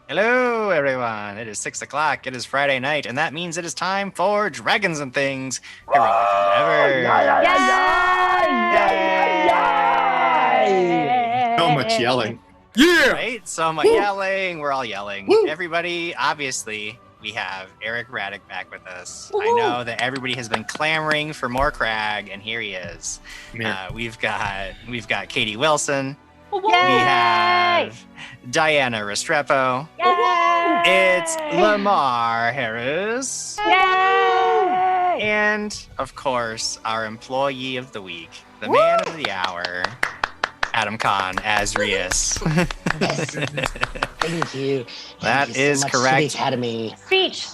Hello, everyone. It is 6 o'clock. It is Friday night, and that means it is time for Dragons and Things. Heroic Endeavor. So much yelling. Yeah! Right? So much yelling. We're all yelling. Woo. Everybody, obviously, we have Eric Raddick back with us. I know that everybody has been clamoring for more Crag, and here he is. We've got Katie Wilson. Yay! We have Diana Restrepo. Yay! It's Lamar Harris. Yay! And, of course, our employee of the week, the man of the hour, Adam Kahn as Rias. Yes. Thank you. That Thank you is so much correct. To the Academy. Speech.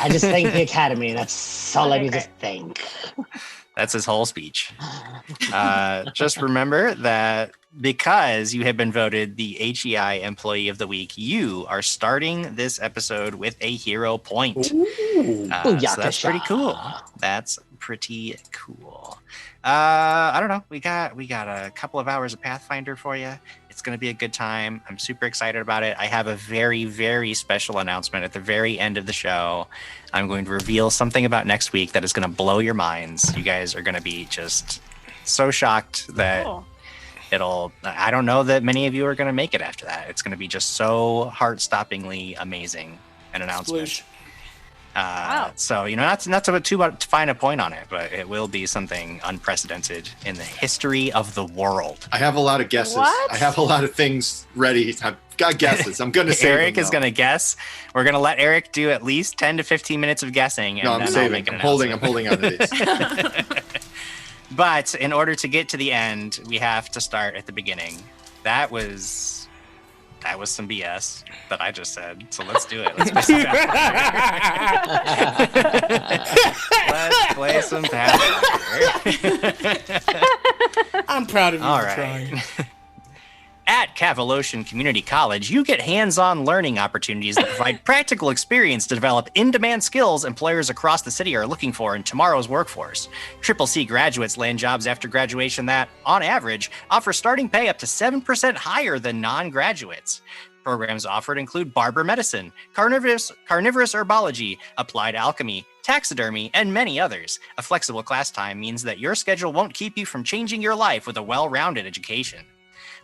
I just thank the Academy. That's all I need to think. That's his whole speech. Just remember that because you have been voted the HEI Employee of the Week, you are starting this episode with a hero point. So that's pretty cool. That's pretty cool. I don't know. We got a couple of hours of Pathfinder for you. It's going to be a good time. I'm super excited about it. I have a very, very special announcement at the very end of the show. I'm going to reveal something about next week that is going to blow your minds. You guys are going to be just so shocked that I don't know that many of you are going to make it after that. It's going to be just so heart-stoppingly amazing an announcement. Sploosh. Wow. So, not to find a point on it, but it will be something unprecedented in the history of the world. I have a lot of guesses. What? I have a lot of things ready. I've got guesses. I'm going to say Eric is going to guess. We're going to let Eric do at least 10 to 15 minutes of guessing. And No, I'm then I'll saving. make an I'm holding announcement. on to these. But in order to get to the end, we have to start at the beginning. That was some BS that I just said. So let's do it. Let's play some Pathfinder. I'm proud of you All for right. trying. At Cavalotion Community College, you get hands-on learning opportunities that provide practical experience to develop in-demand skills employers across the city are looking for in tomorrow's workforce. Triple C graduates land jobs after graduation that, on average, offer starting pay up to 7% higher than non-graduates. Programs offered include barber medicine, carnivorous herbology, applied alchemy, taxidermy, and many others. A flexible class time means that your schedule won't keep you from changing your life with a well-rounded education.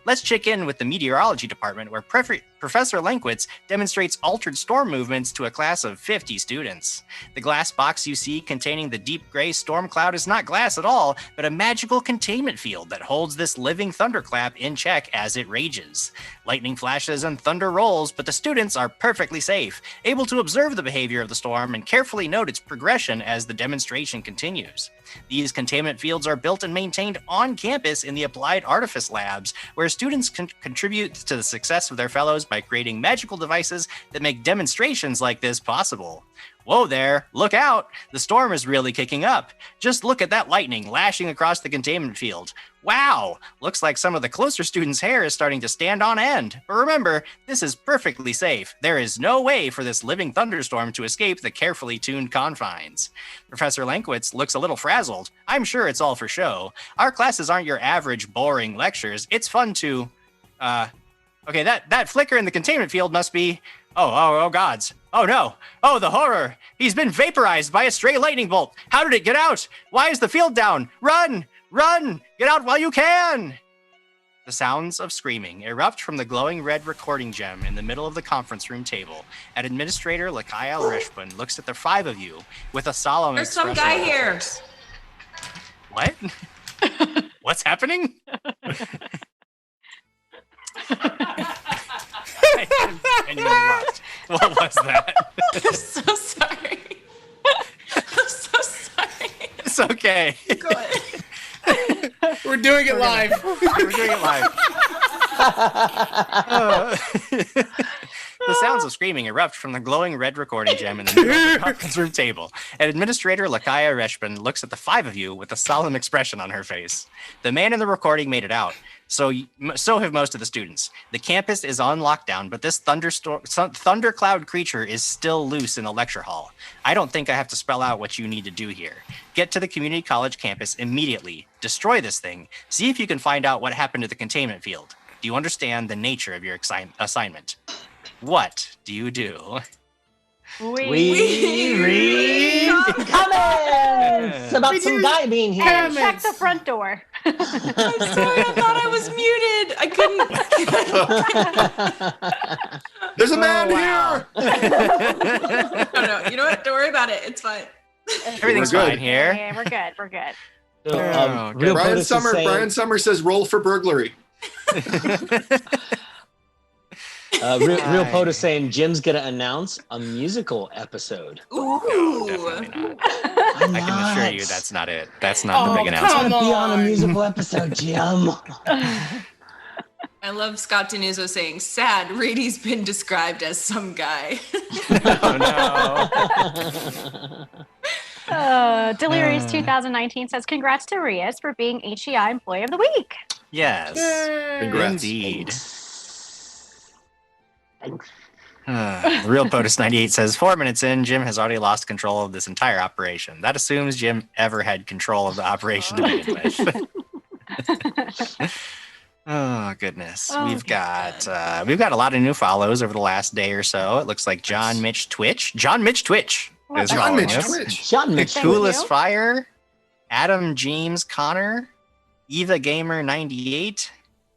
Let's check in with the meteorology department, where Professor Lenkwitz demonstrates altered storm movements to a class of 50 students. The glass box you see containing the deep gray storm cloud is not glass at all, but a magical containment field that holds this living thunderclap in check as it rages. Lightning flashes and thunder rolls, but the students are perfectly safe, able to observe the behavior of the storm and carefully note its progression as the demonstration continues. These containment fields are built and maintained on campus in the Applied Artifice Labs, where students contribute to the success of their fellows by creating magical devices that make demonstrations like this possible. Whoa there, look out! The storm is really kicking up. Just look at that lightning lashing across the containment field. Wow! Looks like some of the closer students' hair is starting to stand on end. But remember, this is perfectly safe. There is no way for this living thunderstorm to escape the carefully tuned confines. Professor Lenkwitz looks a little frazzled. I'm sure it's all for show. Our classes aren't your average boring lectures. It's fun to... Okay, that flicker in the containment field must be... Oh, gods. Oh, no. Oh, the horror. He's been vaporized by a stray lightning bolt. How did it get out? Why is the field down? Run! Get out while you can! The sounds of screaming erupt from the glowing red recording gem in the middle of the conference room table. And Administrator Lakaya Rishpun looks at the five of you with a solemn There's some expression guy on here. face. What? What's happening? And you lost. What was that? I'm so sorry. I'm so sorry. It's okay. Go ahead. We're doing it live. We're doing it live. The sounds of screaming erupt from the glowing red recording gem in the middle of the conference room table, and Administrator Lakaya Reshpin looks at the five of you with a solemn expression on her face. The man in the recording made it out. So have most of the students. The campus is on lockdown, but this thundercloud creature is still loose in the lecture hall. I don't think I have to spell out what you need to do here. Get to the community college campus immediately. Destroy this thing. See if you can find out what happened to the containment field. Do you understand the nature of your assignment? what do you do? We read comments about some guy being here. Comments. Check the front door. I'm sorry, I thought I was muted. I couldn't. There's a man wow. here. Oh, no. You know what? Don't worry about it. It's fine. Everything's We're good. fine here. Yeah, we're good. We're good. So, Oh, Real Brian Potus is Summer. saying- Brian Summer says roll for burglary. Real Potus saying Jim's gonna announce a musical episode. Ooh. No, definitely not. I can assure you that's not it. That's not the Oh, big come announcement. Be on a on. musical episode, Jim. I love Scott Denuzzo saying, sad, Rady's been described as some guy. Oh no. Delirious 2019 says, congrats to Rias for being HEI Employee of the Week. Yes. Congrats. Indeed. Thanks. Real POTUS 98 says 4 minutes in, Jim has already lost control of this entire operation. That assumes Jim ever had control of the operation to begin with. Oh goodness, Oh, we've got a lot of new follows over the last day or so. It looks like John Mitch Twitch is John following Mitch us. Twitch. John The Mitch. Thank Coolest you. Fire, Adam James Connor, Eva Gamer 98,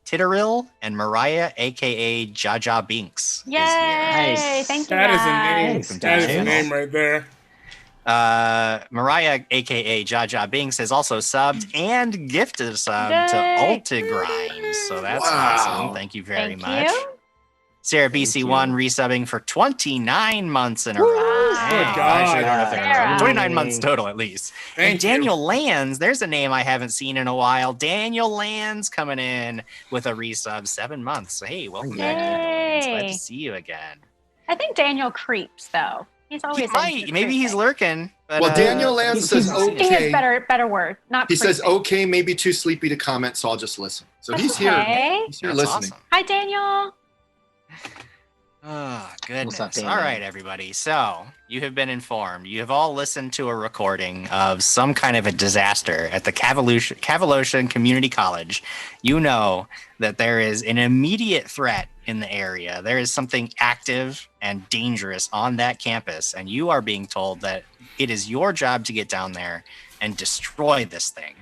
Titteril, and Mariah, aka Jaja Binks, Yay! is here. Nice. Thank you, That is a guys. name. Thanks, That is a guys. name right there. Mariah, aka Jaja Binks, has also subbed and gifted a sub to Yay. Ultigrimes. So that's Wow. awesome. Thank you very Thank much. you. Sarah Thank BC1 you. resubbing for 29 months in a Woo! row. Good Dang, God. I actually don't know if they're in a row. Sarah. 29 months total at least. Thank And Daniel Lands, there's a name I haven't seen in a while. Daniel Lands coming in with a resub, 7 months. So hey, welcome back, Daniel Lands. Glad Yay. to see you again. I think Daniel creeps, though. He's He always might, maybe he's lurking. But, Well, Daniel Lands says he's- He has okay. better word. Not He says creeping. okay, maybe too sleepy to comment, so I'll just listen. So That's he's here. okay. He's here That's listening. awesome. Hi, Daniel. Oh, goodness. up, Daniel? All right, everybody. So, you have been informed. You have all listened to a recording of some kind of a disaster at the Cavalocian Community College. You know that there is an immediate threat in the area. There is something active and dangerous on that campus, and you are being told that it is your job to get down there and destroy this thing.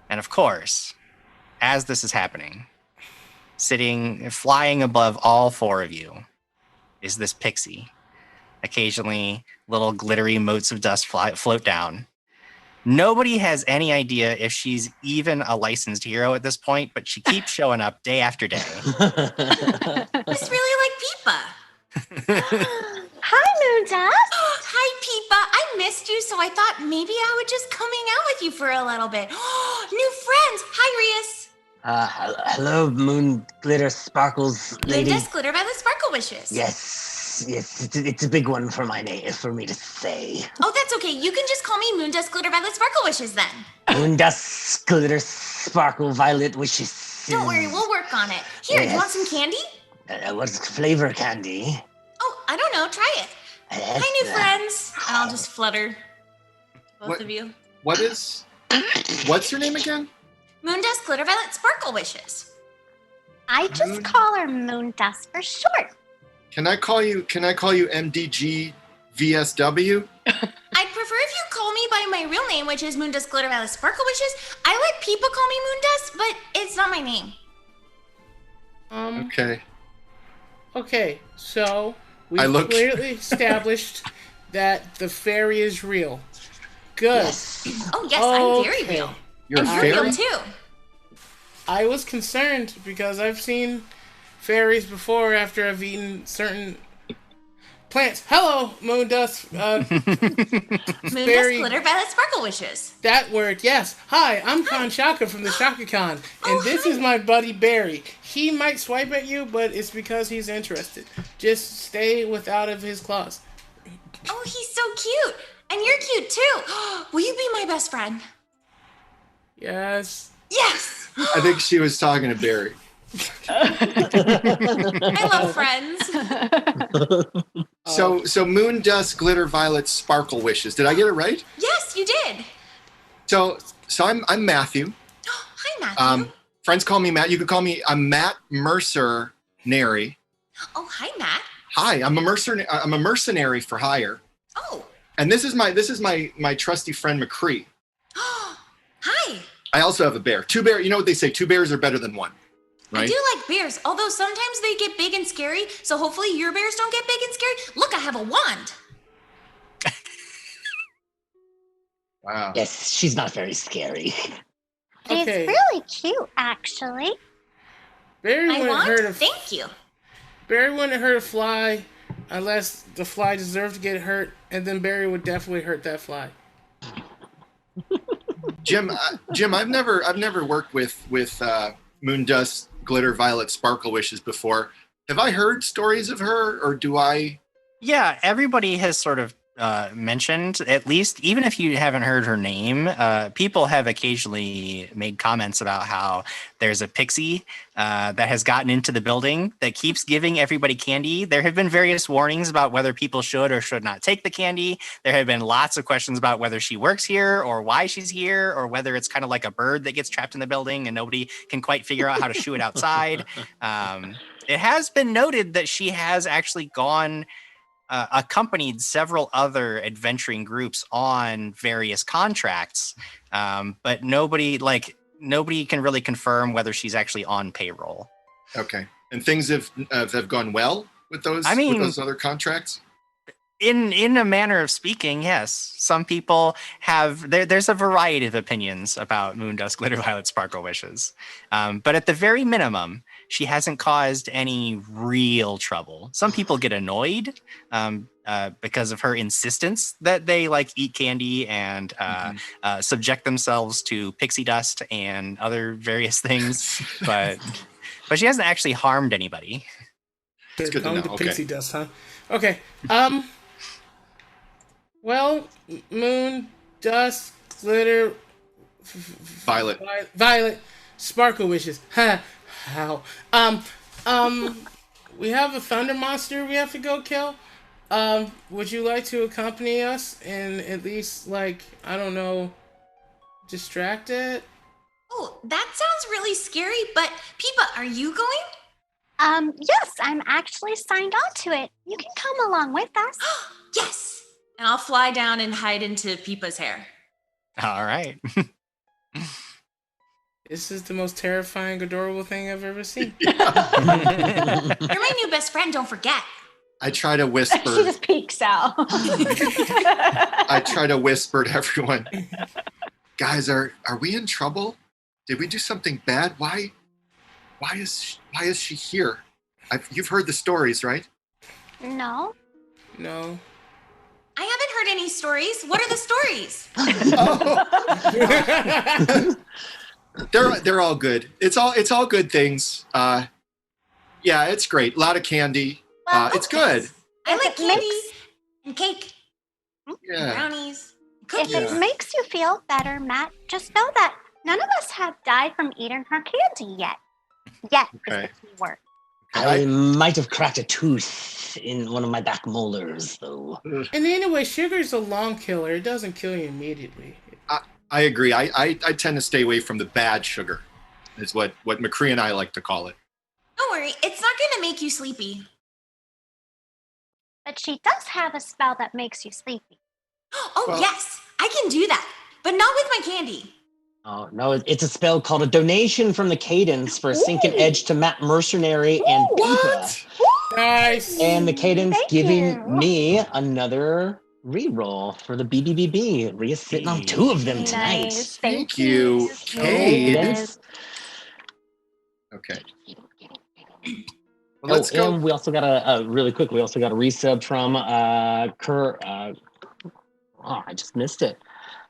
And of course, as this is happening, flying above all four of you is this pixie. Occasionally, little glittery motes of dust float down. Nobody has any idea if she's even a licensed hero at this point, but she keeps showing up day after day. It's really like Peepa. Hi, Moondust. Hi, Peepa. I missed you, so I thought maybe I would just come hang out with you for a little bit. New friends. Hi, Rias. Hello, Moon Glitter Sparkles lady. Linda Glitter by the Sparkle Wishes. Yes, it's a big one for me to say. Oh, that's okay. You can just call me Moondust Glitter by the Sparkle Wishes then. Moondust Glitter Sparkle Violet Wishes. Don't worry, we'll work on it. Here, you want some Yes. candy? What's flavor candy? Oh, I don't know. Try it. Hi, new friends. And I'll just flutter. Both What? of you. What's your name again? Moondust Glitter Violet Sparkle Wishes. I just call her Moondust for short. Can I call you MDG VSW? I'd prefer if you call me by my real name, which is Moondust Glitter Violet Sparkle Wishes. I let people call me Moondust, but it's not my name. Okay. Okay, so we I look- clearly established that the fairy is real. Good. Yes. Oh, yes, I'm very Okay. real. You're a And you're fairy? real too. I was concerned because I've seen fairies before after I've eaten certain plants. Hello, Moondust. Moondust Fairy- Glitter Violet Sparkle Wishes. That word, yes. Hi, I'm Con Shaka from the Shaka Con, and Oh, this hi. is my buddy Barry. He might swipe at you, but it's because he's interested. Just stay without of his claws. Oh, he's so cute. And you're cute too. Will you be my best friend? Yes. Yes. I think she was talking to Barry. I love friends. So Moon Dust Glitter Violet Sparkle Wishes. Did I get it right? Yes, you did. So I'm Matthew. Hi, Matthew. Friends call me Matt. You could call me I'm Matt Mercer Nary. Oh, hi, Matt. Hi, I'm a mercenary. I'm a mercenary for hire, Oh. and this is my trusty friend McCree. Hi. I also have a bear. Two bear. You know what they say? Two bears are better than one, right? I do like bears, although sometimes they get big and scary, so hopefully your bears don't get big and scary. Look, I have a wand. Wow. Yes, she's not very scary. She's Okay. really cute, actually. Barry My wouldn't wand? hurt a Thank you. Barry wouldn't hurt a fly unless the fly deserved to get hurt, and then Barry would definitely hurt that fly. Jim, I've never worked with Moondust, Glitter, Violet, Sparkle Wishes before. Have I heard stories of her, or do I? Yeah, everybody has sort of mentioned, at least, even if you haven't heard her name, people have occasionally made comments about how there's a pixie that has gotten into the building that keeps giving everybody candy. There have been various warnings about whether people should or should not take the candy. There have been lots of questions about whether she works here or why she's here, or whether it's kind of like a bird that gets trapped in the building and nobody can quite figure out how to shoo it outside. It has been noted that she has actually gone accompanied several other adventuring groups on various contracts, but nobody can really confirm whether she's actually on payroll. Okay, and things have gone well with those. I mean, with those other contracts. In a manner of speaking, yes. Some people have there's a variety of opinions about Moondust, Glitter, Violet, Sparkle Wishes, but at the very minimum, she hasn't caused any real trouble. Some people get annoyed because of her insistence that they eat candy and subject themselves to pixie dust and other various things, but she hasn't actually harmed anybody. It's good to know. Okay. Pixie dust, huh? Okay. Well, Moon, Dust, Glitter, Violet, Sparkle Wishes. Ha! How? We have a thunder monster we have to go kill. Would you like to accompany us and at least, I don't know, distract it? Oh, that sounds really scary, but Peepa, are you going? Yes, I'm actually signed on to it. You can come along with us. Yes! And I'll fly down and hide into Peepa's hair. All right. This is the most terrifying, adorable thing I've ever seen. You're my new best friend, don't forget. I try to whisper. She just peeks out. I try to whisper to everyone. Guys, are we in trouble? Did we do something bad? Why is she here? You've heard the stories, right? No. No. I haven't heard any stories. What are the stories? They're all good. It's all good things. Yeah, it's great. A lot of candy. It's good. I like candy and cake and Yeah. brownies, If cookies. it makes you feel better, Matt, just know that none of us have died from eating her candy yet. Yet Okay. is the key word. I might have cracked a tooth in one of my back molars, though. And anyway, sugar's a long killer. It doesn't kill you immediately. I agree. I tend to stay away from the bad sugar, is what McCree and I like to call it. Don't worry, it's not going to make you sleepy. But she does have a spell that makes you sleepy. Oh, Well- yes, I can do that, but not with my candy. Oh, no, it's a spell called a donation from the Cadence for a Sinking Edge to Matt Mercenary and Peepa. Nice. And the Cadence Thank giving you. me another reroll for the BBBB. Rhea's sitting on two of them tonight. Nice. Thank you, Kate. Cadence. Okay. Well, let's go. And we also got really quick. We also got a resub from I just missed it.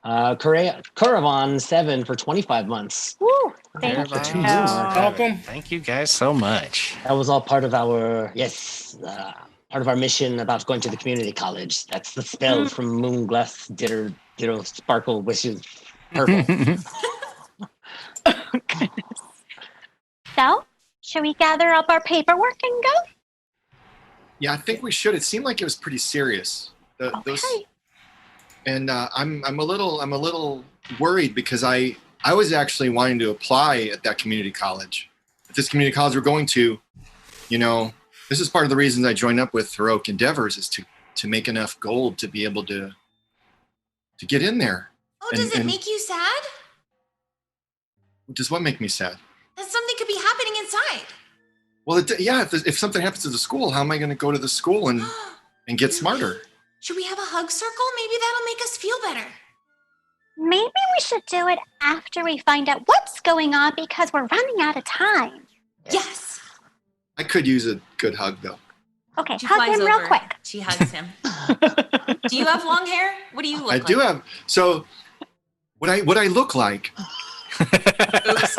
Caravan 7 for 25 months. Woo. Thank There you. you you. are. Welcome. Thank you guys so much. That was all part of our part of our mission about going to the community college. That's the spell from Moonglass, Ditto, Sparkle Wishes, Purple. So, should we gather up our paperwork and go? Yeah, I think we should. It seemed like it was pretty serious. Okay. And I'm a little worried because I was actually wanting to apply at that community college. At this community college we're going to, This is part of the reason I joined up with Heroic Endeavors is to make enough gold to be able to get in there. Oh, does it make you sad? Does what make me sad? That something could be happening inside. Well, if something happens to the school, how am I going to go to the school and get smarter? Should we have a hug circle? Maybe that'll make us feel better. Maybe we should do it after we find out what's going on because we're running out of time. Yes. I could use a good hug, though. Okay, She hug flies him real over. quick. She hugs him. Do you have long hair? What do you look like? I do have. So, what I look like? Oops.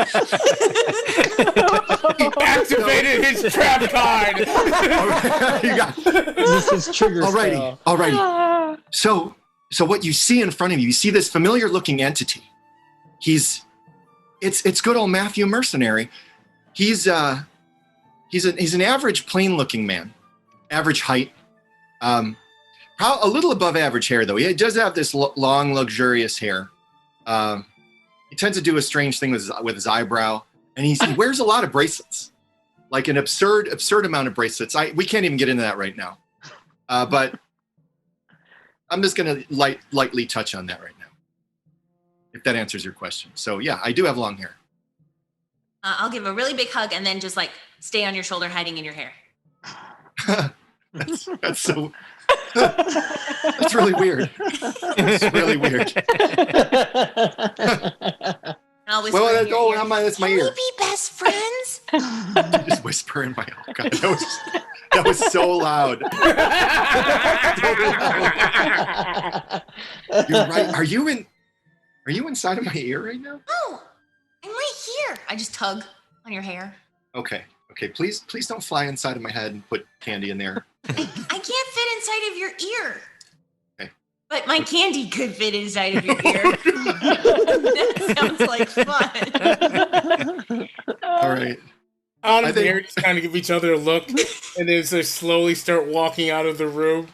He activated his trap card. You got- This is trigger spell. Alrighty. So what you see in front of you see this familiar looking entity. It's good old Matthew Mercenary. He's an average plain looking man, average height, a little above average hair though. He does have this long, luxurious hair. He tends to do a strange thing with his eyebrow, and he wears a lot of bracelets, like an absurd amount of bracelets. We can't even get into that right now, but I'm just going to lightly touch on that right now, if that answers your question. So yeah, I do have long hair. I'll give a really big hug and then just like stay on your shoulder, hiding in your hair. That's so. That's really weird. It's really weird. I'll whisper Well, in your ear. that's my Can we ear. be best friends? Just whisper in my ear. Oh, God, that was so loud. You're right. Are you inside of my ear right now? No, I'm right here. I just tug on your hair. Okay. Please don't fly inside of my head and put candy in there. I can't fit inside of your ear. Okay. But my candy could fit inside of your ear. That sounds like fun. All right. On I and think- Barry just kind of give each other a look, and then they slowly start walking out of the room.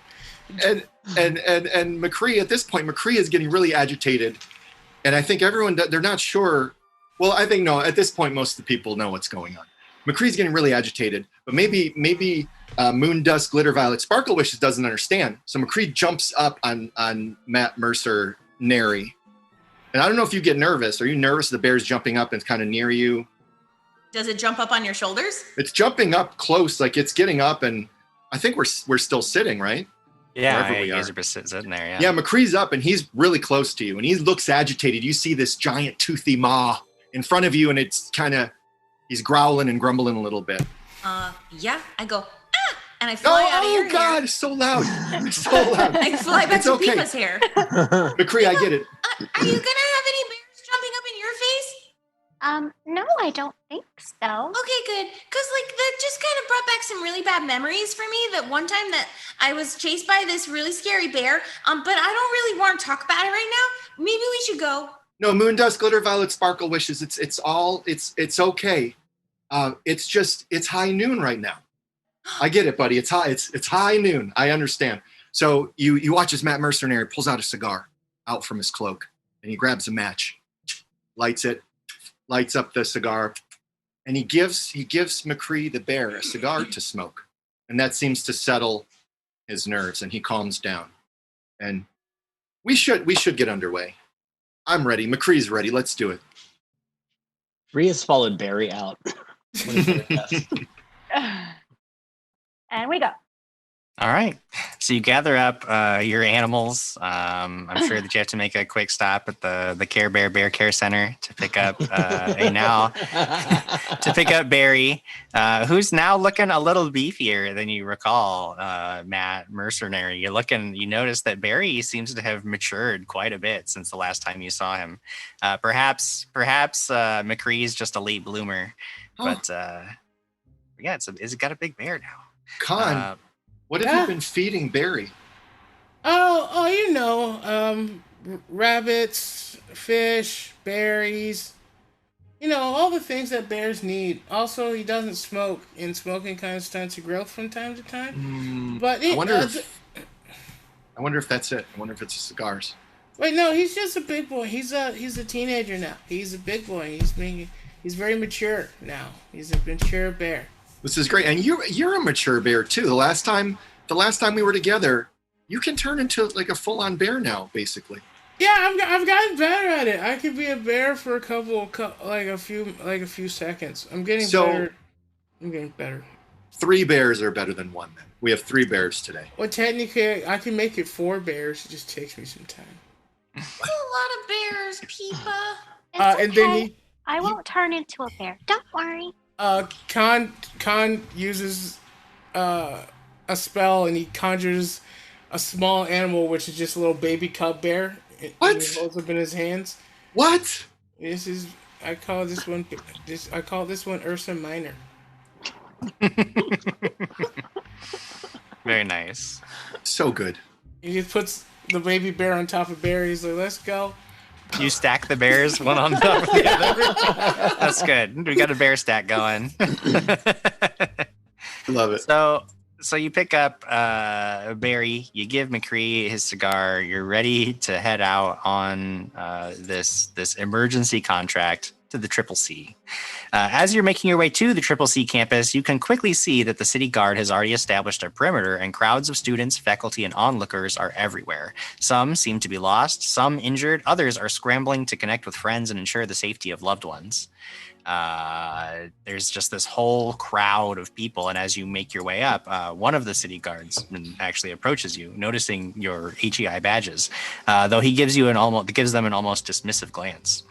And McCree, at this point, McCree is getting really agitated. And I think everyone, they're not sure. Well, I think, no, at this point, most of the people know what's going on. McCree's getting really agitated, but maybe Moon Dust Glitter Violet Sparkle Wishes doesn't understand. So McCree jumps up on Matt Mercer Nary. And I don't know if you get nervous. Are you nervous the bear's jumping up and it's kind of near you? Does it jump up on your shoulders? It's jumping up close, like it's getting up, and I think we're still sitting, right? Yeah, Wherever we you guys are. are sitting there. Yeah, McCree's up and he's really close to you and he looks agitated. You see this giant toothy maw in front of you and it's kind of, he's growling and grumbling a little bit. Yeah, I go, and I fly out of your Oh, God, hair. it's so loud. It's so loud. I fly back It's to okay. Pipa's hair. McCree, I get it. Are you gonna have any bears jumping up in your face? No, I don't think so. Okay, good. Because, like, that just kind of brought back some really bad memories for me. That one time that I was chased by this really scary bear. But I don't really want to talk about it right now. Maybe we should go. No, Moon Dust, Glitter Violet, Sparkle Wishes. It's okay. It's high noon right now. I get it, buddy. It's high noon. I understand. So you watch as Matt Mercenary pulls out a cigar out from his cloak and he grabs a match, lights it, lights up the cigar, and he gives McCree the bear a cigar to smoke. And that seems to settle his nerves and he calms down. And we should get underway. I'm ready. McCree's ready. Let's do it. Rhea's followed Barry out. And we go. All right. So you gather up your animals. I'm sure that you have to make a quick stop at the Care Bear Care Center to pick up Barry, who's now looking a little beefier than you recall, Matt Mercenary. You notice that Barry seems to have matured quite a bit since the last time you saw him. Perhaps McCree's just a late bloomer, but yeah, it's got a big bear now. Con, what have you been feeding Barry? Rabbits, fish, berries, all the things that bears need. Also, he doesn't smoke, and smoking kind of stunts your growth from time to time. But I wonder if that's it. I wonder if it's the cigars. Wait, no, he's just a big boy. He's a teenager now. He's a big boy. He's very mature now. He's a mature bear. This is great, and you're a mature bear too. The last time we were together, you can turn into like a full-on bear now, basically. Yeah, I've gotten better at it. I could be a bear for a few seconds. I'm getting better. I'm getting better. 3 bears are better than 1. Then we have 3 bears today. Well, technically, I can make it 4 bears. It just takes me some time. That's a lot of bears, Peepa. It's okay. And then I won't turn into a bear. Don't worry. Khan uses a spell, and he conjures a small animal, which is just a little baby cub bear. What? And he holds up in his hands. What? I call this one Ursa Minor. Very nice. So good. He just puts the baby bear on top of Bear. He's like, let's go. You stack the bears one on top of the other. That's good. We got a bear stack going. Love it. So you pick up Barry, you give McCree his cigar, you're ready to head out on this emergency contract to the Triple C. As you're making your way to the Triple C campus, you can quickly see that the city guard has already established a perimeter, and crowds of students, faculty, and onlookers are everywhere. Some seem to be lost, some injured, others are scrambling to connect with friends and ensure the safety of loved ones. There's just this whole crowd of people, and as you make your way up, one of the city guards actually approaches you, noticing your HEI badges, though he gives them an almost dismissive glance.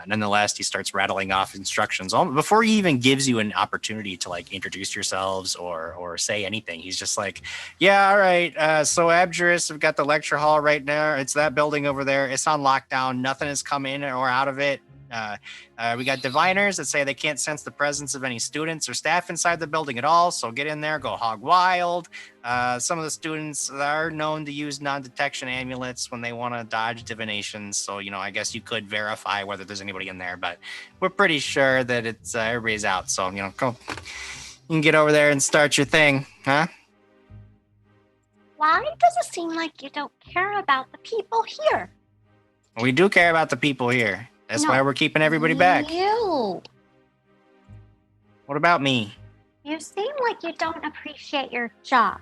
Nonetheless, he starts rattling off instructions before he even gives you an opportunity to like introduce yourselves or say anything. He's just like, yeah, all right. So Abjurist, we've got the lecture hall right now. It's that building over there. It's on lockdown. Nothing has come in or out of it. We got diviners that say they can't sense the presence of any students or staff inside the building at all. So get in there, go hog wild. Some of the students are known to use non-detection amulets when they want to dodge divinations. So, I guess you could verify whether there's anybody in there, but we're pretty sure that it's everybody's out. So, go. You can get over there and start your thing, huh? Why does it seem like you don't care about the people here? We do care about the people here. That's why we're keeping everybody back. You. What about me? You seem like you don't appreciate your job.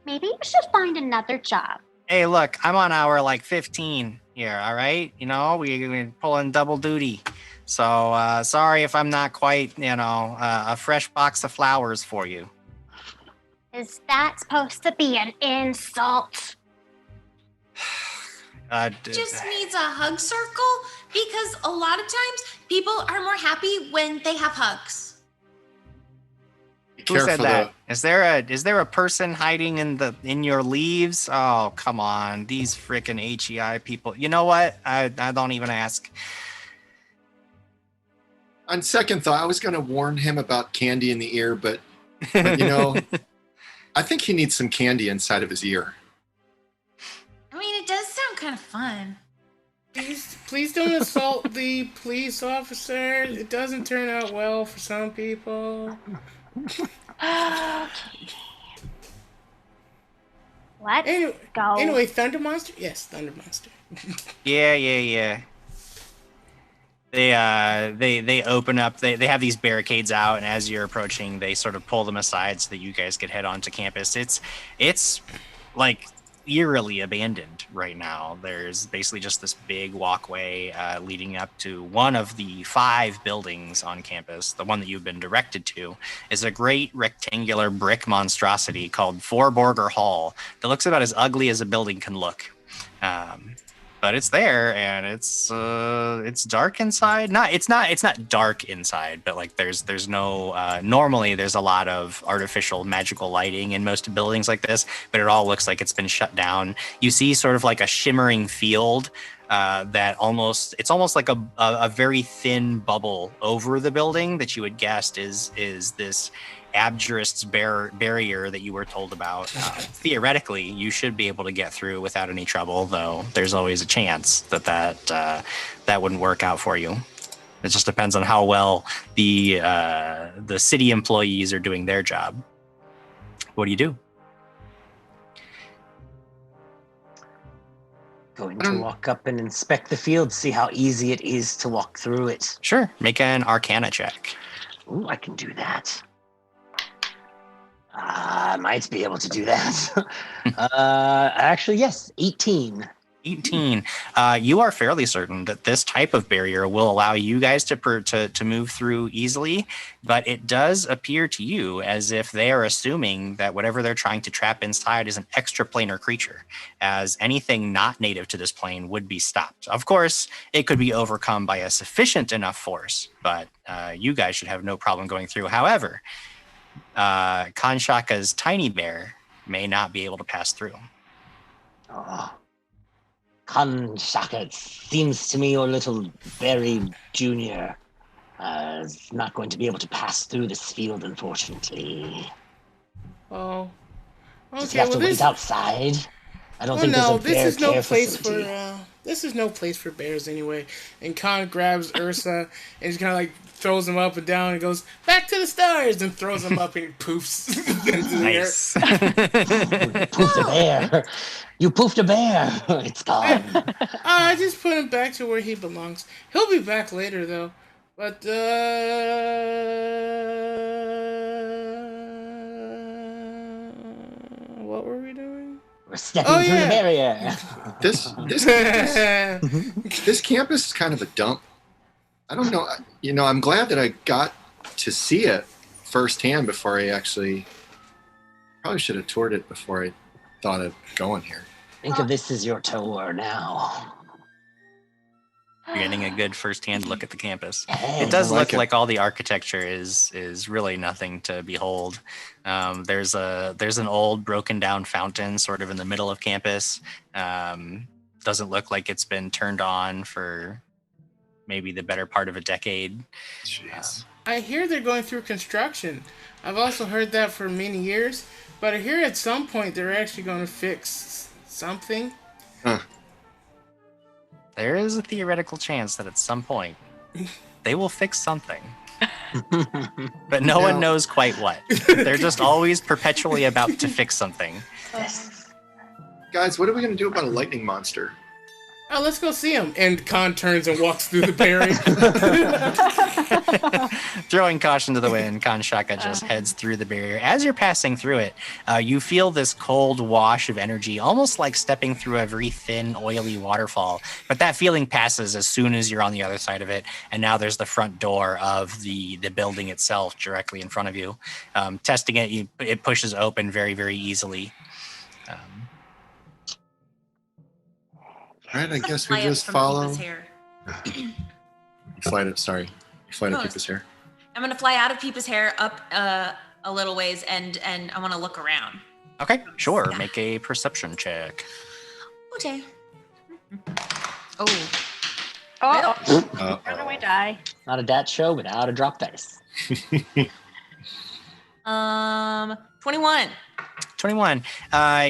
Maybe you should find another job. Hey, look, I'm on hour 15 here, all right? We're pulling double duty. So sorry if I'm not quite, a fresh box of flowers for you. Is that supposed to be an insult? Just needs a hug circle, because a lot of times people are more happy when they have hugs. Who said that? Is there a person hiding in your leaves? Oh, come on, these freaking HEI people. You know what? I don't even ask. On second thought, I was going to warn him about candy in the ear, but I think he needs some candy inside of his ear. I mean, it does sound kind of fun. Please don't assault the police officer. It doesn't turn out well for some people. Let's go. Anyway, Thunder Monster? Yes, Thunder Monster. Yeah. They open up. They have these barricades out, and as you're approaching, they sort of pull them aside so that you guys could head onto campus. It's like eerily abandoned right now. There's basically just this big walkway leading up to one of the 5 buildings on campus. The one that you've been directed to is a great rectangular brick monstrosity called Forborger Hall that looks about as ugly as a building can look. But it's there, and it's dark inside. It's not dark inside, but there's no normally there's a lot of artificial magical lighting in most buildings like this, but it all looks like it's been shut down. You see sort of like a shimmering field that it's almost like a very thin bubble over the building that you had guessed is this Abjurist's barrier that you were told about. Theoretically, you should be able to get through without any trouble, though there's always a chance that wouldn't work out for you. It just depends on how well the city employees are doing their job. What do you do? Going to walk up and inspect the field, see how easy it is to walk through it. Sure. Make an Arcana check. Ooh, I can do that. might be able to do that. Actually, yes, 18. 18. You are fairly certain that this type of barrier will allow you guys to move through easily, but it does appear to you as if they are assuming that whatever they're trying to trap inside is an extraplanar creature, as anything not native to this plane would be stopped. Of course, it could be overcome by a sufficient enough force, but you guys should have no problem going through. However, Kanshaka's tiny bear may not be able to pass through. Oh. Kanshaka, it seems to me your little berry junior is not going to be able to pass through this field, unfortunately. Oh. Okay, Does he have to wait outside? I don't think there's a bear care facility. This is no place for bears anyway. And Khan grabs Ursa and just kind of like throws him up and down and goes, back to the stars, and throws him up and he poofs into the air. Nice. Poofed a bear. You poofed a bear. It's gone. I just put him back to where he belongs. He'll be back later though. But what were we doing? We're stepping through the barrier. This campus is kind of a dump. I don't know. I'm glad that I got to see it firsthand before I actually probably should have toured it before I thought of going here. Think of this as your tour now. You're getting a good firsthand look at the campus. Hey, It does like look it. like all the architecture is really nothing to behold. There's an old broken down fountain sort of in the middle of campus. Doesn't look like it's been turned on for maybe the better part of a decade. Jeez. I hear they're going through construction. I've also heard that for many years, but I hear at some point they're actually going to fix something. Huh. There is a theoretical chance that at some point they will fix something. But no one knows quite what. They're just always perpetually about to fix something. Guys, what are we going to do about a lightning monster? Oh, let's go see him. And Khan turns and walks through the barrier. Throwing caution to the wind, Kanshaka just heads through the barrier. As you're passing through it, you feel this cold wash of energy, almost like stepping through a very thin, oily waterfall. But that feeling passes as soon as you're on the other side of it. And now there's the front door of the building itself directly in front of you. Testing it, it pushes open very, very easily. All right, I guess we Fly up just from follow. Peepa's hair. You fly to Peepa's hair. I'm gonna fly out of Peepa's hair up a little ways, and I want to look around. Okay, sure. Make a perception check. Okay. Oh. Oh, Uh-oh. how do we die? Not a dat show without a drop dice. 21. 21.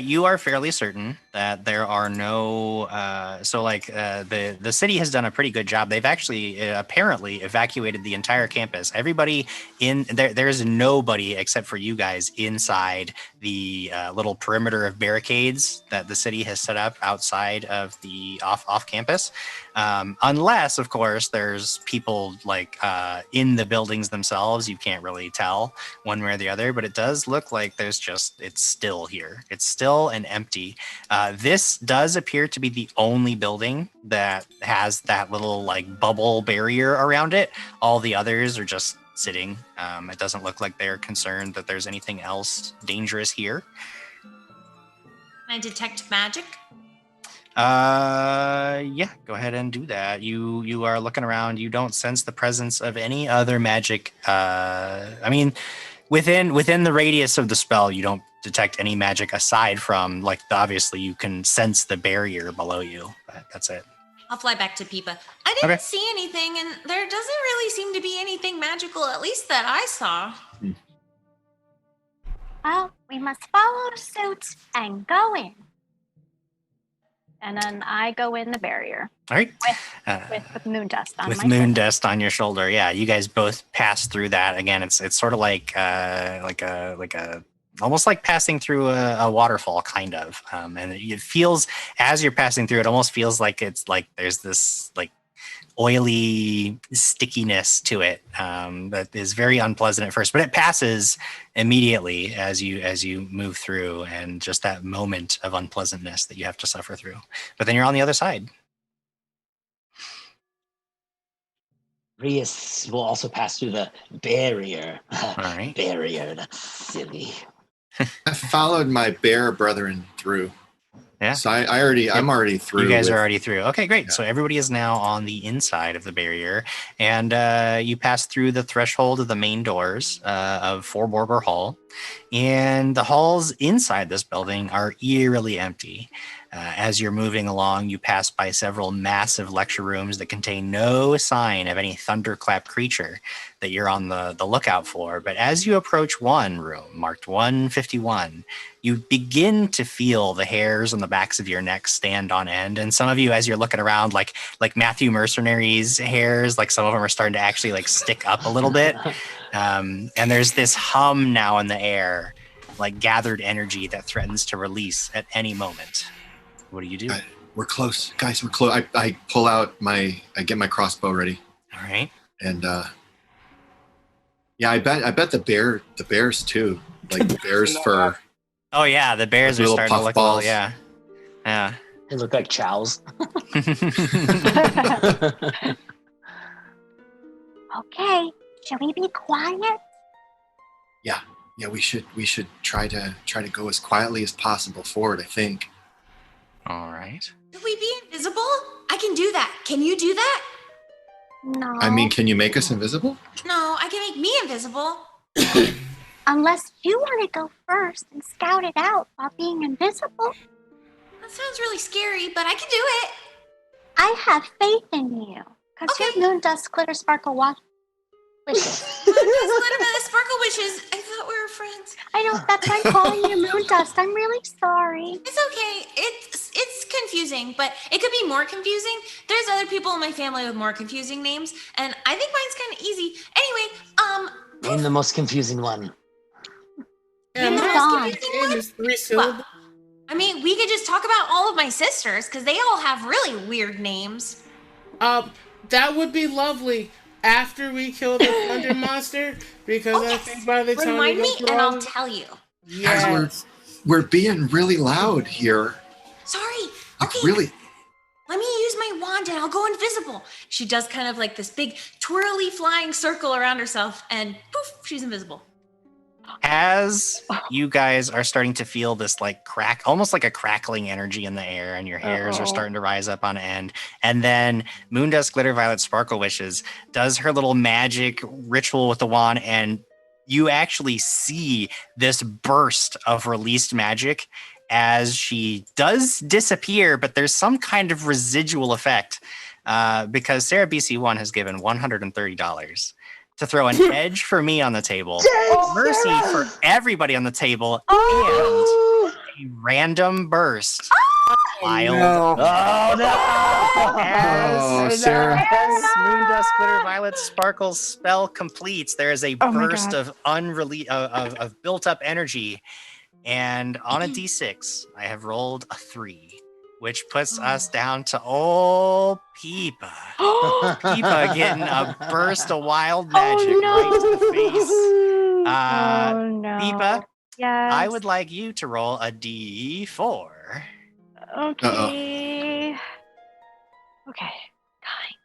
You are fairly certain that there are no. The city has done a pretty good job. They've actually apparently evacuated the entire campus. Everybody in there. There's nobody except for you guys inside the little perimeter of barricades that the city has set up outside of the off campus. Unless, of course, there's people like in the buildings themselves. You can't really tell one way or the other, but it does look like it's still here. It's still and empty. This does appear to be the only building that has that little like bubble barrier around it. All the others are just sitting. It doesn't look like they're concerned that there's anything else dangerous here. Can I detect magic? Yeah, go ahead and do that. You are looking around. You don't sense the presence of any other magic. Within the radius of the spell, you don't detect any magic aside from obviously you can sense the barrier below you. But that's it. I'll fly back to Peepa. I didn't see anything, and there doesn't really seem to be anything magical, at least that I saw. Well, we must follow suit and go in. And then I go in the barrier. All right. With moon dust on with my moon shoulder. dust on your shoulder. Yeah, you guys both pass through that. Again, it's sort of like almost like passing through a waterfall, kind of. And it feels, as you're passing through, it almost feels like it's like there's this like oily stickiness to it that is very unpleasant at first, but it passes immediately as you move through, and just that moment of unpleasantness that you have to suffer through. But then you're on the other side. Rias will also pass through the barrier. All right. Barrier, that's silly. I followed my bear brethren through. Yeah. So I'm already through. You guys are already through. Okay, great. Yeah. So everybody is now on the inside of the barrier, and you pass through the threshold of the main doors of Forborger Hall, and the halls inside this building are eerily empty. As you're moving along, you pass by several massive lecture rooms that contain no sign of any thunderclap creature that you're on the lookout for. But as you approach one room marked 151, you begin to feel the hairs on the backs of your neck stand on end. And some of you, as you're looking around, like Matthew Mercenary's hairs, like some of them are starting to actually like stick up a little bit. And there's this hum now in the air, like gathered energy that threatens to release at any moment. What do you do? We're close, guys. We're close. I pull out I get my crossbow ready. All right. And yeah, I bet the bears too, like the bears fur. Oh yeah, the bears are starting to look balls. Yeah. They look like chows. Okay, should we be quiet? Yeah, we should try to go as quietly as possible forward, I think. All right. Should we be invisible? I can do that. Can you do that? No. I mean, can you make us invisible? No, I can make me invisible. Unless you want to go first and scout it out while being invisible. That sounds really scary, but I can do it. I have faith in you. Because your moon dust glitter sparkle wishes. Glitter sparkle wishes. I thought we were friends. I know, that's why I'm calling you moon dust. I'm really sorry. It's okay. It's confusing, but it could be more confusing. There's other people in my family with more confusing names, and I think mine's kind of easy. Anyway, Name the most confusing one. Yeah, the my most confusing name one? is 3 syllables. Well, I mean, we could just talk about all of my sisters, because they all have really weird names. That would be lovely after we kill the thunder monster, because I think by the time Remind we me, go and I'll through tell you. yes. Guys, we're being really loud here. Sorry. Like, Okay. really? Let me use my wand and I'll go invisible. She does kind of like this big twirly flying circle around herself, and poof, she's invisible. As you guys are starting to feel this like crack, almost like a crackling energy in the air, and your hairs are starting to rise up on end, and then Moondust Glitter Violet Sparkle Wishes does her little magic ritual with the wand, and you actually see this burst of released magic as she does disappear, but there's some kind of residual effect because Sarah BC1 has given $130 to throw an edge for me on the table, mercy for everybody on the table, and a random burst. Wild. Sarah. As Moondust Glitter Violet Sparkle's spell completes, there is a burst of of built-up energy. And on a d6, I have rolled a 3, which puts us down to old Peepa. Peepa getting a burst of wild magic right to the face. Peepa, Yes. I would like you to roll a d4. Okay. Okay. Kind.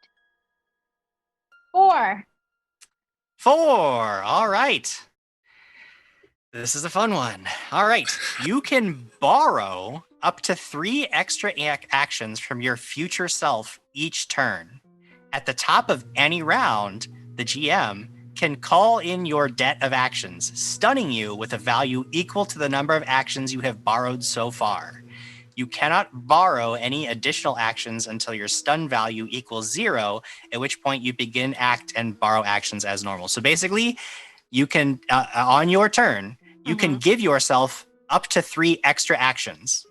4. 4. All right. This is a fun one. All right. You can borrow up to 3 extra actions from your future self each turn. At the top of any round, the GM can call in your debt of actions, stunning you with a value equal to the number of actions you have borrowed so far. You cannot borrow any additional actions until your stun value equals 0, at which point you begin act and borrow actions as normal. So basically, you can, on your turn, you can give yourself up to 3 extra actions,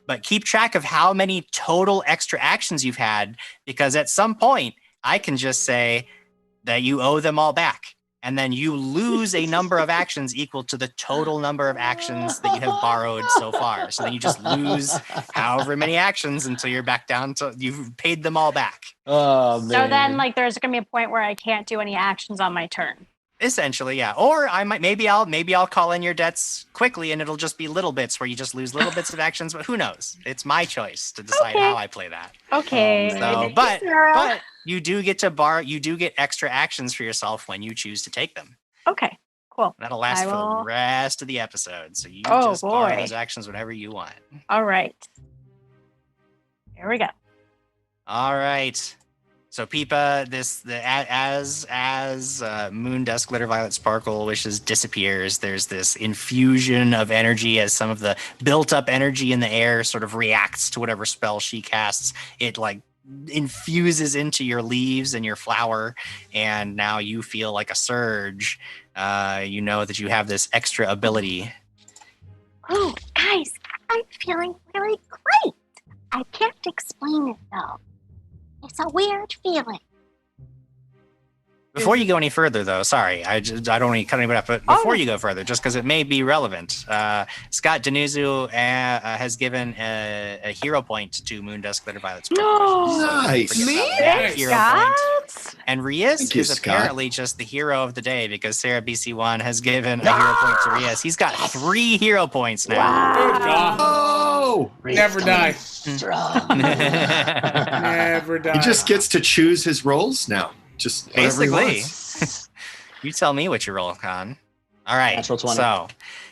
but keep track of how many total extra actions you've had, because at some point, I can just say that you owe them all back. and then you lose a number of actions equal to the total number of actions that you have borrowed so far. So then you just lose however many actions until you're back down to you've paid them all back. Oh man. So then, like, there's going to be a point where I can't do any actions on my turn. Essentially, yeah. Or I might maybe I'll call in your debts quickly, and it'll just be little bits where you just lose little bits of actions. But who knows? It's my choice to decide Okay. how I play that. Okay. So, but you do get to borrow. You do get extra actions for yourself when you choose to take them. Okay. Cool. That'll last for the will- rest of the episode. So you Oh, just borrow boy. those actions whenever you want. All right. Here we go. All right. So Peepa, as Moon Dusk Glitter Violet Sparkle Wishes disappears, there's this infusion of energy as some of the built up energy in the air sort of reacts to whatever spell she casts. It like infuses into your leaves and your flower, and now you feel like a surge. You know that you have this extra ability. Oh, guys, I'm feeling really great. I can't explain it though. It's a weird feeling. Before you go any further, though, sorry, I don't want to cut anybody off, but before you go further, just because it may be relevant, Scott Danuzu has given a hero point to Moon Dusk Glitter Violet Sparkle. No. Nice. Me? Hero point. Scott? And Rias Thank you, is Scott. apparently just the hero of the day because Sarah BC1 has given a hero point to Rias. He's got 3 hero points now. Good God. Oh! Never die. Strong. Never die. He just gets to choose his roles now. Just whatever he Basically. wants. You tell me what you roll, Con. All right. Natural 20. So,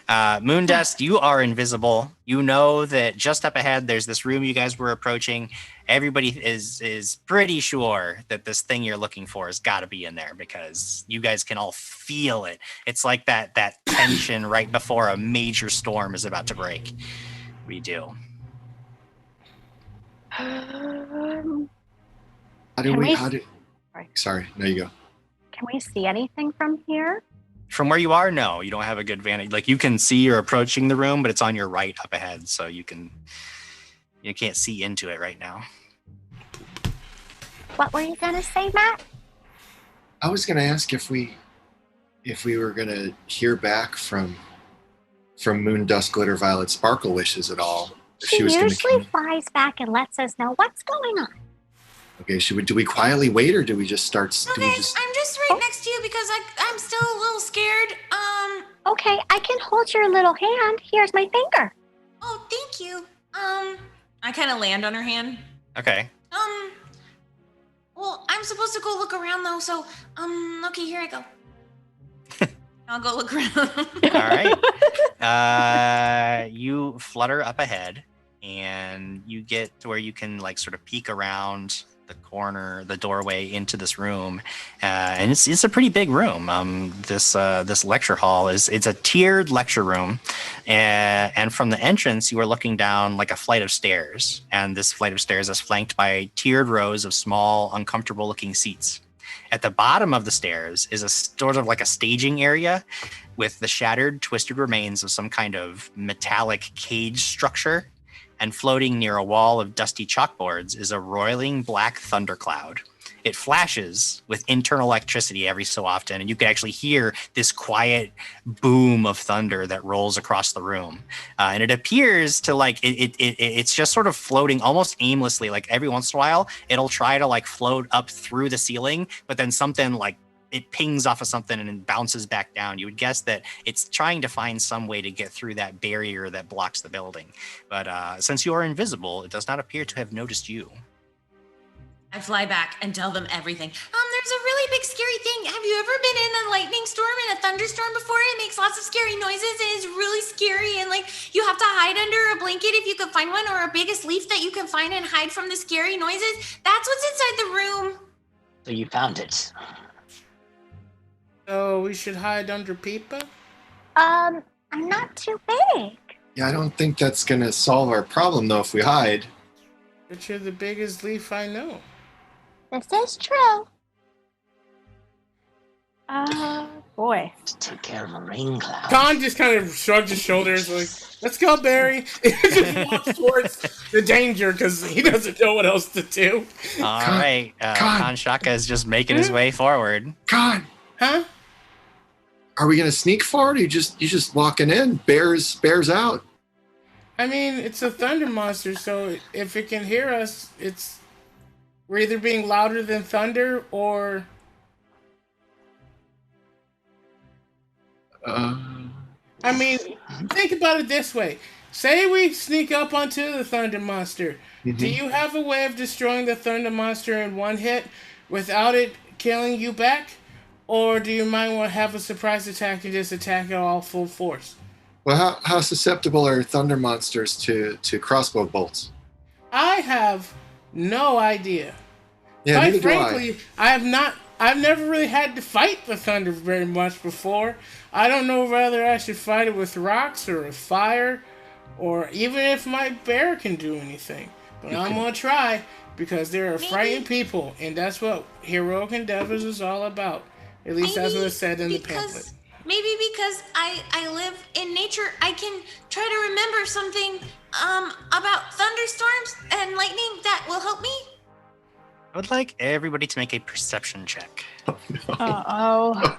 Moondust, you are invisible. You know that just up ahead, there's this room you guys were approaching. Everybody is pretty sure that this thing you're looking for has got to be in there because you guys can all feel it. It's like that tension right before a major storm is about to break. We do. Can How do Can we? we- How do? Sorry. Sorry. No, you go. we see anything from here? From where you are, no, you don't have a good vantage. Like you can see you're approaching the room, but it's on your right up ahead, so you can't see into it right now. What were you gonna say, Matt? I was going to ask if we were going to hear back from Moon Dusk Glitter Violet Sparkle Wishes at all. If She was gonna usually flies back and lets us know what's going on. Okay, do we quietly wait or do we just start? Okay, Do we just? I'm just right next to you because I'm still a little scared. Okay, I can hold your little hand. Here's my finger. Oh, thank you. I kind of land on her hand. Okay. Well, I'm supposed to go look around though, so, okay, here I go. I'll go look around. All right. You flutter up ahead and you get to where you can like sort of peek around the doorway into this room. And it's a pretty big room. This lecture hall it's a tiered lecture room. And from the entrance, you are looking down like a flight of stairs. And this flight of stairs is flanked by tiered rows of small, uncomfortable looking seats. At the bottom of the stairs is a sort of like a staging area with the shattered, twisted remains of some kind of metallic cage structure. And floating near a wall of dusty chalkboards is a roiling black thundercloud. It flashes with internal electricity every so often, and you can actually hear this quiet boom of thunder that rolls across the room. And it appears to like it's just sort of floating almost aimlessly. Like every once in a while, it'll try to like float up through the ceiling, but then something like it pings off of something and then bounces back down. You would guess that it's trying to find some way to get through that barrier that blocks the building. But since you are invisible, it does not appear to have noticed you. I fly back and tell them everything. There's a really big scary thing. Have you ever been in a lightning storm and a thunderstorm before? It makes lots of scary noises and it's really scary. And like you have to hide under a blanket if you can find one, or a biggest leaf that you can find and hide from the scary noises. That's what's inside the room. So you found it. So we should hide under Peepa? I'm not too big. Yeah, I don't think that's gonna solve our problem though if we hide. But you're the biggest leaf I know. This is true. Boy. To take care of a rain cloud. Khan just kind of shrugs his shoulders like, let's go, Barry. He just walks towards the danger because he doesn't know what else to do. All Con- right. Con- Khan Shaka is just making his way forward. Con, Huh? Are we gonna sneak forward? Or you just walking in? Bears out. I mean, it's a thunder monster, so if it can hear us, we're either being louder than thunder or. I mean, think about it this way. Say we sneak up onto the thunder monster. Mm-hmm. Do you have a way of destroying the thunder monster in one hit without it killing you back? Or do you might want to have a surprise attack and just attack it all full force? Well, how susceptible are thunder monsters to crossbow bolts? I have no idea. Yeah, Quite neither frankly, I've never really had to fight the thunder very much before. I don't know whether I should fight it with rocks or with fire, or even if my bear can do anything. But I'm gonna try, because there are frightened people, and that's what heroic endeavors is all about. At least that's what it said in the pamphlet. Maybe because I live in nature, I can try to remember something about thunderstorms and lightning that will help me. I would like everybody to make a perception check. Uh-oh.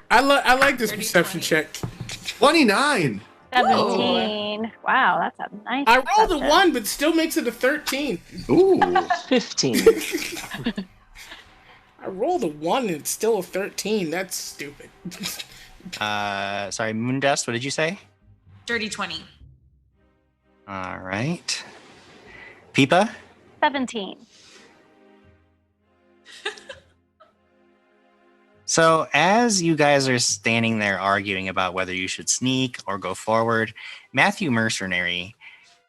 I like this perception check. 29. 17. Wow, that's a nice I rolled a perception. 1, but still makes it a 13. Ooh. 15. I rolled a 1 and it's still a 13. That's stupid. Sorry, Moondust, what did you say? Dirty 20. All right. Peepa? 17. So as you guys are standing there arguing about whether you should sneak or go forward, Matthew Mercenary,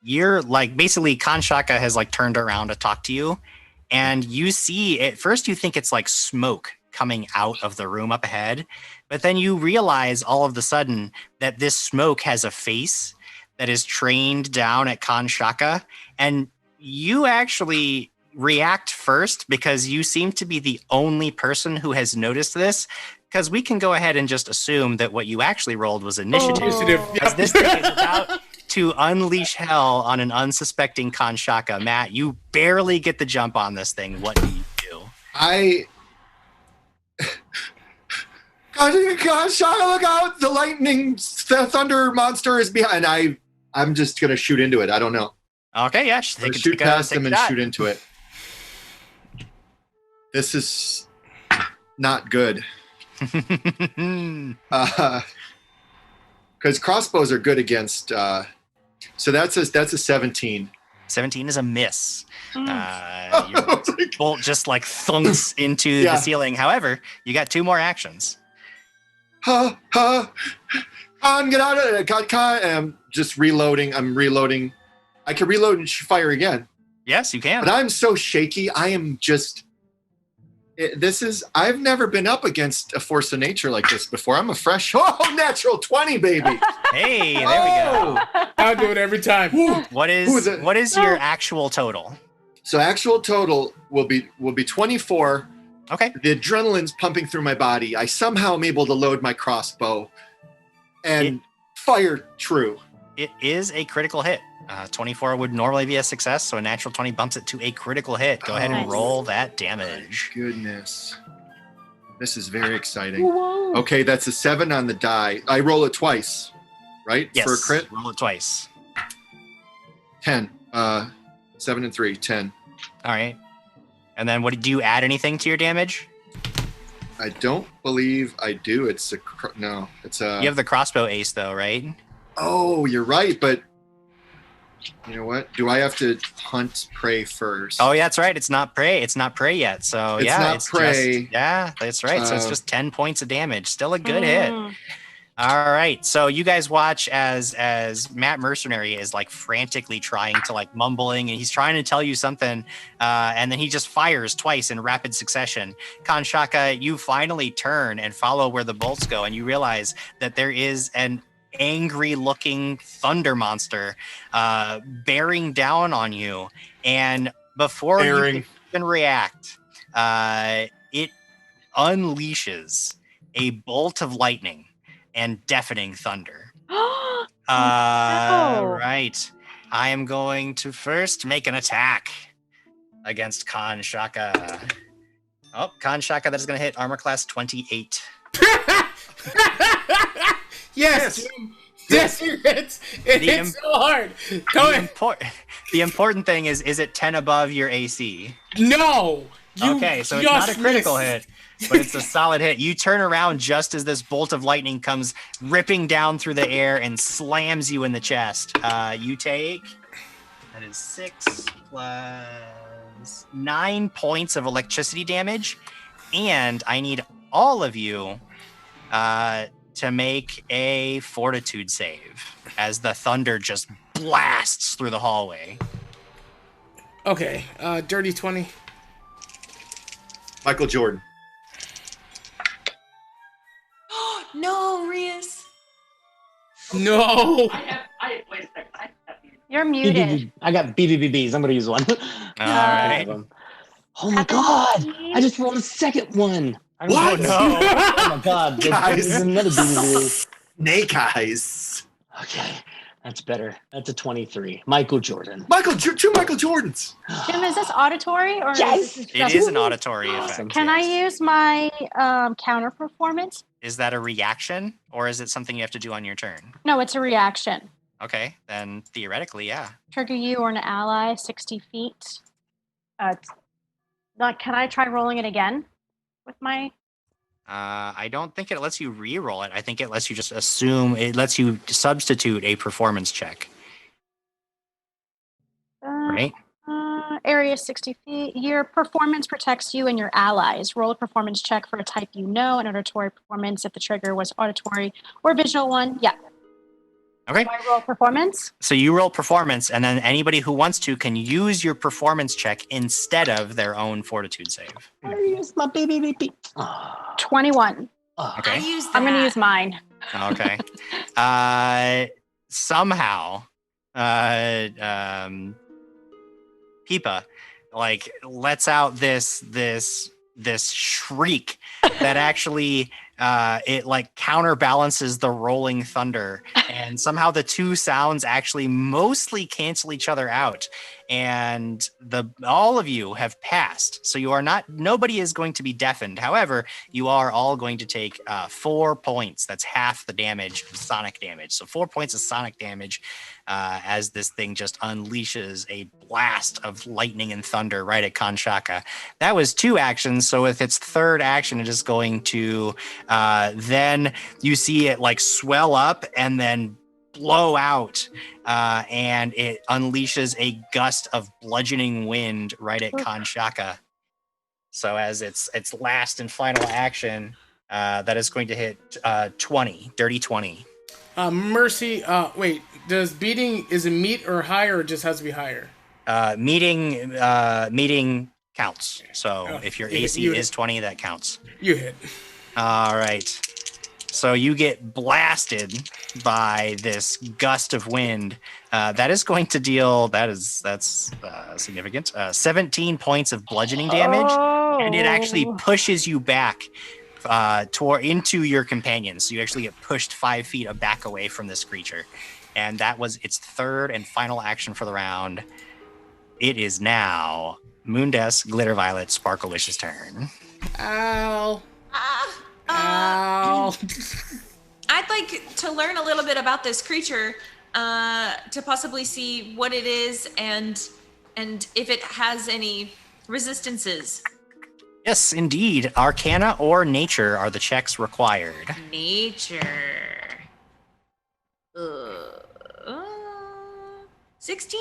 you're like basically Kanshaka has like turned around to talk to you, and you see at first you think it's like smoke coming out of the room up ahead, but then you realize all of a sudden that this smoke has a face that is trained down at Kanshaka, and you actually react first because you seem to be the only person who has noticed this, because we can go ahead and just assume that what you actually rolled was initiative. Initiative, Because this thing is about to unleash hell on an unsuspecting Kanshaka. Matt, you barely get the jump on this thing. What do you do? Kanshaka, look out! The the thunder monster is behind. I'm just gonna shoot into it. I don't know. Okay, yeah. Shoot past him and shoot into it. This is not good. Because crossbows are good against. So that's a 17. 17 is a miss. Your bolt just like thunks into the ceiling. However, you got 2 more actions. Get out of it. I'm just reloading. I'm reloading. I can reload and fire again. Yes, you can. But I'm so shaky. I am just. I've never been up against a force of nature like this before. I'm a fresh, natural 20, baby. Hey, there we go. I'll do it every time. What is your actual total? So actual total will be 24. Okay. The adrenaline's pumping through my body. I somehow am able to load my crossbow and fire true. It is a critical hit. 24 would normally be a success, so a natural 20 bumps it to a critical hit. Go ahead and roll that damage. Goodness. This is very exciting. Whoa. Okay, that's a 7 on the die. I roll it twice, right? Yes, for a crit? Roll it twice. 10. 7 and 3, 10. All right. And then do you add anything to your damage? I don't believe I do. It's a... You have the crossbow ace, though, right? Oh, you're right, but... You know what? Do I have to hunt prey first? Oh, yeah, that's right. It's not prey. It's not prey yet. So it's prey. That's right. So it's just 10 points of damage. Still a good hit. All right. So you guys watch as Matt Mercenary is like frantically trying to like mumbling, and he's trying to tell you something, and then he just fires twice in rapid succession. Kanshaka, you finally turn and follow where the bolts go, and you realize that there is an angry-looking thunder monster bearing down on you, and before you can even react, it unleashes a bolt of lightning and deafening thunder. No. Right. I am going to first make an attack against Kanshaka. Oh, Kanshaka, that is going to hit armor class 28. Yes, Jim. Yes, it hits so hard. Go ahead. The important thing is it 10 above your AC? No. Okay, so it's not a critical hit, but it's a solid hit. You turn around just as this bolt of lightning comes ripping down through the air and slams you in the chest. You take, that is 6 plus 9 points of electricity damage, and I need all of you to make a fortitude save as the thunder just blasts through the hallway. Okay, dirty 20. Michael Jordan. No, Rias. No. You're muted. I got BBBBs. I'm going to use one. All right. Oh my god! I just rolled a second one. What? No. Oh my god! Guys. There's another BBB. Snake Eyes. Okay, that's better. That's a 23. Michael Jordan. Two Michael Jordans. Jim, is this auditory or Yes! is this It just... is an auditory Awesome. effect. Can I yes. use my counter performance? Is that a reaction, or is it something you have to do on your turn? No, it's a reaction. Okay, then theoretically, yeah. Trigger you or an ally 60 feet. Can I try rolling it again with my... I don't think it lets you re-roll it. I think it lets you just assume, it lets you substitute a performance check, right? Area 60 feet. Your performance protects you and your allies. Roll a performance check for a type you know, an auditory performance if the trigger was auditory or visual one. Yeah. Okay. Do I roll performance? So you roll performance, and then anybody who wants to can use your performance check instead of their own fortitude save. I used my BBB. 21. Okay. I used that. I'm going to use mine. Okay. Somehow, Peepa like lets out this shriek that actually it like counterbalances the rolling thunder, and somehow the two sounds actually mostly cancel each other out, and all of you have passed, so you are not, nobody is going to be deafened. However, you are all going to take 4 points. That's half the damage of sonic damage. So 4 points of sonic damage as this thing just unleashes a blast of lightning and thunder right at Kanshaka. That was 2 actions, so with its third action, it is going to then you see it like swell up and then blow out, and it unleashes a gust of bludgeoning wind right at Kanshaka. So as its last and final action, that is going to hit 20, dirty 20. Mercy, wait, does beating, is it meet or higher or just has to be higher? Meeting counts. So if your AC is 20, that counts. You hit. All right. So you get blasted by this gust of wind. That is going to deal, that's significant, 17 points of bludgeoning damage. And it actually pushes you back into your companions. So you actually get pushed 5 feet back away from this creature. And that was its third and final action for the round. It is now Moondesk, Glitter Violet, Sparkle Wish's turn. Ow. Ow. I'd like to learn a little bit about this creature to possibly see what it is and if it has any resistances. Yes, indeed. Arcana or Nature are the checks required. Nature. 16?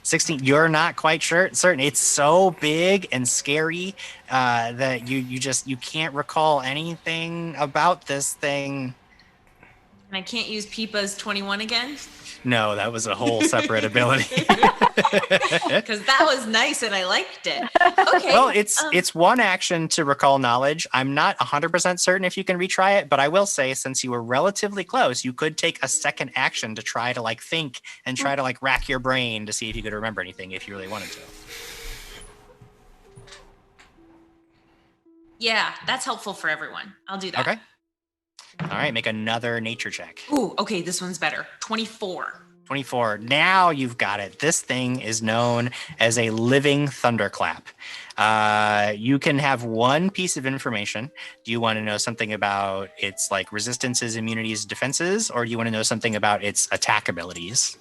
16. You're not quite certain. It's so big and scary that you can't recall anything about this thing. And I can't use Peepa's 21 again? No, that was a whole separate ability. Because that was nice and I liked it. Okay. Well, it's one action to recall knowledge. I'm not 100% certain if you can retry it, but I will say, since you were relatively close, you could take a second action to try to like think and try to like rack your brain to see if you could remember anything if you really wanted to. Yeah, that's helpful for everyone. I'll do that. Okay. All right, make another nature check. Ooh, okay, this one's better. 24. 24. Now you've got it. This thing is known as a living thunderclap. You can have one piece of information. Do you want to know something about its like resistances, immunities, defenses, or do you want to know something about its attack abilities?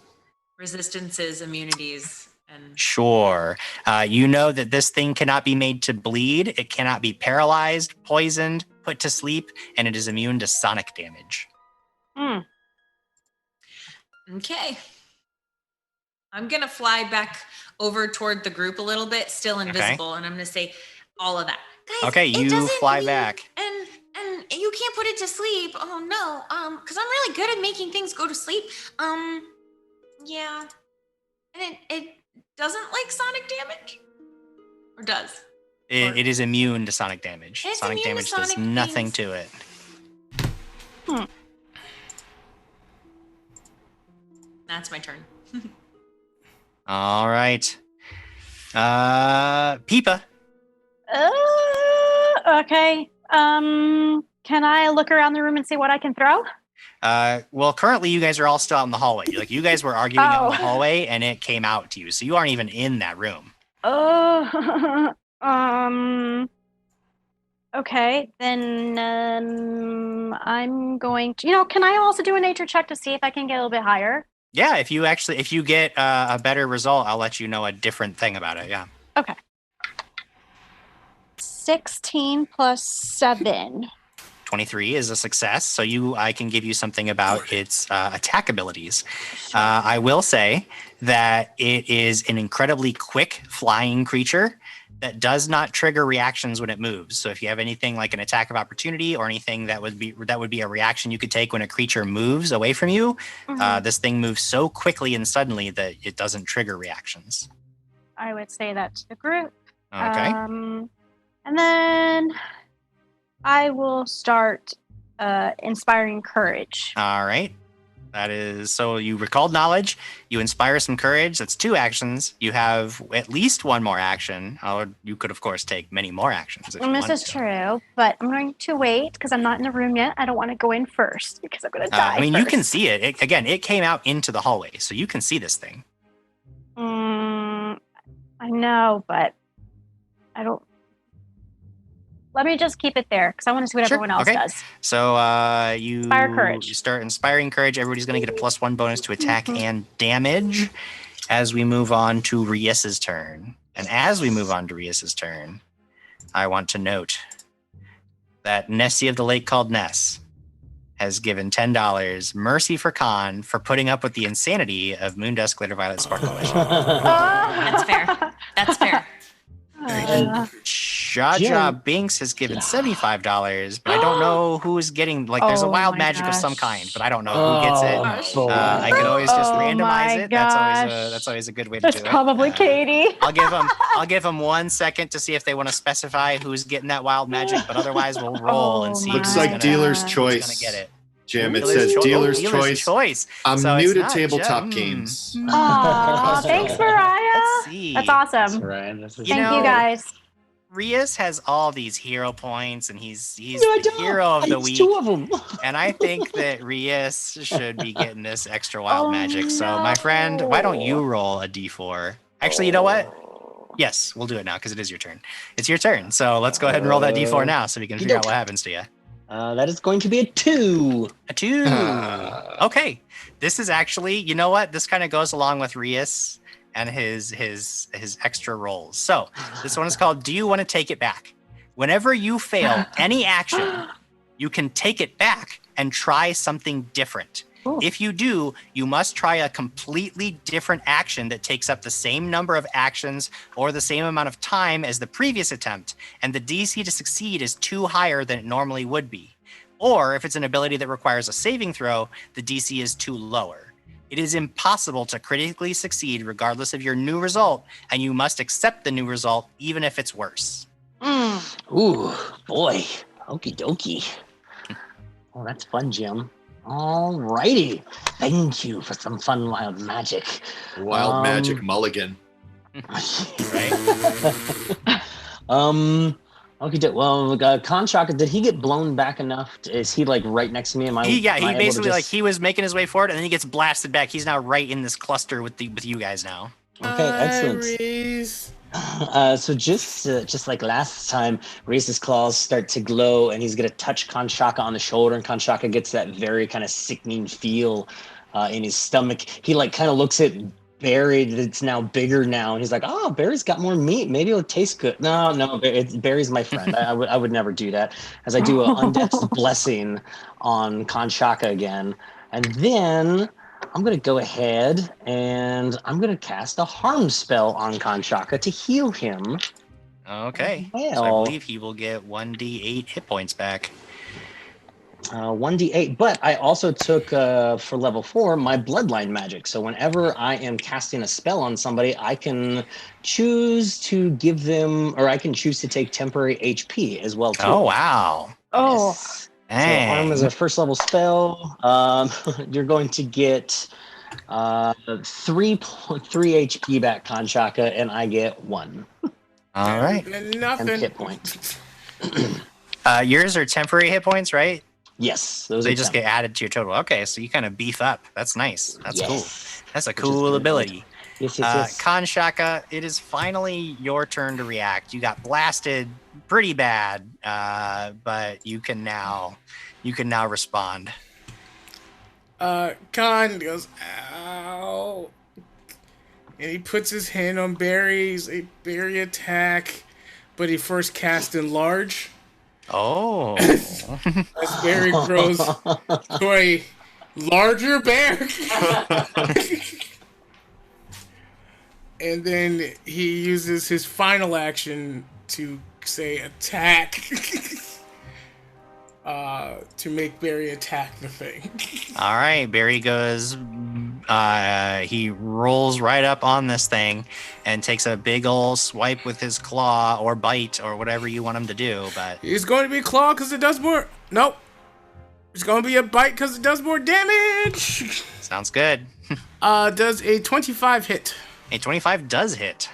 Resistances, immunities, and Sure. You know that this thing cannot be made to bleed. It cannot be paralyzed, poisoned, put to sleep, and it is immune to sonic damage. okay. I'm gonna fly back over toward the group a little bit, still invisible, and I'm gonna say all of that. Guys, Okay, it you doesn't fly bleed, back. and you can't put it to sleep. Oh no, because I'm really good at making things go to sleep. Yeah, and it doesn't like sonic damage, or does? It is immune to sonic damage. It's Sonic immune to damage does sonic nothing things. to it. That's my turn. All right. Peepa. Okay. Can I look around the room and see what I can throw? Well, currently you guys are all still out in the hallway. Like you guys were arguing out in the Oh. hallway, and it came out to you, so you aren't even in that room. Okay, then I'm going to. Can I also do a nature check to see if I can get a little bit higher? Yeah, if you get a better result, I'll let you know a different thing about it. Yeah. Okay. 16 plus 7. 23 is a success, so I can give you something about its attack abilities. I will say that it is an incredibly quick flying creature that does not trigger reactions when it moves. So if you have anything like an attack of opportunity or anything that would be a reaction you could take when a creature moves away from you, this thing moves so quickly and suddenly that it doesn't trigger reactions. I would say that to the group. Okay. And then I will start inspiring courage. All right. That is, so you recalled knowledge, you inspire some courage. That's 2 actions. You have at least one more action. You could, of course, take many more actions. If you This wanted is to. true, but I'm going to wait because I'm not in the room yet. I don't want to go in first because I'm going to die. I mean, you can first. see it. It came out into the hallway, so you can see this thing. I know, but I don't. Let me just keep it there because I want to see what Sure, everyone else okay. does. So you Inspire courage. You start inspiring courage. Everybody's going to get a +1 bonus to attack and damage as we move on to Rias's turn. And as we move on to Rias's turn, I want to note that Nessie of the Lake called Ness has given $10 mercy for Khan for putting up with the insanity of Moondusk Glitter Violet Sparkle Wish. That's fair. That's fair. Jaja Binks has given $75, but I don't know who's getting, like, there's a Oh wild my magic of some gosh. kind, but I don't know who gets it. I can always just randomize it. That's always a good way to That's do it. probably Katie. I'll give them 1 second to see if they want to specify who's getting that wild magic, but otherwise we'll roll and see Looks who's like gonna, dealer's who's choice. gonna get it. Jim, it Dealer's says cho- dealer's dealer's choice. I'm So new it's to not tabletop ju- games. Aw, thanks, Mariah. Let's see. That's awesome. Right. Thank you, guys. Rias has all these hero points, and he's No, I the don't. hero of the It's week. 2 of them. And I think that Rias should be getting this extra wild magic. So, my friend, why don't you roll a d4? Actually, you know what? Yes, we'll do it now because it is your turn. It's your turn. So let's go ahead and roll that d4 now so we can figure out what happens to you. That is going to be a 2. A 2. Okay. This is actually, you know what? This kind of goes along with Rias and his extra rolls. So this one is called Do You Want to Take It Back? Whenever you fail any action, you can take it back and try something different. Ooh. If you do, you must try a completely different action that takes up the same number of actions or the same amount of time as the previous attempt, and the DC to succeed is 2 higher than it normally would be. Or if it's an ability that requires a saving throw, the DC is 2 lower. It is impossible to critically succeed regardless of your new result, and you must accept the new result even if it's worse. Ooh, boy. Okie dokie. Oh, that's fun, Jim. All righty. Thank you for some fun wild magic. Wild magic mulligan. Right? Okay, well, Kanshaka, did he get blown back enough? Is he like right next to me? He basically like he was making his way forward, and then he gets blasted back. He's now right in this cluster with you guys now. Okay, excellent. Reese. So just like last time, Reese's claws start to glow, and he's gonna touch Kanshaka on the shoulder, and Kanshaka gets that very kind of sickening feel in his stomach. He like kind of looks at Barry that's now bigger now, and he's like, "Oh, Barry's got more meat. Maybe it'll taste good." No, Barry's my friend. I would never do that. As I do an Undeath's blessing on Kanshaka again, and then I'm going to go ahead and I'm going to cast a harm spell on Kanshaka to heal him. Okay. Well, so I believe he will get 1d8 hit points back. 1d8, but I also took, for level 4, my bloodline magic. So whenever I am casting a spell on somebody, I can choose to give them, or I can choose to take temporary HP as well, too. Oh, wow. Oh. Yes. So harm is a first level spell. You're going to get 3 HP back, Kanshaka, and I get 1. All right. Nothing. And hit points. Yours are temporary hit points, right? Yes, those they just get added to your total. Okay, so you kind of beef up. That's nice. That's cool. That's a cool ability. Yes. Kanshaka, it is finally your turn to react. You got blasted pretty bad, but you can now respond. Khan goes, ow. And he puts his hand on Barry's a Barry attack, but he first cast enlarge. Oh. As Barry grows to a larger bear. And then he uses his final action to say attack. To make Barry attack the thing. All right, Barry goes, he rolls right up on this thing and takes a big ol' swipe with his claw or bite or whatever you want him to do. But he's going to be claw because it does more. Nope. It's going to be a bite because it does more damage. Sounds good. Does a 25 hit? A 25 does hit.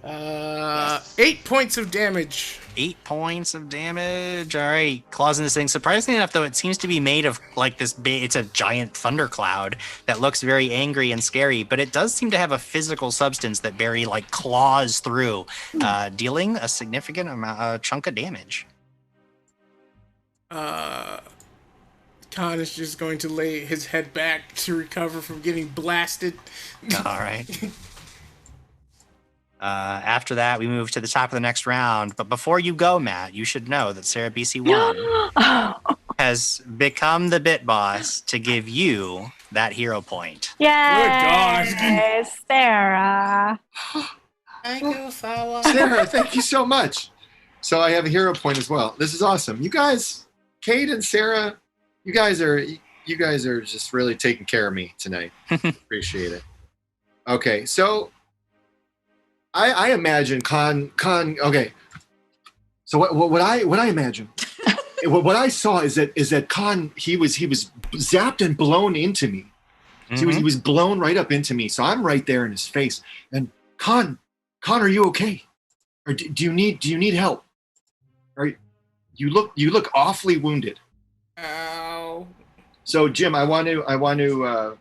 8 points of damage. 8 points of damage. All right, claws in this thing. Surprisingly enough, though, it seems to be made of like this big, it's a giant thundercloud that looks very angry and scary, but it does seem to have a physical substance that Barry like claws through, dealing a significant amount, chunk of damage. Khan is just going to lay his head back to recover from getting blasted. All right. After that, we move to the top of the next round. But before you go, Matt, you should know that Sarah BC1 has become the bit boss to give you that hero point. Yes, Sarah. Thank you, Sawa. Sarah, thank you so much. So I have a hero point as well. This is awesome. You guys, Kate and Sarah, you guys are just really taking care of me tonight. Appreciate it. Okay, so I imagine Khan. Okay, so what I imagine, what I saw is that Khan he was zapped and blown into me. So he was blown right up into me. So I'm right there in his face. And Khan, are you okay? Or do you need help? Or you look awfully wounded. Ow. So Jim, I want to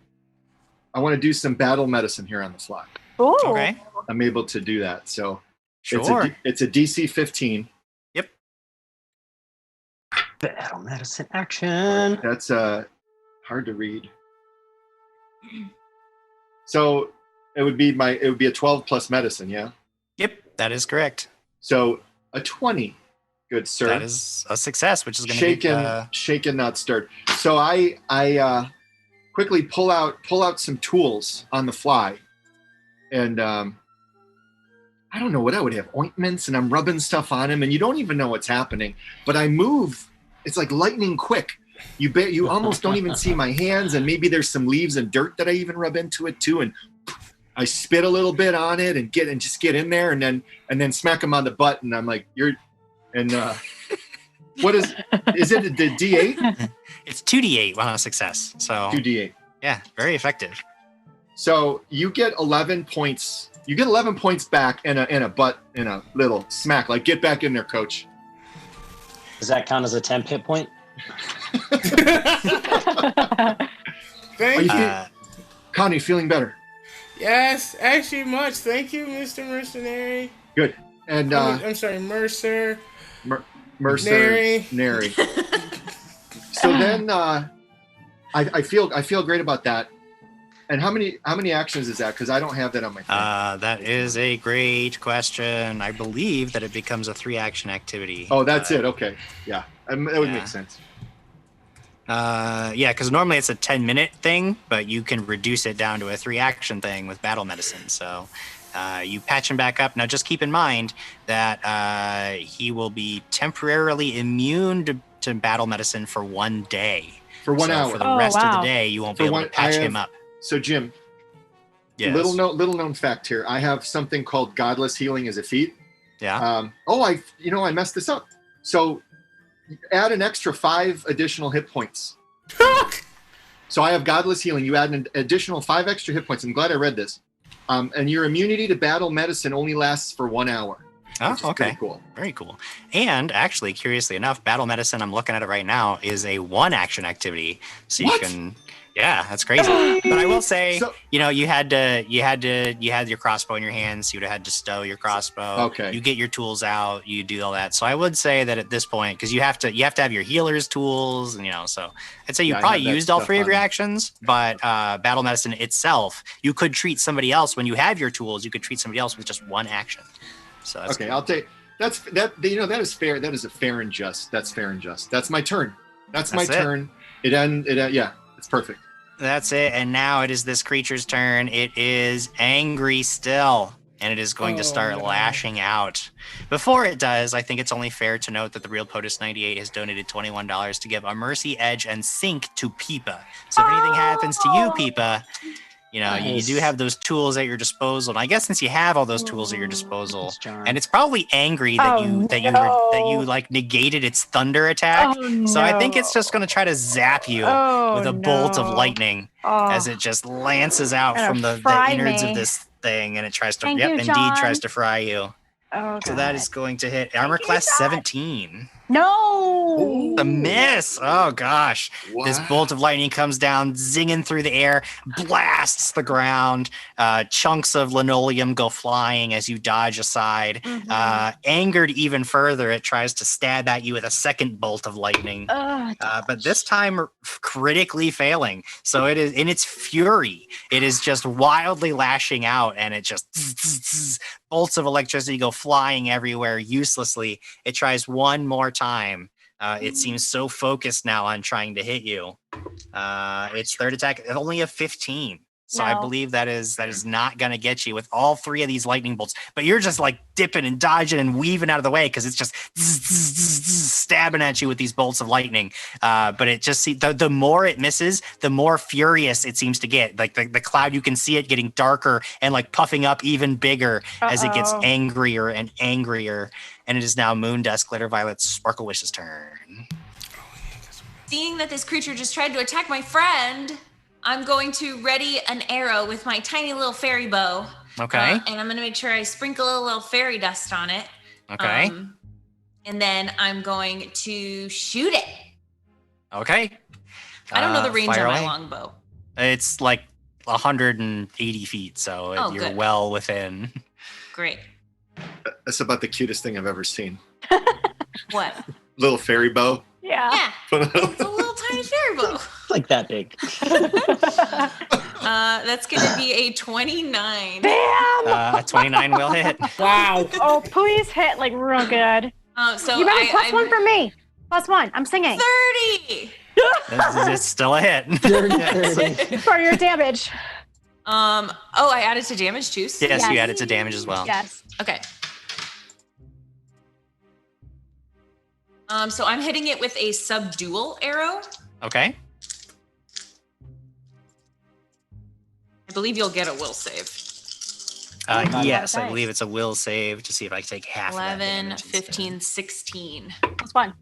do some battle medicine here on the fly. Ooh. Okay. I'm able to do that. So Sure. it's a DC 15. Yep. Battle medicine action. That's hard to read. So it would be a 12 plus medicine, yeah? Yep, that is correct. So a 20, good sir. That is a success, which is going to be shaken, not stirred. So I quickly pull out some tools on the fly, and I don't know what I would have, ointments, and I'm rubbing stuff on him, and you don't even know what's happening. But I move; it's like lightning quick. You almost don't even see my hands, and maybe there's some leaves and dirt that I even rub into it too, and I spit a little bit on it and just get in there, and then smack him on the butt, and I'm like, what is it? The D8? It's 2d8 on a success. So 2d8. Yeah, very effective. So you get 11 points. You get 11 points back and a little smack. Like, get back in there, coach. Does that count as a temp hit point? Thank you. Connie, feeling better? Yes, actually much. Thank you, Mr. Mercenary. Good. And I'm sorry, Mercer. Mercer. Nary. So then I feel great about that. And how many actions is that? Because I don't have that on my phone. That is a great question. I believe that it becomes a 3-action activity. Oh, that's it. Okay. Yeah. That would make sense. Yeah, because normally it's a 10-minute thing, but you can reduce it down to a 3-action thing with battle medicine. So you patch him back up. Now, just keep in mind that he will be temporarily immune to battle medicine for 1 day. For 1 hour. For the rest of the day, you won't be able to patch him up. So, Jim, yes. little known fact here. I have something called Godless Healing as a feat. Yeah. I messed this up. So add an extra 5 additional hit points. So I have Godless Healing. You add an additional 5 extra hit points. I'm glad I read this. And your immunity to battle medicine only lasts for 1 hour. Oh, okay. Cool. Very cool. And actually, curiously enough, battle medicine, I'm looking at it right now, is a 1-action activity. So you can... Yeah, that's crazy. But I will say, you had your crossbow in your hands. You'd have had to stow your crossbow. Okay. You get your tools out. You do all that. So I would say that at this point, because you have to have your healer's tools, and so I'd say you probably used all 3 of your actions. But battle medicine itself, you could treat somebody else when you have your tools. You could treat somebody else with just 1 action. So that's okay. good. I'll take that is fair. That is a fair and just. That's fair and just. That's my turn. That's my turn. Yeah. It's perfect. That's it. And now it is this creature's turn. It is angry still, and it is going to start lashing out. Before it does, I think it's only fair to note that the Real POTUS 98 has donated $21 to give a Mercy Edge and Sync to Peepa. So if anything happens to you, Peepa, you do have those tools at your disposal. And I guess since you have all those tools at your disposal, and it's probably angry that you like negated its thunder attack. So I think it's just going to try to zap you with a bolt of lightning as it just lances out from the innards of this thing, and it tries to tries to fry you. So that is going to hit armor class 17. No! The miss. Oh gosh. Wow. This bolt of lightning comes down, zinging through the air, blasts the ground. Chunks of linoleum go flying as you dodge aside. Angered even further, it tries to stab at you with a second bolt of lightning. But this time critically failing. So it is in its fury. It is just wildly lashing out, and it just bolts of electricity go flying everywhere uselessly. It tries one more time. It seems so focused now on trying to hit you. Its third attack, only a 15. So I believe that is not going to get you with all 3 of these lightning bolts. But you're just like dipping and dodging and weaving out of the way because it's just stabbing at you with these bolts of lightning. But it just the more it misses, the more furious it seems to get. Like the cloud, you can see it getting darker and like puffing up even bigger as it gets angrier and angrier. And it is now Moondusk, Glitter Violet, Sparkle Wish's turn. Seeing that this creature just tried to attack my friend, I'm going to ready an arrow with my tiny little fairy bow. Okay. And I'm going to make sure I sprinkle a little fairy dust on it. Okay. And then I'm going to shoot it. Okay. I don't know the range fire on my away. longbow. It's like 180 feet, so you're good. well within. Great. That's about the cutest thing I've ever seen. What? Little fairy bow. Yeah. It's a little tiny fairy bow. It's like that big. That's going to be a 29. Damn! 29 will hit. Wow. Oh, please hit like real good. So You better plus 1 for me. +1. I'm singing. 30. It's still a hit. 30. For your damage. I added to damage too. So Yes, you added to damage as well. Yes. Okay. So I'm hitting it with a subdual arrow. Okay. I believe you'll get a will save. Yes, I Nice. believe it's a will save to see if I can take half 11, of that damage 15, 16. +1.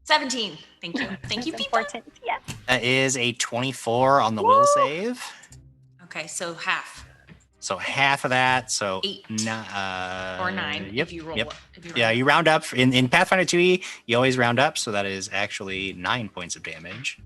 17. Thank you. Thank you, people. Important. Yes. That is a 24 on the will save. Okay, so half. So half of that. So 8 or 9 Yep. if you roll. Yep. If you Yeah, you round up. In Pathfinder 2e, you always round up, so that is actually 9 points of damage.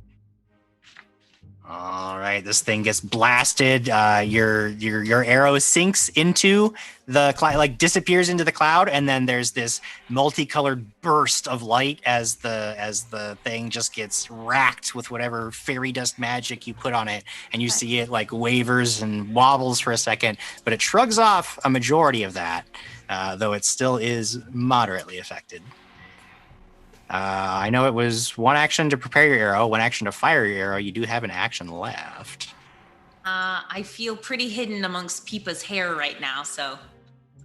All right, this thing gets blasted. Your arrow sinks into the cloud, like disappears into the cloud, and then there's this multicolored burst of light as the thing just gets racked with whatever fairy dust magic you put on it, and you see it like wavers and wobbles for a second, but it shrugs off a majority of that, though it still is moderately affected. I know it was 1 action to prepare your arrow, 1 action to fire your arrow. You do have an action left. I feel pretty hidden amongst Peepa's hair right now, so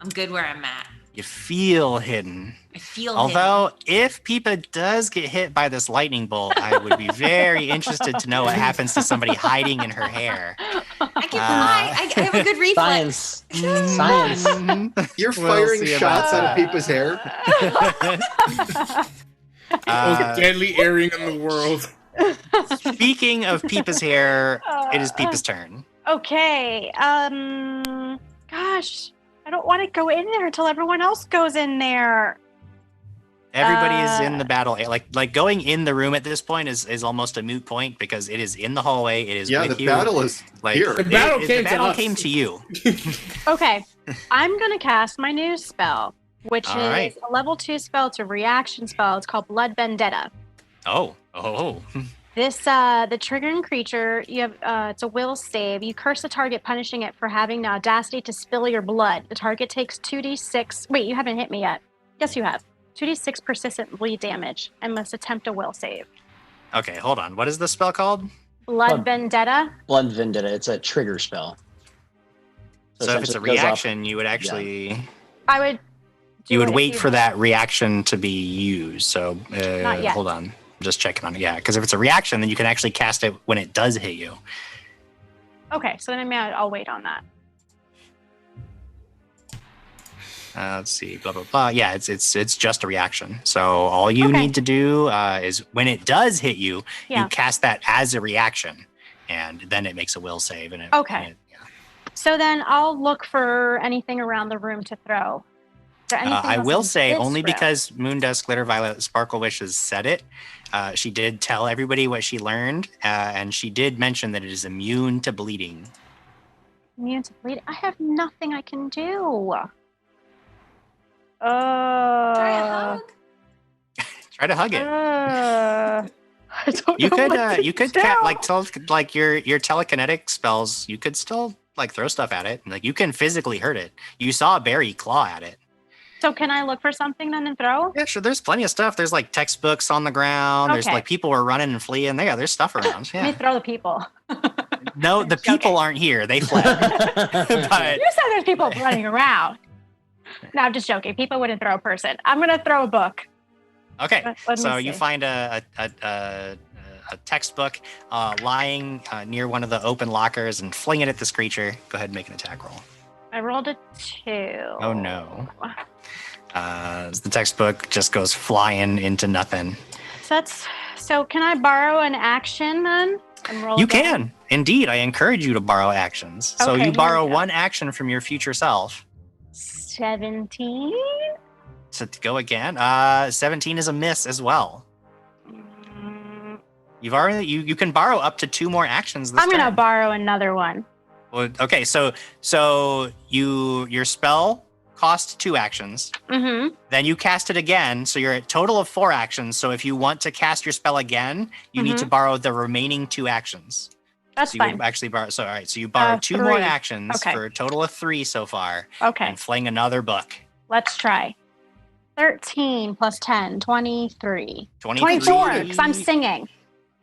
I'm good where I'm at. You feel hidden. I feel Although, if Peepa does get hit by this lightning bolt, I would be very interested to know what happens to somebody hiding in her hair. I can fly. I have a good reflex. Science. You're We'll firing see shots about out of people's hair. Most deadly airing in the world. Speaking of Peepa's hair, it is Peepa's turn. Okay. Gosh, I don't want to go in there until everyone else goes in there. Everybody is in the battle. Like going in the room at this point is almost a moot point because it is in the hallway. It is with the you. battle is here. The battle came to us. came to you. Okay, I'm gonna cast my new spell, which All is right. a level 2 spell. It's a reaction spell. It's called Blood Vendetta. Oh. This the triggering creature. You have it's a will save. You curse the target, punishing it for having the audacity to spill your blood. The target takes 2d6. Wait, you haven't hit me yet. Yes, you have. 2d6 persistent bleed damage and must attempt a will save. Okay, hold on. What is the spell called? Blood Vendetta. Blood Vendetta. It's a trigger spell. So if it's a essentially it goes off- reaction, you would actually I would. you would do it wait if for that reaction to be used. So Not yet. hold on. I'm just checking on it. Yeah, because if it's a reaction, then you can actually cast it when it does hit you. Okay, so then I'll wait on that. Let's see, blah blah blah. Yeah, it's just a reaction. So all you Okay. need to do is when it does hit you, Yeah. you cast that as a reaction, and then it makes a will save. And Okay. and yeah. So then I'll look for anything around the room to throw. Is there anything I else will in say this only room? because Moondusk, Glitter Violet, Sparkle Wishes said it. She did tell everybody what she learned, and she did mention that it is immune to bleeding. Immune to bleeding. I have nothing I can do. Try a hug. Try to hug it. I don't You know could what to you could do. like your telekinetic spells. You could still like throw stuff at it. Like you can physically hurt it. You saw Barry claw at it. So can I look for something then and throw? Yeah, sure. There's plenty of stuff. There's like textbooks on the ground. There's Okay. like people were running and fleeing. There's stuff around. Let me Yeah. throw the people. No, the people aren't here. They fled. But You said there's people running around. No, I'm just joking. People wouldn't throw a person. I'm gonna throw a book. okay, Let me so you see. find a textbook lying near one of the open lockers and fling it at this creature. Go ahead and make an attack roll. I rolled a 2. Oh no. The textbook just goes flying into nothing. So can I borrow an action then? And roll You again? can. Indeed, I encourage you to borrow actions. So Okay, you here borrow we go. 1 action from your future self. 17. So to go again, 17 is a miss as well. Mm, You've already you can borrow up to 2 more actions this I'm gonna turn. borrow another one. Well, okay, so your spell cost 2 actions. Mm-hmm. Then you cast it again, so you're at total of 4 actions. So if you want to cast your spell again, you need to borrow the remaining 2 actions. That's So you fine. would actually borrow. So all right, so you borrow 2 more 3. actions Okay. for a total of 3 so far, Okay, and fling another book. let's try. 13 plus 10, 23. 23. 24, because I'm singing.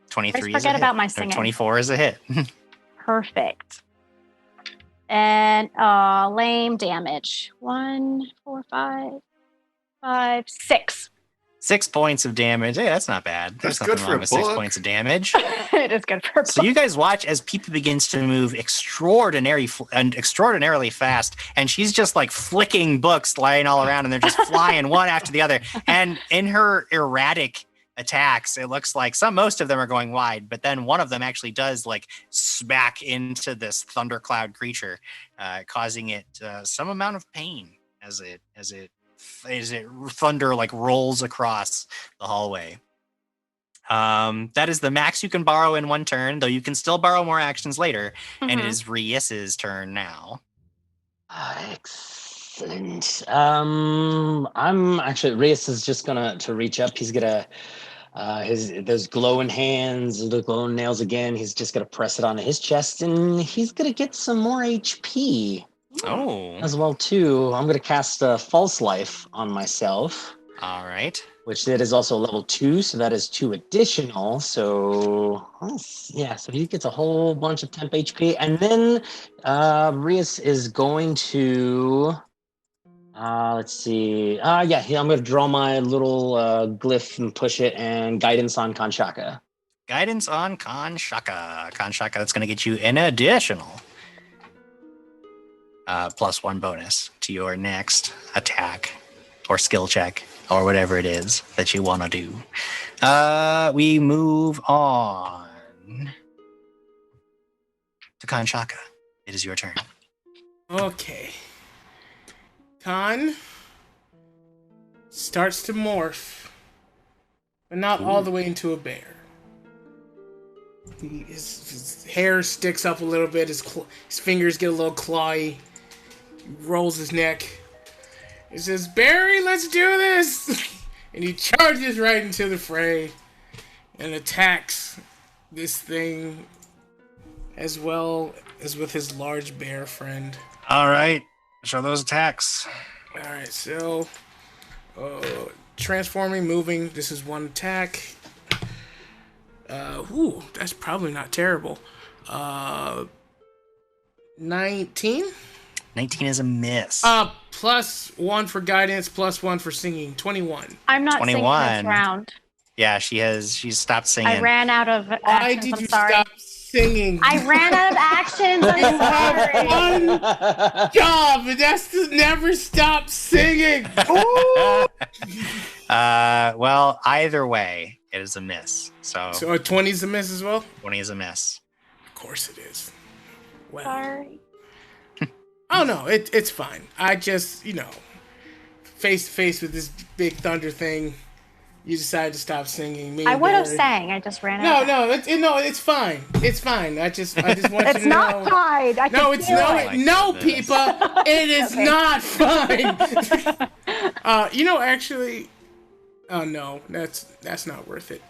23 Always is a forget hit. about my Or singing. 24 is a hit. Perfect. And lame damage. 1, 4, 5, 6. 6 points of damage. Hey, that's not bad. There's That's nothing good for wrong a with 6 book. points of damage. It is good for So you guys watch as Peepa begins to move extraordinarily fast, and she's just like flicking books lying all around, and they're just flying one after the other. And in her erratic attacks, it looks like most of them are going wide, but then one of them actually does like smack into this thundercloud creature, causing it some amount of pain as it thunder like rolls across the hallway. That is the max you can borrow in one turn, though you can still borrow more actions later. And it is Reis's turn now. Excellent. I'm actually Reis is just gonna reach up. He's gonna those glowing hands, the glowing nails again. He's just gonna press it onto his chest, and he's gonna get some more HP. Oh, As well too. I'm gonna cast False Life on myself. All right. Which that is also level 2, so that is 2 additional. So so he gets a whole bunch of temp HP, and then Reis is going to let's see. I'm going to draw my little glyph and push it, and guidance on Kanshaka. Guidance on Kanshaka. Kanshaka, that's going to get you an additional +1 bonus to your next attack or skill check or whatever it is that you want to do. We move on to Kanshaka. It is your turn. Okay. Khan starts to morph, but not all the way into a bear. His hair sticks up a little bit, his fingers get a little clawy, he rolls his neck. He says, "Barry, let's do this!" And he charges right into the fray and attacks this thing as well as with his large bear friend. All right. Show those attacks. All right, so transforming, moving. This is one attack. That's probably not terrible. 19. 19 is a miss. +1 for guidance, +1 for singing. 21. I'm not 21. singing this round. Yeah, she's stopped singing. I ran out of actions. Why did you stop singing? I ran out of actions. I'm sorry. One job, and that's to never stop singing. Ooh. Well, either way, it is a miss. So a 20 is a miss as well? 20 is a miss. Of course it is. Well. Sorry. Oh no, it's fine. I just, face to face with this big thunder thing, you decided to stop singing. Me I and would have Barry- sang. I just ran out. It's fine. It's fine. I just want you to know. It's not fine. I No, can it's feel no, it. no, Peepa. It is Okay. not fine. Actually, oh no, that's not worth it.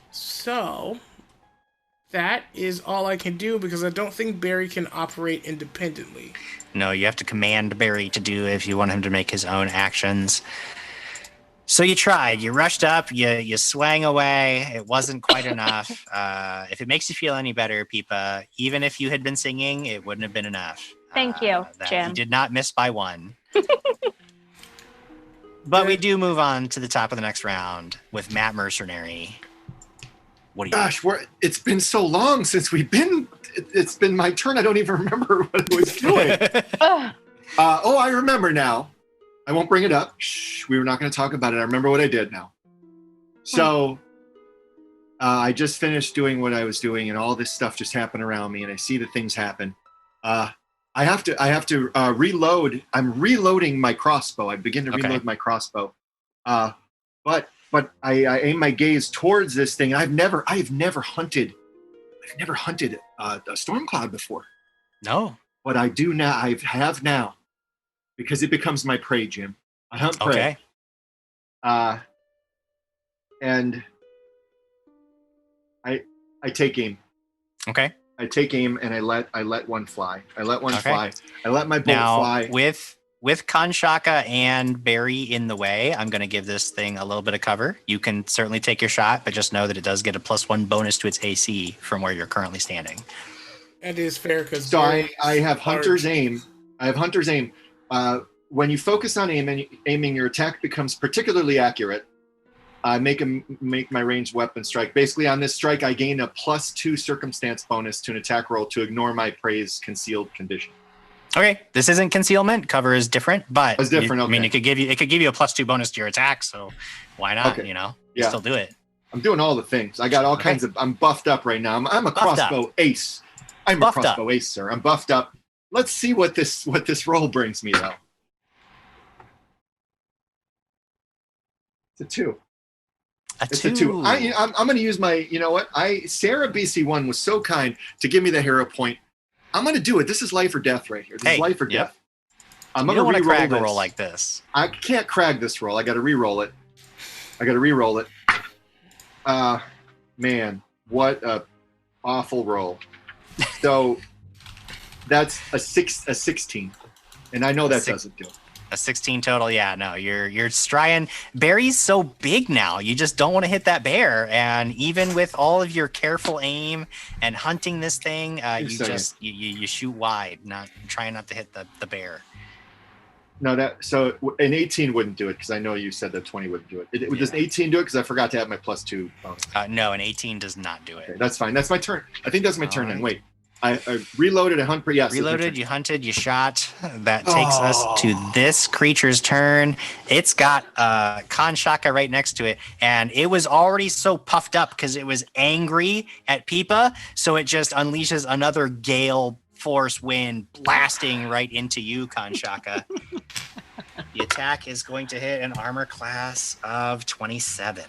So that is all I can do because I don't think Barry can operate independently. No, you have to command Barry to do if you want him to make his own actions. So you tried. You rushed up. You swang away. It wasn't quite enough. If it makes you feel any better, Peepa, even if you had been singing, it wouldn't have been enough. Thank you, Jim. You did not miss by 1. But we do move on to the top of the next round with Matt Mercenary. What do you Gosh, it's been so long since we've been. It's been my turn. I don't even remember what I was doing. I remember now. I won't bring it up. Shh, we were not going to talk about it. I remember what I did now. So I just finished doing what I was doing, and all this stuff just happened around me, and I see the things happen. I have to reload. I'm reloading my crossbow. I begin to reload my crossbow. But I aim my gaze towards this thing. I've never hunted a storm cloud before. No. But I do now. I have now, because it becomes my prey, Jim. I hunt prey. Okay. And I take aim. Okay. I take aim and I let one fly. I let one fly. I let my bolt fly. With Kanshaka and Barry in the way, I'm going to give this thing a little bit of cover. You can certainly take your shot, but just know that it does get a +1 bonus to its AC from where you're currently standing. That is fair because So I have hunter's aim. When you focus on aiming, your attack becomes particularly accurate. I make my ranged weapon strike. Basically, on this strike, I gain a +2 circumstance bonus to an attack roll to ignore my prey's concealed condition. Okay, this isn't concealment. Cover is different, but It's different. I mean, it could give you a +2 bonus to your attack. So why not? Okay. You Yeah. still do it. I'm doing all the things. I got all Okay. kinds of. I'm buffed up right now. I'm a Buffed up. crossbow ace. I'm Buffed a crossbow ace, sir. I'm buffed up. Let's see what this roll brings me though. It's a 2. It's a 2. I'm going to use my. You know what? Sarah BC1 was so kind to give me the hero point. I'm going to do it. This is life or death right here. This is life or death. I'm You going don't want to to re-roll crag a this. roll like this. I can't crag this roll. I got to re-roll it. Man, what a awful roll. So that's a 16, and I know that doesn't do it. A 16 total. Yeah, no, you're trying. Barry's so big now. You just don't want to hit that bear. And even with all of your careful aim and hunting this thing, you shoot wide, trying not to hit the bear. No, so an 18 wouldn't do it because I know you said that 20 wouldn't do it. Does an 18 do it? Because I forgot to add my +2 bonus. No, an 18 does not do it. Okay, that's fine. That's my turn. I think that's my turn. Then wait, I reloaded a hunt. Yes, Reloaded. You hunted. You shot. That takes us to this creature's turn. It's got Kanshaka right next to it, and it was already so puffed up because it was angry at Peepa, so it just unleashes another gale force wind blasting right into you, Kanshaka. The attack is going to hit an armor class of 27.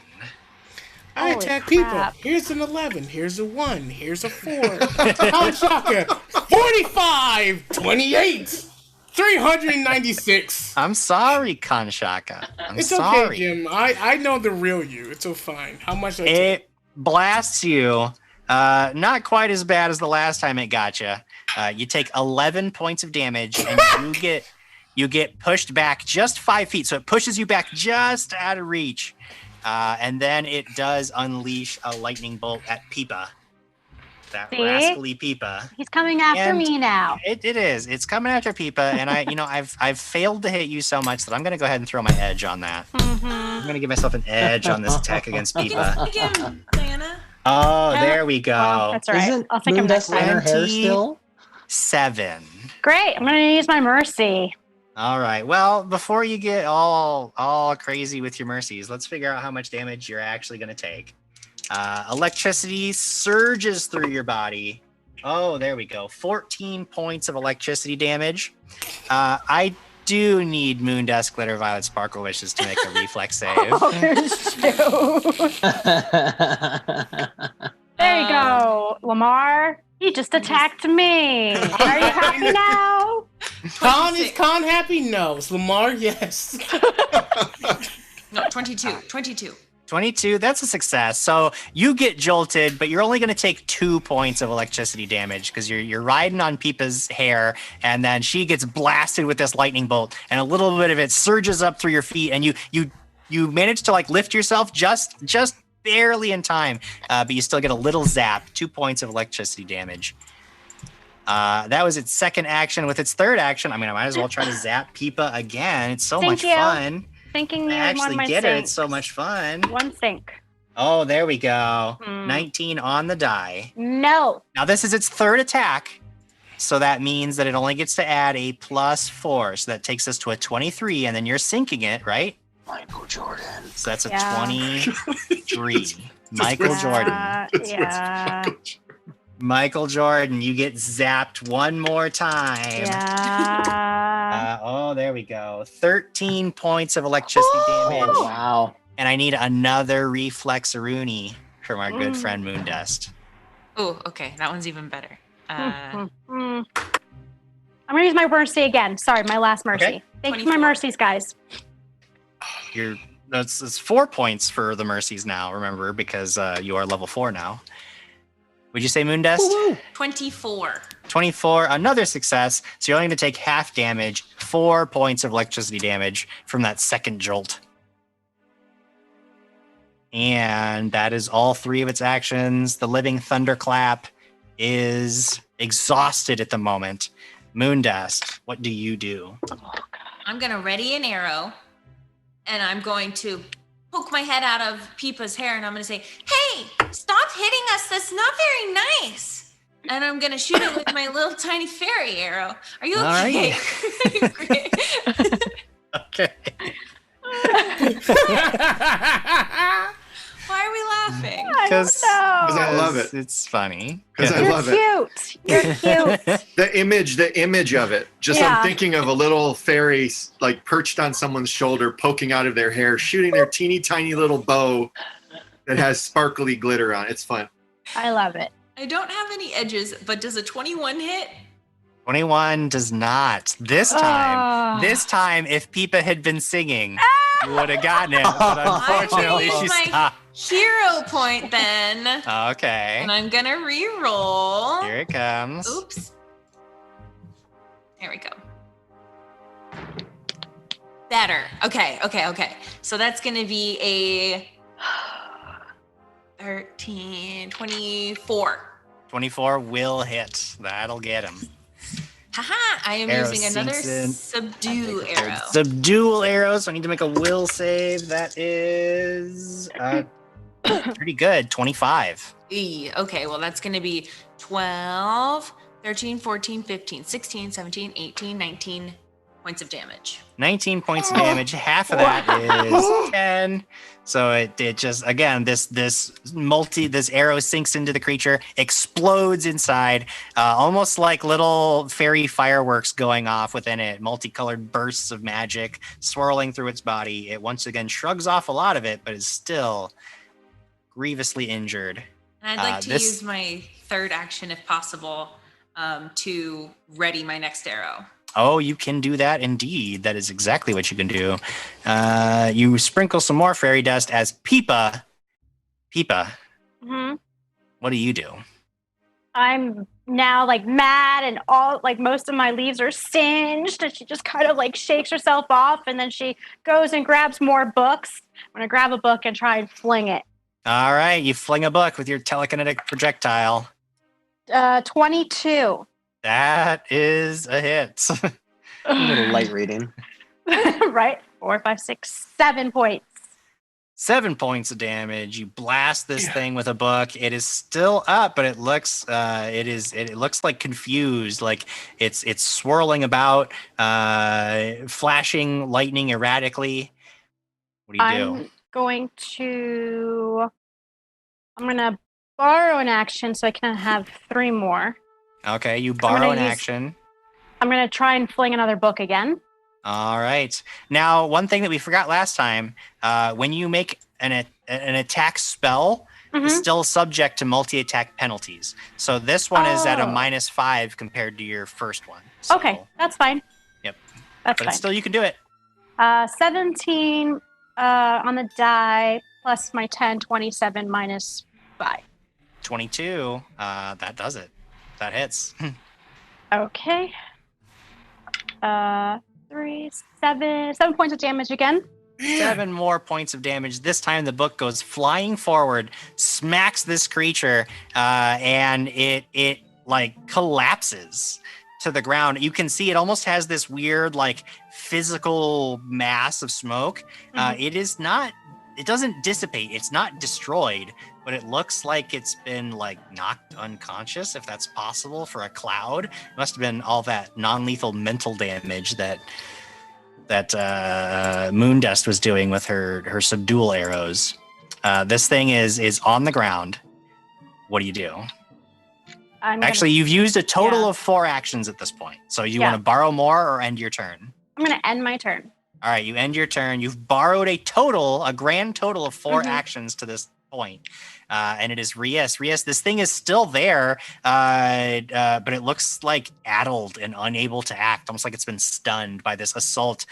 I Holy attack crap. people. Here's an 11. Here's a 1. Here's a 4. Kanshaka. 45. 28. 396. I'm sorry, Kanshaka. It's sorry. okay, Jim. I know the real you. It's so fine. How much I take? It blasts you. Not quite as bad as the last time it got you. You take 11 points of damage, and you get pushed back just 5 feet. So it pushes you back just out of reach. And then it does unleash a lightning bolt at Peepa. That See? rascally Peepa. He's coming after And me now. It is. It's coming after Peepa, and I've failed to hit you so much that I'm gonna go ahead and throw my edge on that. I'm gonna give myself an edge on this attack against Peepa. Again, Diana. Oh, there we go. Well, that's all right. Isn't I'll think of next Moondust in her time. hair still? 7. Great. I'm gonna use my mercy. All right. Well, before you get all crazy with your mercies, let's figure out how much damage you're actually going to take. Electricity surges through your body. Oh, there we go. 14 points of electricity damage. I do need Moondust, Glitter, Violet, Sparkle Wishes to make a reflex save. Oh, shoot. There you go, Lamar. He just attacked me. Are you happy now? Con is Con happy? No. Is Lamar? Yes. No, 22. 22. 22, that's a success. So you get jolted, but you're only going to take 2 points of electricity damage because you're riding on Peepa's hair, and then she gets blasted with this lightning bolt, and a little bit of it surges up through your feet, and you manage to lift yourself just barely in time, but you still get a little zap. 2 points of electricity damage. That was its second action. With its third action, I might as well try to zap Peepa again. It's so much fun. Thinking I you actually won my get sink. it. It's so much fun. One sink. Oh, there we go. 19 on the die. No. Now this is its third attack. So that means that it only gets to add a +4. So that takes us to a 23, and then you're sinking it, right? Michael Jordan. So that's a Yeah. 23. Michael Jordan. Yeah. Michael Jordan, you get zapped one more time. Yeah. Oh, there we go. 13 points of electricity damage. Oh, wow. And I need another reflex Rooney from our good friend Moondust. Oh, okay. That one's even better. I'm gonna use my mercy again. Sorry, my last mercy. Okay. Thank you for my 24. mercies, guys. It's 4 points for the mercies now, remember, because you are level 4 now. Would you say Moondust? Woo-woo. 24. 24, another success. So you're only going to take half damage, 4 points of electricity damage from that second jolt. And that is all 3 of its actions. The living thunderclap is exhausted at the moment. Moondust, what do you do? I'm going to ready an arrow, and I'm going to poke my head out of Peepa's hair, and I'm going to say, hey, stop hitting us. That's not very nice. And I'm going to shoot it with my little tiny fairy arrow. Are you All okay? Great. Okay. Why are we laughing? I don't know. Because I love it. It's funny. Because I You're love it. cute. You're cute. The image of it. Just Yeah. I'm thinking of a little fairy like perched on someone's shoulder, poking out of their hair, shooting their teeny tiny little bow that has sparkly glitter on it. It's fun. I love it. I don't have any edges, but does a 21 hit? 21 does not. This time, if Peepa had been singing, you would have gotten it. But unfortunately, I'm she gonna use stopped. Hero point then. Okay. And I'm gonna re-roll. Here it comes. Oops. There we go. Better. Okay. So that's gonna be a 13, 24. 24 will hit. That'll get him. Haha, I am Arrow using another sinks in. subdue arrow. Subdual arrow, so I need to make a will save. That is pretty good. 25. Okay, well, that's going to be 12, 13, 14, 15, 16, 17, 18, 19 points of damage. 19 points of damage. Half of that is 10. So it just, again, this arrow sinks into the creature, explodes inside, almost like little fairy fireworks going off within it, multicolored bursts of magic swirling through its body. It once again shrugs off a lot of it, but is still grievously injured. And I'd like to use my third action, if possible, to ready my next arrow. Oh, you can do that indeed. That is exactly what you can do. You sprinkle some more fairy dust as Peepa. Mm-hmm. What do you do? I'm now like mad and all like most of my leaves are singed and she just kind of like shakes herself off and then she goes and grabs more books. I'm gonna grab a book and try and fling it. All right, you fling a book with your telekinetic projectile. 22. That is a hit. A little light reading. Right? 4, 5, 6, 7 points. 7 points of damage. You blast this thing with a book. It is still up, but it looks it looks like confused, like it's swirling about, flashing lightning erratically. What do you do? I'm gonna borrow an action so I can have 3 more. Okay, you borrow an action. I'm gonna try and fling another book again. All right. Now, one thing that we forgot last time, when you make an attack spell, it's still subject to multi-attack penalties. So this one is at a -5 compared to your first one. So, okay, that's fine. Yep. That's but fine. Still, you can do it. 17 on the die plus my 10, 27 minus 5. 22. That does it. That hits. Okay. 3, 7 points of damage again. 7 more points of damage. This time the book goes flying forward, smacks this creature, and it like collapses to the ground. You can see it almost has this weird like physical mass of smoke. It doesn't dissipate. It's not destroyed, but it looks like it's been like knocked unconscious, if that's possible for a cloud. It must have been all that non-lethal mental damage that Moondust was doing with her subdual arrows. This thing is on the ground. What do you do? Actually, you've used a total of 4 actions at this point. So you want to borrow more or end your turn? I'm going to end my turn. All right, you end your turn. You've borrowed a grand total of 4 actions to this point. And it is Rias. Rias, this thing is still there, but it looks like addled and unable to act, almost like it's been stunned by this assault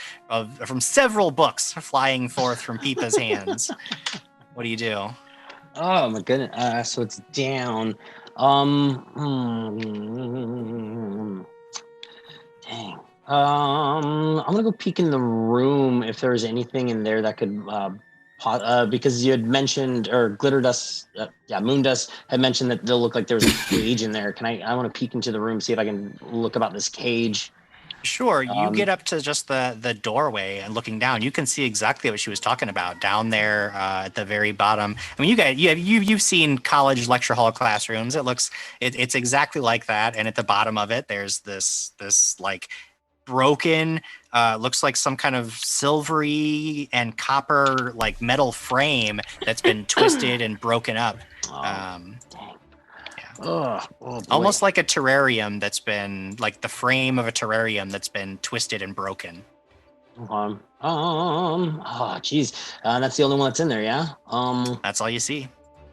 from several books flying forth from Peepa's hands. What do you do? Oh my goodness! So it's down. Dang. I'm gonna go peek in the room if there's anything in there that could because you had mentioned, or glitter dust, Moondust had mentioned that they'll look like there was a cage in there. I want to peek into the room, see if I can look about this cage. Sure. You get up to just the doorway and looking down. You can see exactly what she was talking about down there at the very bottom. I mean, you've seen college lecture hall classrooms. It's exactly like that. And at the bottom of it, there's this like broken. Looks like some kind of silvery and copper like metal frame that's been twisted and broken up. Dang. Yeah. Oh, Almost like a terrarium that's been like the frame of a terrarium that's been twisted and broken. Oh, geez. That's the only one that's in there, yeah? That's all you see.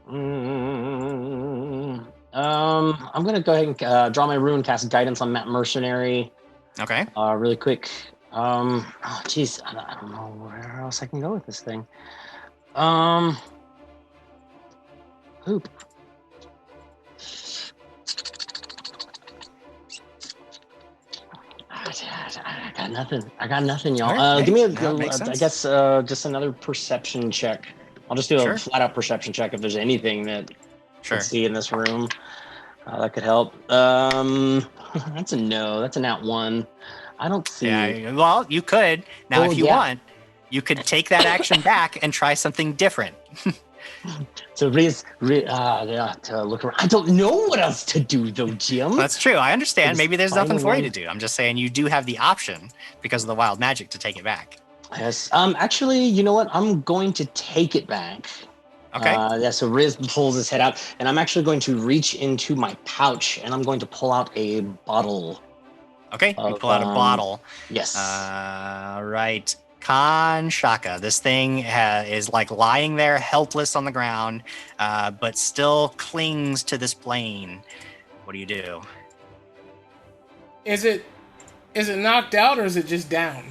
I'm gonna go ahead and draw my rune, cast guidance on Matt Mercenary. Okay. Really quick. Geez, I don't know where else I can go with this thing. Poop. I got nothing, y'all. Right, give me I guess just another perception check. I'll just do a flat out perception check if there's anything that I can see in this room that could help. That's a no. That's a nat 1. I don't see. Yeah, well, you could. Now, if you want, you could take that action back and try something different. So to look around. I don't know what else to do though, Jim. That's true. I understand. Maybe there's nothing for you to do. I'm just saying you do have the option because of the wild magic to take it back. Yes. Actually, you know what? I'm going to take it back. Okay. So Riz pulls his head out, and I'm actually going to reach into my pouch, and I'm going to pull out a bottle. Okay. You pull out a bottle. Yes. Right. Kanshaka. This thing is like lying there helpless on the ground, but still clings to this plane. What do you do? Is it knocked out or is it just down?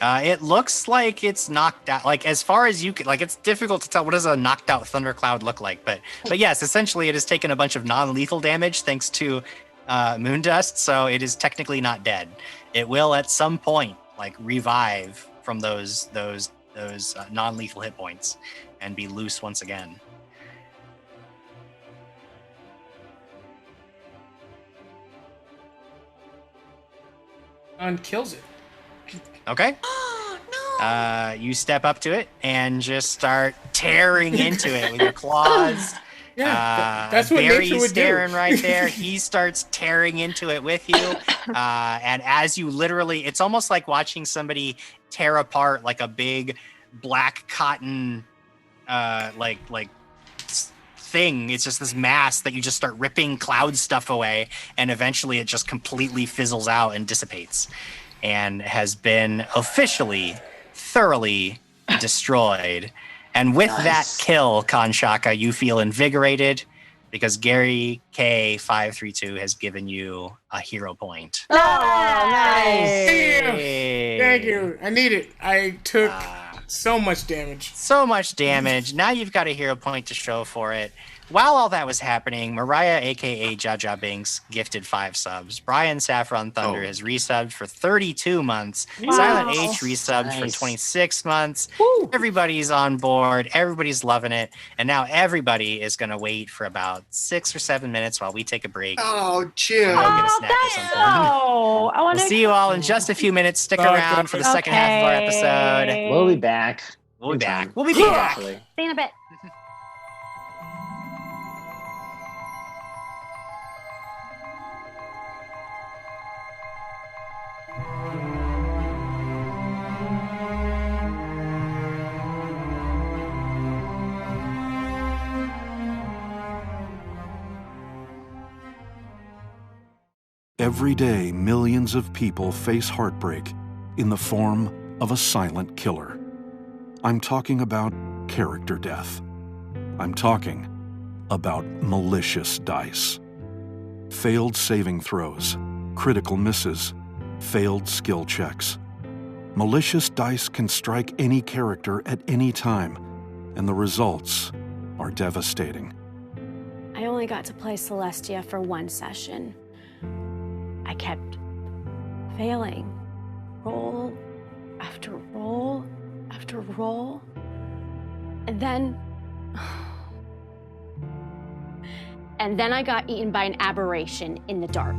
It looks like it's knocked out. Like as far as you can, like it's difficult to tell. What does a knocked out thundercloud look like? But yes, essentially it has taken a bunch of non-lethal damage thanks to moon dust. So it is technically not dead. It will at some point like revive from those non-lethal hit points and be loose once again. And kills it. Okay. Oh, no. You step up to it and just start tearing into it with your claws. Yeah, that's what Barry's nature would staring do. right there. He starts tearing into it with you. And as you literally, it's almost like watching somebody tear apart like a big black cotton, like thing. It's just this mass that you just start ripping cloud stuff away. And eventually it just completely fizzles out and dissipates and has been officially, thoroughly destroyed. And with that kill, Kanshaka, you feel invigorated because Gary K532 has given you a hero point. Oh, nice. Thank you. I need it. I took so much damage. So much damage. Now you've got a hero point to show for it. While all that was happening, Mariah, a.k.a. Jaja Binks, gifted 5 subs. Brian Saffron Thunder has resubbed for 32 months. Wow. Silent H resubbed for 26 months. Woo. Everybody's on board. Everybody's loving it. And now everybody is going to wait for about 6 or 7 minutes while we take a break. Oh, Jim. Go get a snack or something. Oh, I want We'll to see you all in just a few minutes. Stick around for the second half of our episode. We'll be back. We'll be back. We'll be Yeah. back. Actually. See you in a bit. Every day, millions of people face heartbreak in the form of a silent killer. I'm talking about character death. I'm talking about malicious dice. Failed saving throws, critical misses, failed skill checks. Malicious dice can strike any character at any time, and the results are devastating. I only got to play Celestia for 1 session. I kept failing. Roll after roll after roll. And then I got eaten by an aberration in the dark.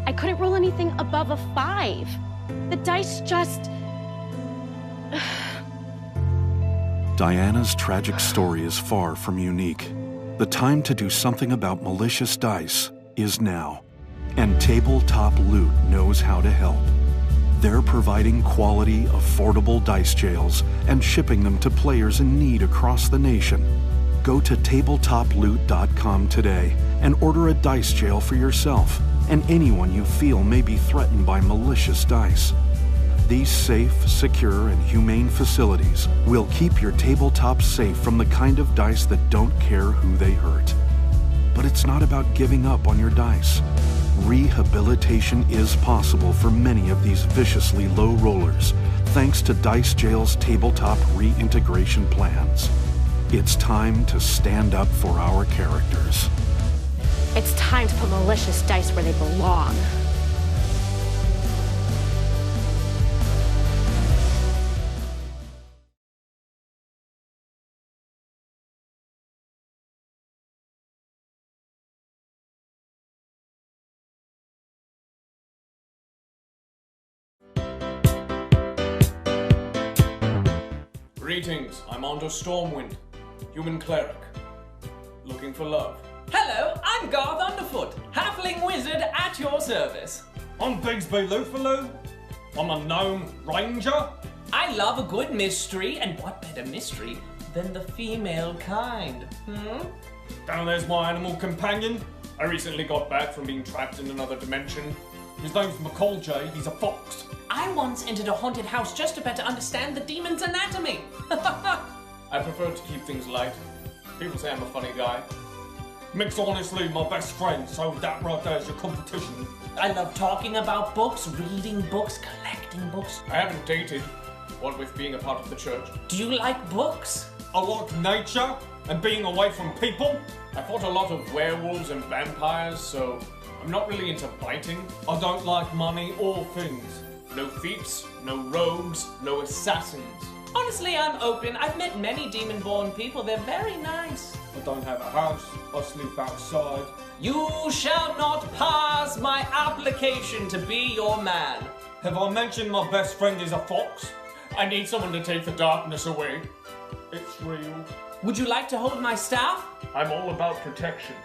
I couldn't roll anything above a 5. The dice just... Diana's tragic story is far from unique. The time to do something about malicious dice is now. And Tabletop Loot knows how to help. They're providing quality, affordable dice jails and shipping them to players in need across the nation. Go to tabletoploot.com today and order a dice jail for yourself and anyone you feel may be threatened by malicious dice. These safe, secure, and humane facilities will keep your tabletop safe from the kind of dice that don't care who they hurt. But it's not about giving up on your dice. Rehabilitation is possible for many of these viciously low rollers, thanks to Dice Jail's tabletop reintegration plans. It's time to stand up for our characters. It's time to put malicious dice where they belong. Greetings, I'm Under Stormwind, human cleric, looking for love. Hello, I'm Garth Underfoot, halfling wizard at your service. I'm Bigsby Loofaloo. I'm a gnome ranger. I love a good mystery, and what better mystery than the female kind, Down there's my animal companion. I recently got back from being trapped in another dimension. His name's McCall J, he's a fox. I once entered a haunted house just to better understand the demon's anatomy. I prefer to keep things light. People say I'm a funny guy. Mick's honestly my best friend, so that right there's your competition. I love talking about books, reading books, collecting books. I haven't dated, what with being a part of the church. Do you like books? I like nature and being away from people. I fought a lot of werewolves and vampires, so I'm not really into biting. I don't like money or things. No thieves, no rogues, no assassins. Honestly, I'm open. I've met many demon-born people. They're very nice. I don't have a house. I sleep outside. You shall not pass my application to be your man. Have I mentioned my best friend is a fox? I need someone to take the darkness away. It's real. Would you like to hold my staff? I'm all about protection.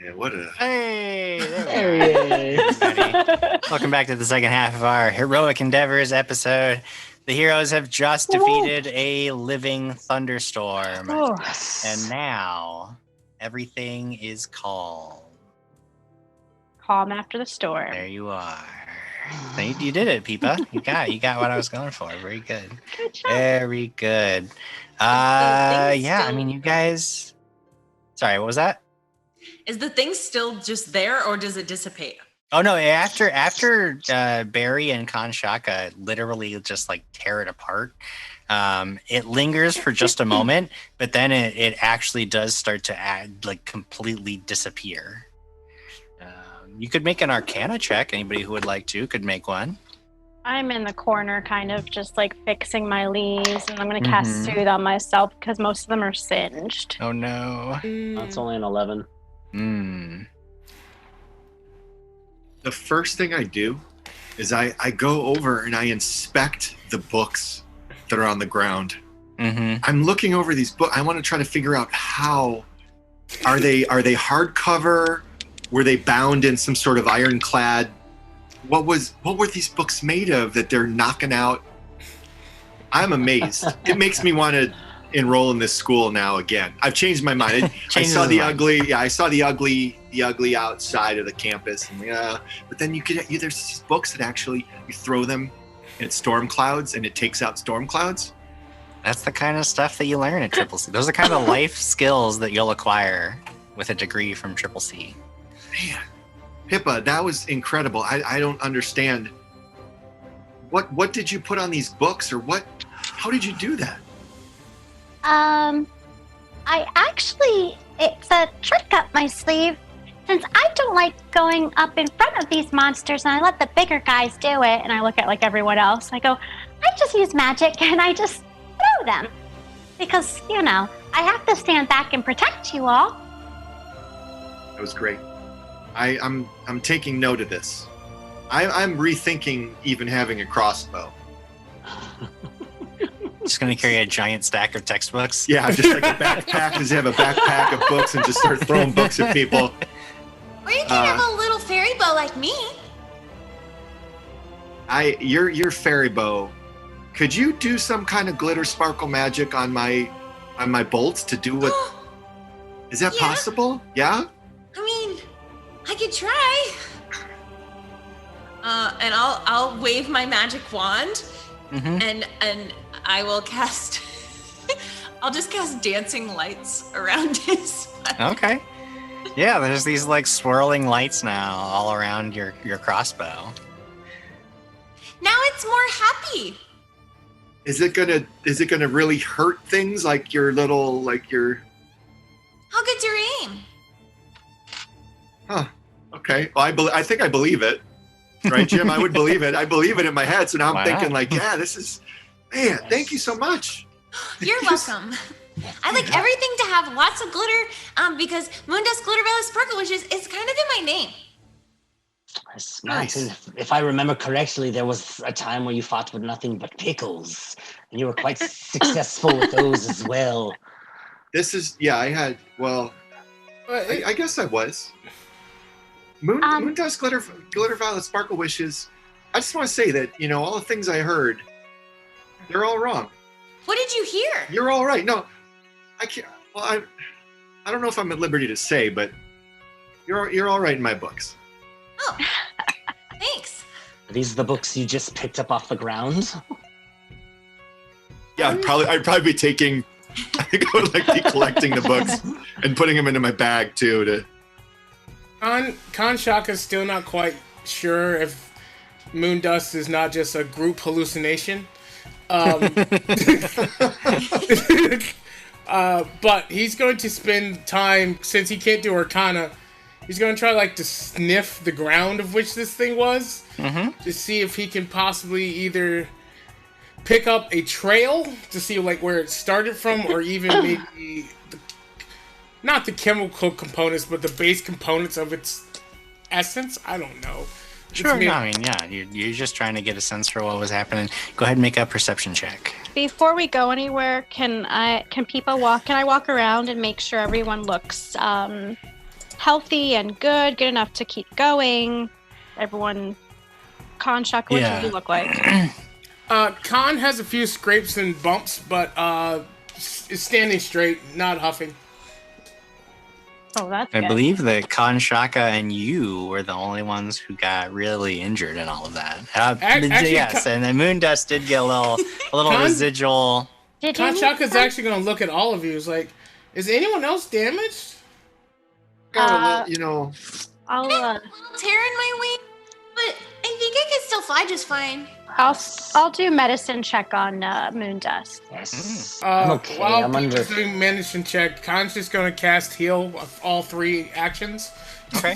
Yeah, what a... Hey, There he is. everybody. Welcome back to the second half of our Heroic Endeavors episode. The heroes have just defeated a living thunderstorm. Oh. And now everything is calm. Calm after the storm. There you are. You did it, Peepa. You got what I was going for. Very good. Good job. Very good. You guys. Sorry, what was that? Is the thing still just there, or does it dissipate? Oh no! After Barry and Kanshaka literally just like tear it apart, it lingers for just a moment, but then it actually does start to completely disappear. You could make an Arcana check. Anybody who would like to could make one. I'm in the corner, kind of just like fixing my leaves, and I'm going to cast Soothe on myself because most of them are singed. Oh no! That's only an 11. The first thing I do is I go over and I inspect the books that are on the ground. I'm looking over these books. I want to try to figure out how are they hardcover? Were they bound in some sort of ironclad? What were these books made of that they're knocking out? I'm amazed. It makes me want to enroll in this school now again. I've changed my mind. I saw the ugly outside of the campus, and but then there's these books that actually you throw them at storm clouds and it takes out storm clouds. That's the kind of stuff that you learn at Triple C. Those are the kind of life skills that you'll acquire with a degree from Triple C. Man, Pippa, that was incredible. I don't understand. What did you put on these books, or what? How did you do that? It's a trick up my sleeve. Since I don't like going up in front of these monsters and I let the bigger guys do it, and I look at like everyone else, I go, I just use magic and I just throw them. Because, I have to stand back and protect you all. That was great. I'm taking note of this. I'm rethinking even having a crossbow. Just gonna carry a giant stack of textbooks. Yeah, just like a backpack. Just have a backpack of books and just start throwing books at people. Or you can have a little fairy bow like me. Your fairy bow. Could you do some kind of glitter sparkle magic on my bolts to do what? Is that possible? Yeah. I mean, I could try. And I'll wave my magic wand, and I will cast. I'll just cast dancing lights around his. Okay. Yeah, there's these like swirling lights now all around your crossbow. Now it's more happy. Is it gonna really hurt things like your? How good's your aim? Huh. Okay. Well, I think I believe it. Right, Jim? I would believe it. I believe it in my head. So now I'm thinking like, yeah, this is, man, thank you so much. You're welcome. I like everything to have lots of glitter, because Moondust Glitter Valley Sparkle Wishes is kind of in my name. That's nice. And if I remember correctly, there was a time where you fought with nothing but pickles, and you were quite successful with those as well. This is, I guess I was. Moondust Glitter Violet Sparkle Wishes. I just want to say that, all the things I heard, they're all wrong. What did you hear? You're all right. No, I can't. Well, I don't know if I'm at liberty to say, but you're all right in my books. Oh, thanks. Are these the books you just picked up off the ground? Yeah, I'd probably be taking. I think I would be collecting the books and putting them into my bag too. Kanshaka's still not quite sure if Moondust is not just a group hallucination. But he's going to spend time, since he can't do Arcana, he's going to try to sniff the ground of which this thing was to see if he can possibly either pick up a trail to see where it started from, or even maybe not the chemical components, but the base components of its essence. I don't know. Sure, you're just trying to get a sense for what was happening. Go ahead and make a perception check. Before we go anywhere, can I walk around and make sure everyone looks healthy and good enough to keep going. Everyone, Conchak, what do you look like? Khan has a few scrapes and bumps, but is standing straight, not huffing. Oh, that's I good. believe that Kanshaka and you were the only ones who got really injured in all of that. Actually, yes, and then Moondust did get a little residual. Kanchaka's actually going to look at all of you. He's like, is anyone else damaged? I'll tear in my wing, but I think I can still fly just fine. I'll do medicine check on Moondust. Yes. I'm okay. While I'm under. doing medicine check, Khan's just going to cast heal of all 3 actions. Okay.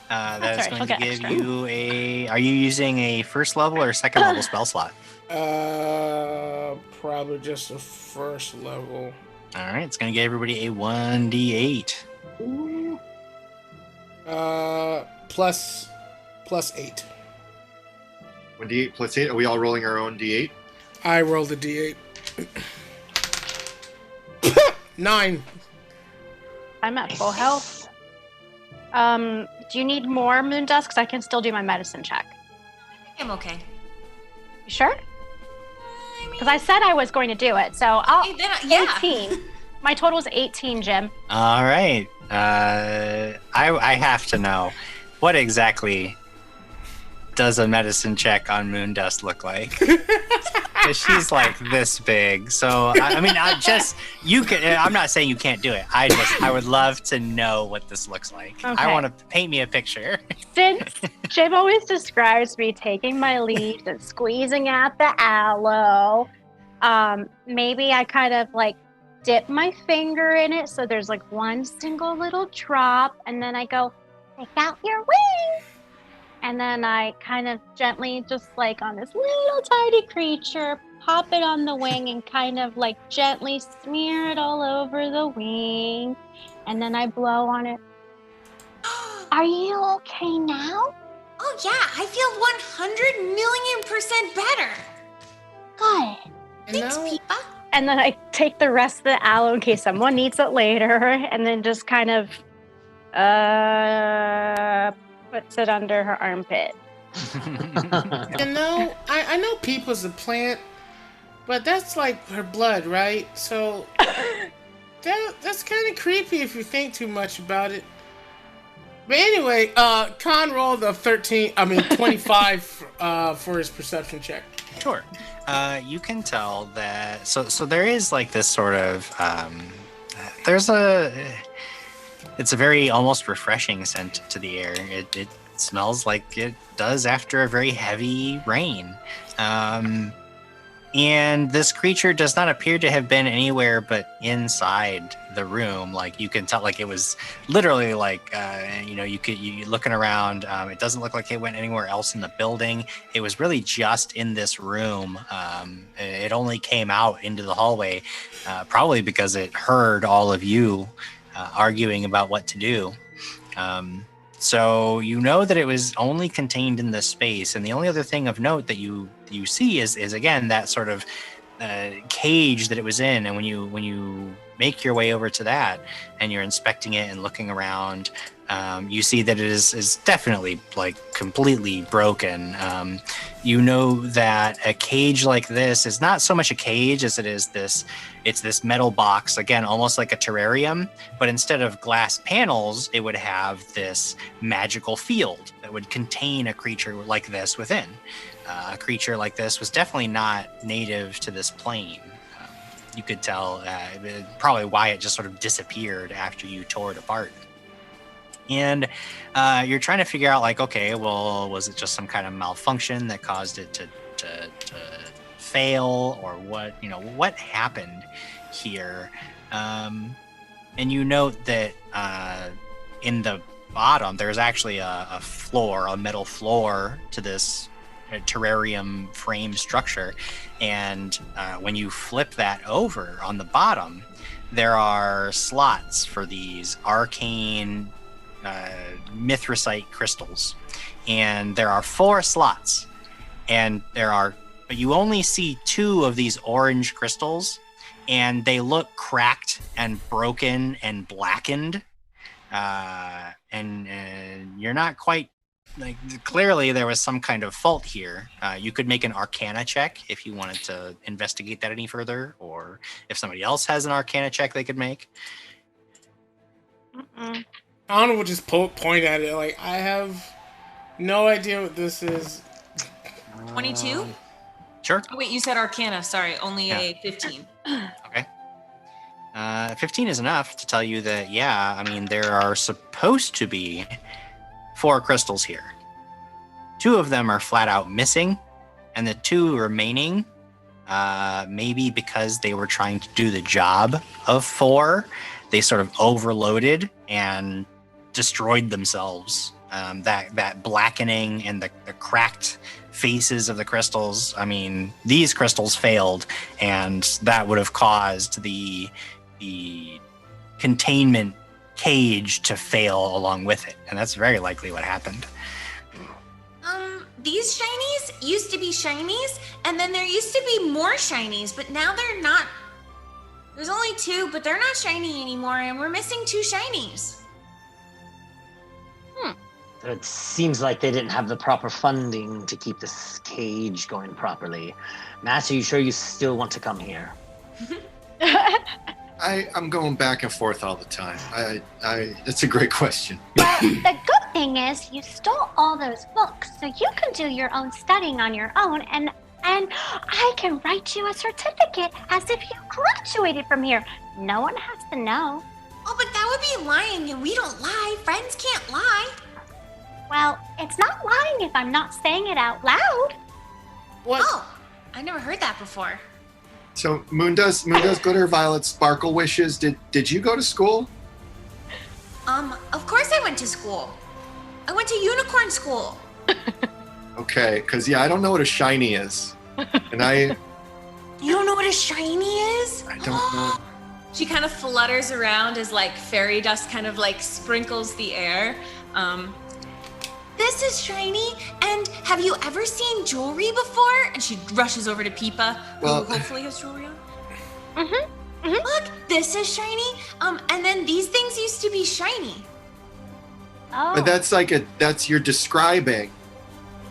That is Sorry, going to she'll give get you a. Are you using a first level or second level spell slot? Probably just a first level. All right, it's going to give everybody a 1d8. Plus 8. 1d8 plus 8. Are we all rolling our own d8? I rolled a d8. 9. I'm at full health. Do you need more Moondust? Because I can still do my medicine check. I'm okay. You sure? Because I said I was going to do it, so I'll. 18. My total is 18, Jim. All right. I have to know, what exactly does a medicine check on Moondust look like? 'Cause she's like this big, so I mean, I'm not saying you can't do it. I would love to know what this looks like. Okay. I want to paint me a picture. Since Jim always describes me taking my leaves and squeezing at the aloe, maybe I kind of like dip my finger in it so there's like one single little drop, and then I go, take out your wing. And then I kind of gently, just like on this little tiny creature, pop it on the wing and kind of like gently smear it all over the wing. And then I blow on it. Are you okay now? Oh yeah, I feel 100,000,000% better. Good. Thanks, Peepa. And then I take the rest of the aloe in case someone needs it later, and then just kind of puts it under her armpit. I know Peepa's a plant, but that's like her blood, right? So that's kind of creepy if you think too much about it. But anyway, Khan rolled a 25 for his perception check. Sure. You can tell that. So there is like this sort of. It's a very almost refreshing scent to the air. It smells like it does after a very heavy rain. And this creature does not appear to have been anywhere but inside the room. Like you can tell, like it was literally like, you looking around. It doesn't look like it went anywhere else in the building. It was really just in this room. It only came out into the hallway, probably because it heard all of you arguing about what to do. So you know that it was only contained in this space, and the only other thing of note that you see is again that sort of cage that it was in. And when you make your way over to that and you're inspecting it and looking around, you see that it is definitely like completely broken. You know that a cage like this is not so much a cage as it is this metal box, again, almost like a terrarium, but instead of glass panels, it would have this magical field that would contain a creature like this within. A creature like this was definitely not native to this plane. You could tell probably why it just sort of disappeared after you tore it apart. And you're trying to figure out, like, okay, well, was it just some kind of malfunction that caused it to fail, or what happened here? And you note that in the bottom, there's actually a metal floor to this terrarium frame structure. And when you flip that over on the bottom, there are slots for these arcane mithricite crystals, and there are 4 slots, but you only see 2 of these orange crystals, and they look cracked and broken and blackened. and you're not quite like clearly there was some kind of fault here. You could make an Arcana check if you wanted to investigate that any further, or if somebody else has an Arcana check they could make. Anna will just point at it like, I have no idea what this is. 22? Sure. Oh, wait, you said Arcana. Sorry, only a 15. Okay. 15 is enough to tell you that, yeah, I mean, there are supposed to be 4 crystals here. 2 of them are flat out missing, and the 2 remaining, maybe because they were trying to do the job of 4, they sort of overloaded and destroyed themselves. That blackening and the cracked faces of the crystals. I mean, these crystals failed, and that would have caused the containment cage to fail along with it, and that's very likely what happened. These shinies used to be shinies, and then there used to be more shinies, but now they're not. There's only 2, but they're not shiny anymore, and we're missing 2 shinies. It seems like they didn't have the proper funding to keep this cage going properly. Matt, are you sure you still want to come here? I'm going back and forth all the time. It's a great question. Well, the good thing is you stole all those books, so you can do your own studying on your own, and I can write you a certificate as if you graduated from here. No one has to know. Oh, but that would be lying, and we don't lie. Friends can't lie. Well, it's not lying if I'm not saying it out loud. What? Oh, I never heard that before. So Moondoes Glitter Violet Sparkle Wishes, did you go to school? Of course I went to school. I went to unicorn school. Okay, because I don't know what a shiny is. And You don't know what a shiny is? I don't know. She kind of flutters around as like fairy dust kind of like sprinkles the air. This is shiny, and have you ever seen jewelry before? And she rushes over to Peepa, who hopefully has jewelry on. Look, this is shiny. And then these things used to be shiny. Oh. But that's you're describing.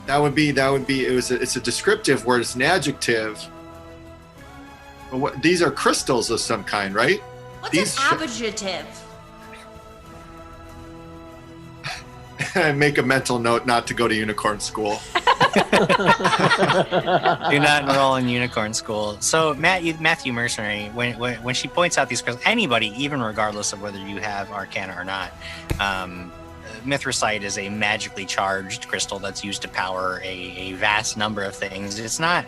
It's a descriptive word, it's an adjective. But these are crystals of some kind, right? What's an adjective? Make a mental note not to go to unicorn school. Do not enroll in unicorn school. So Matthew Mercenary, when she points out these crystals, anybody, even regardless of whether you have Arcana or not, Mithracite is a magically charged crystal that's used to power a vast number of things. It's not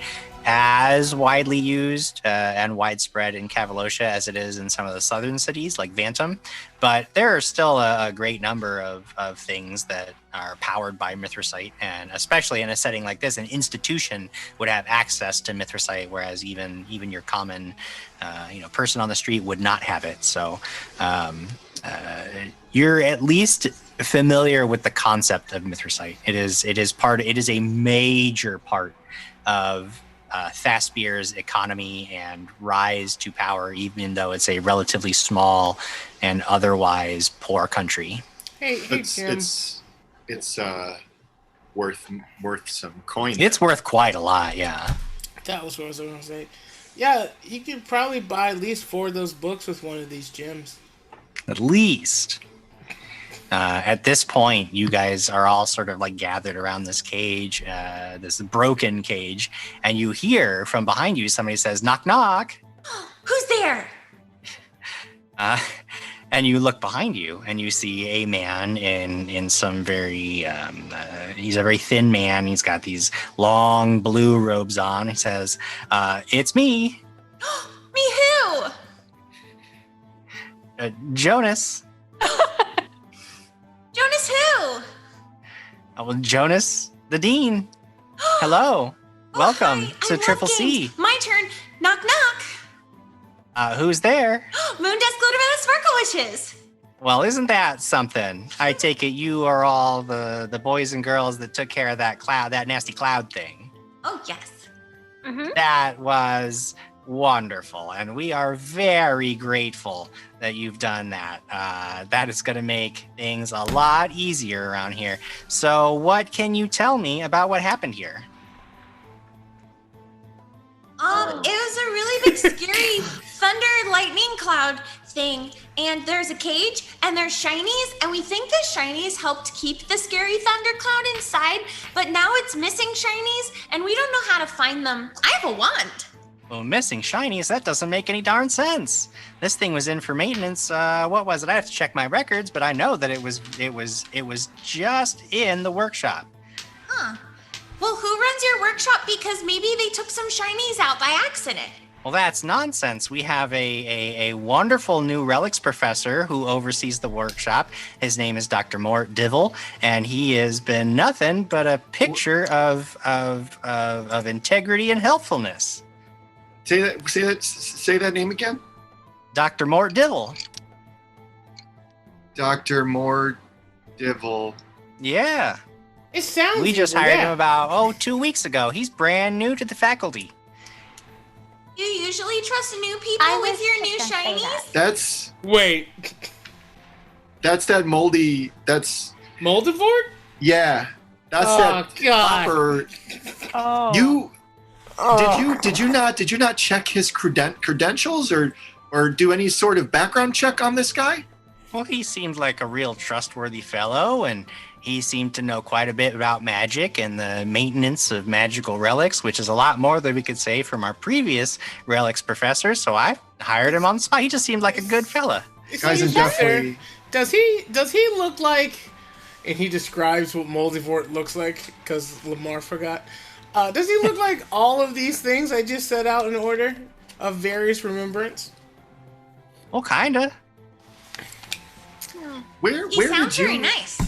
as widely used and widespread in Cavalocia as it is in some of the southern cities like Vantum, but there are still a great number of things that are powered by Mithracite, and especially in a setting like this, an institution would have access to Mithracite, whereas even your common person on the street would not have it. So you're at least familiar with the concept of Mithracite. It is a major part of Thaspier's economy and rise to power, even though it's a relatively small and otherwise poor country. Hey, Tim. It's worth some coin. It's worth quite a lot, yeah. That was what I was going to say. Yeah, you could probably buy at least 4 of those books with one of these gems. At least. At this point, you guys are all sort of like gathered around this cage, this broken cage, and you hear from behind you somebody says, "Knock, knock." Who's there? And you look behind you and you see a man in some very, he's a very thin man. He's got these long blue robes on. He says, "It's me." Me who? Jonas. Jonas who? Well, Jonas, the Dean. Hello. Welcome hi. to I Triple love C. games. My turn. Knock, knock. Who's there? Moondesk Glitter Violet Sparkle Wishes. Well, isn't that something? I take it you are all the boys and girls that took care of that nasty cloud thing. Oh, yes. That was Wonderful, and we are very grateful that you've done that. That is going to make things a lot easier around here. So what can you tell me about what happened here? It was a really big, scary thunder lightning cloud thing, and there's a cage, and there's shinies, and we think the shinies helped keep the scary thunder cloud inside, but now it's missing shinies, and we don't know how to find them. I have a wand. Well, missing shinies, that doesn't make any darn sense. This thing was in for maintenance. What was it? I have to check my records, but I know that it was just in the workshop. Huh. Well, who runs your workshop? Because maybe they took some shinies out by accident. Well, that's nonsense. We have a wonderful new relics professor who oversees the workshop. His name is Dr. Mort Divil, and he has been nothing but a picture of integrity and helpfulness. Say that name again. Dr. Mort Divil. Dr. Mort Divil. Yeah. It sounds. We just hired him about 2 weeks ago. He's brand new to the faculty. You usually trust new people with your new shinies? That's that moldy. That's Moldivore? Yeah, that's that proper. Oh. Did you not check his credentials or do any sort of background check on this guy? Well, he seemed like a real trustworthy fellow, and he seemed to know quite a bit about magic and the maintenance of magical relics, which is a lot more than we could say from our previous relics professor. So I hired him on the spot. He just seemed like a good fella. Guys, are definitely. Does he look like? And he describes what Moldivore looks like because Lamar forgot. Does he look like all of these things I just set out in order of various remembrance? Well, kinda. Where sounds did you? very nice.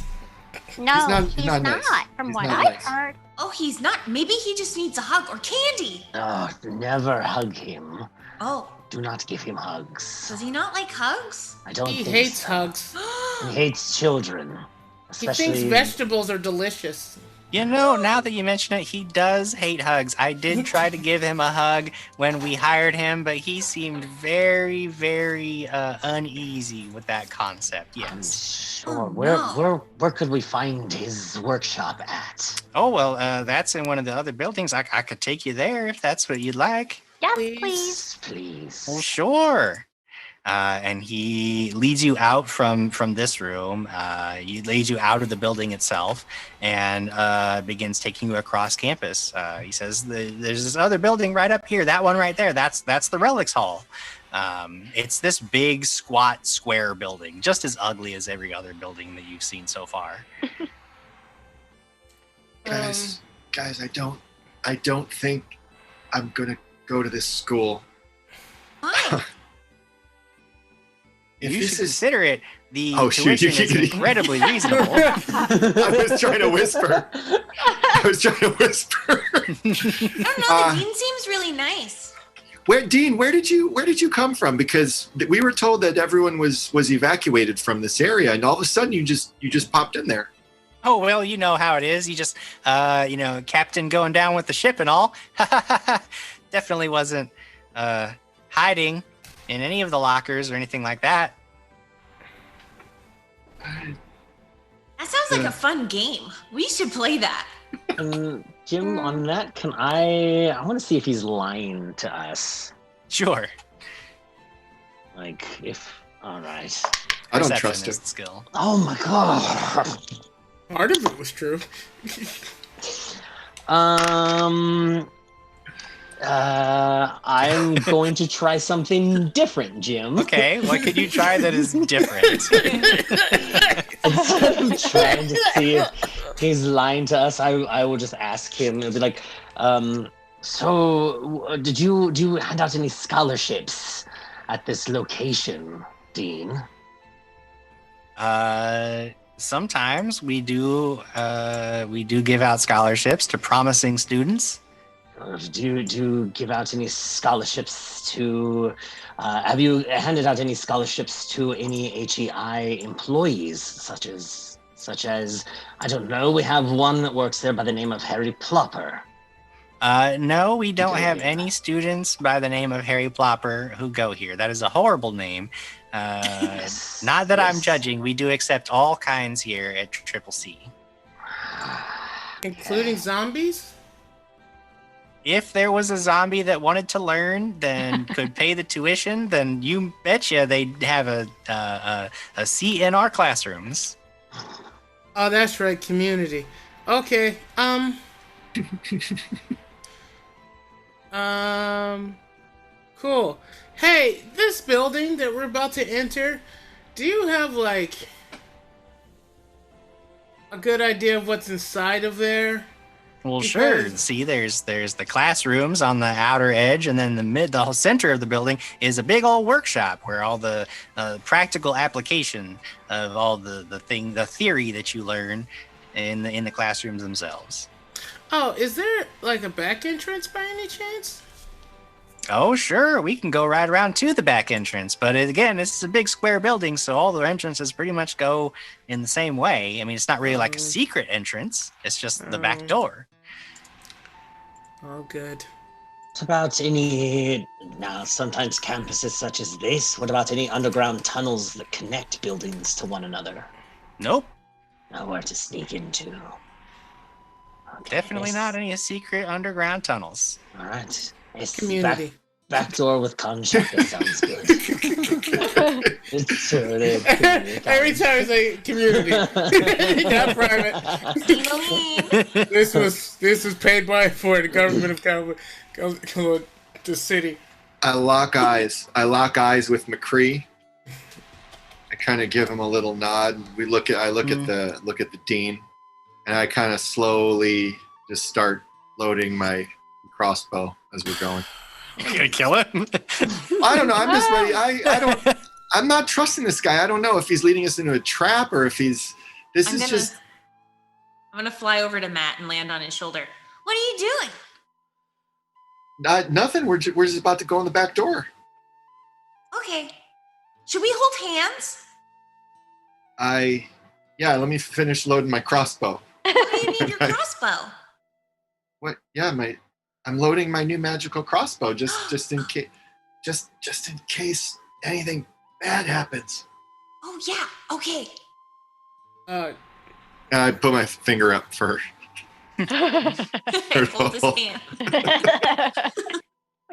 No, he's not nice. from He's what not I nice. heard. Oh, he's not. Maybe he just needs a hug or candy. Oh, never hug him. Oh, Do not give him hugs. does he not like hugs? I don't He think hates so. hugs. He hates children. He Especially... thinks vegetables are delicious. You know, now that you mention it, he does hate hugs. I did try to give him a hug when we hired him, but he seemed very, very uneasy with that concept. Yes. Sure. Oh, Where could we find his workshop at? Oh, well, that's in one of the other buildings. I could take you there if that's what you'd like. Yes, please. Please. Well, sure. And he leads you out from this room. He leads you out of the building itself and begins taking you across campus. He says, "There's this other building right up here. That one right there. That's the Relics Hall. It's this big, squat, square building, just as ugly as every other building that you've seen so far." Guys, I don't think I'm gonna go to this school. Why? If You this should is, consider it. The Oh, shoot, tuition you- is incredibly reasonable. I was trying to whisper. I don't know. The dean seems really nice. Dean, where did you come from? Because we were told that everyone was evacuated from this area, and all of a sudden you just popped in there. Oh, well, you know how it is. You just, captain going down with the ship and all. Definitely wasn't hiding in any of the lockers or anything like that. That sounds like a fun game. We should play that. Jim, on that, can I want to see if he's lying to us. Sure. Like, all right. I don't trust him. Perceptionist skill. Oh my god. Part of it was true. I'm going to try something different, Jim. Okay, what could you try that is different? Instead of trying to see if he's lying to us, I will just ask him. It'll be like, so do you hand out any scholarships at this location, Dean? Sometimes we do give out scholarships to promising students. Do you give out any scholarships to? Have you handed out any scholarships to any HEI employees, such as I don't know? We have one that works there by the name of Harry Plopper. No, we don't have any students by the name of Harry Plopper who go here. That is a horrible name. Not that I'm judging. We do accept all kinds here at Triple C. Including zombies? If there was a zombie that wanted to learn, then could pay the tuition, then you betcha they'd have a seat in our classrooms. Oh, that's right, community. Okay, cool. Hey, this building that we're about to enter, do you have, like, a good idea of what's inside of there? Well, sure. See, there's the classrooms on the outer edge, and then the whole center of the building is a big old workshop where all the practical application of all the theory that you learn in the classrooms themselves. Oh, is there like a back entrance by any chance? Oh, sure. We can go right around to the back entrance. But again, this is a big square building, so all the entrances pretty much go in the same way. I mean, it's not really like a secret entrance. It's just the back door. Oh, good. What about any, now sometimes campuses such as this, what about any underground tunnels that connect buildings to one another? Nope. Nowhere to sneak into. Okay, Definitely not any secret underground tunnels. All right. Community. Back door with Kanshaka sounds good. Every time it's like community, not private. This was paid by for the government of the city. I lock eyes with McCree. I kind of give him a little nod. I look at the dean, and I kind of slowly just start loading my crossbow as we're going. You're gonna kill him? I don't know. I'm just ready. I'm not trusting this guy. I don't know if he's leading us into a trap or if he's. I'm gonna fly over to Matt and land on his shoulder. What are you doing? Nothing. We're just about to go in the back door. Okay. Should we hold hands? Let me finish loading my crossbow. What do you need your crossbow? What? Yeah, I'm loading my new magical crossbow just in case, just in case anything bad happens. Oh yeah. Okay. And I put my finger up for. Hold his hand. Like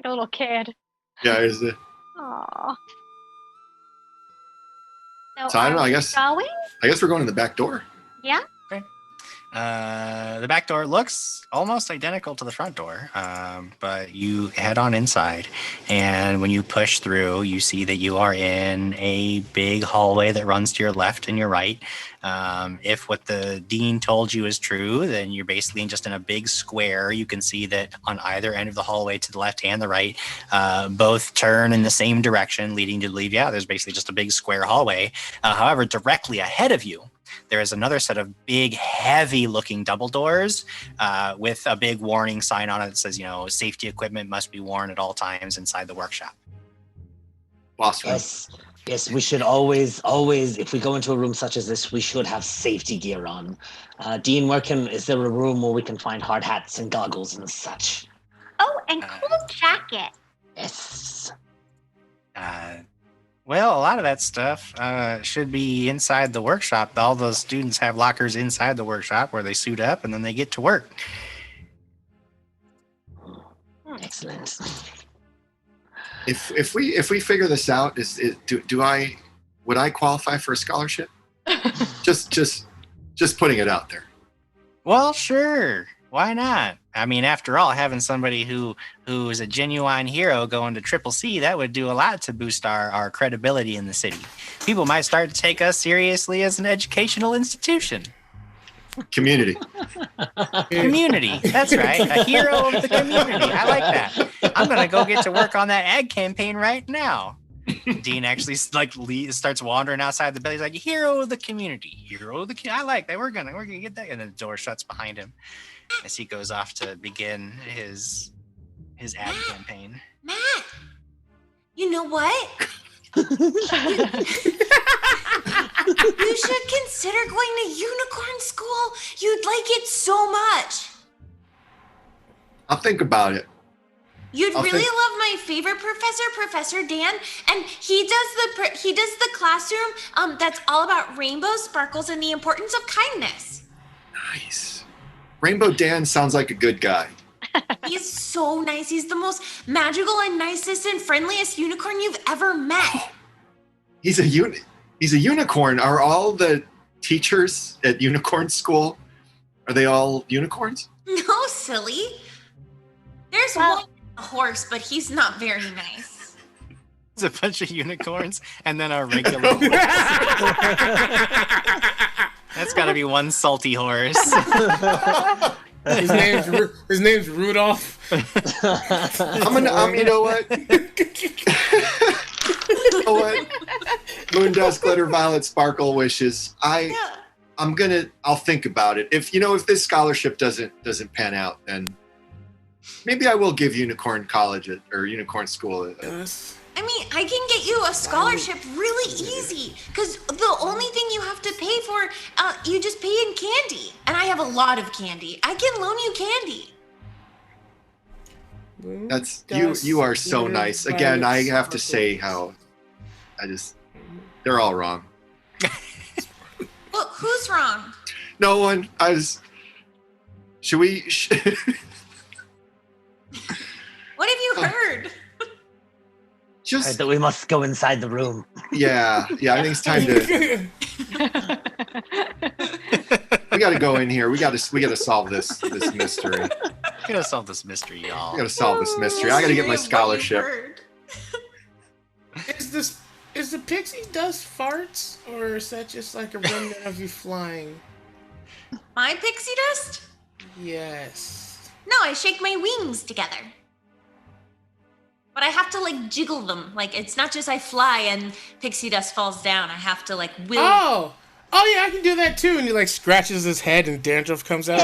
a little kid. Yeah, is it? Aww. So I don't know. I guess we're going to the back door. Yeah. Okay. The back door looks almost identical to the front door, but you head on inside, and when you push through, you see that you are in a big hallway that runs to your left and your right. If what the dean told you is true, then you're basically just in a big square. You can see that on either end of the hallway, to the left and the right, both turn in the same direction, leading to there's basically just a big square hallway. However, directly ahead of you, there is another set of big, heavy-looking double doors with a big warning sign on it that says, safety equipment must be worn at all times inside the workshop. Boss room. Yes, we should always, if we go into a room such as this, we should have safety gear on. Dean, is there a room where we can find hard hats and goggles and such? Oh, and cool jacket. Yes. Well, a lot of that stuff should be inside the workshop. All those students have lockers inside the workshop where they suit up and then they get to work. Excellent. If we figure this out, would I qualify for a scholarship? just putting it out there. Well, sure. Why not? I mean, after all, having somebody who is a genuine hero going to Triple C, that would do a lot to boost our credibility in the city. People might start to take us seriously as an educational institution. Community. Community. That's right. A hero of the community. I like that. I'm going to go get to work on that ad campaign right now. Dean actually starts wandering outside the building. He's like, hero of the community. Hero of the community. I like that. We're gonna get that. And then the door shuts behind him as he goes off to begin his ad campaign. Matt, you know what? You should consider going to unicorn school. You'd like it so much. I'll think about it. You'd really love my favorite professor, Professor Dan, and he does the classroom that's all about rainbows, sparkles, and the importance of kindness. Nice. Rainbow Dan sounds like a good guy. He's so nice. He's the most magical and nicest and friendliest unicorn you've ever met. He's a unicorn. Are all the teachers at unicorn school, are they all unicorns? No, silly. There's one horse, but he's not very nice. It's a bunch of unicorns and then a regular horse. That's got to be one salty horse. His name's Rudolph. You know what? You know what? Moondusk, glitter, violet, sparkle, wishes. I'll think about it. If this scholarship doesn't pan out, then maybe I will give Unicorn College or Unicorn School I mean, I can get you a scholarship really easy because the only thing you have to pay for, you just pay in candy. And I have a lot of candy. I can loan you candy. That's you are so nice. Again, I have to say how they're all wrong. Well, who's wrong? No one. Should we? What have you heard? Just that we must go inside the room. Yeah. I think it's time to. We got to go in here. We got to solve this mystery. We got to solve this mystery, y'all. We got to solve this mystery. I got to get my scholarship. Is the pixie dust farts, or is that just like a remnant of you flying? My pixie dust? Yes. No, I shake my wings together. But I have to jiggle them. It's not just I fly and pixie dust falls down. I have to will. Oh yeah, I can do that too. And he scratches his head and dandruff comes out.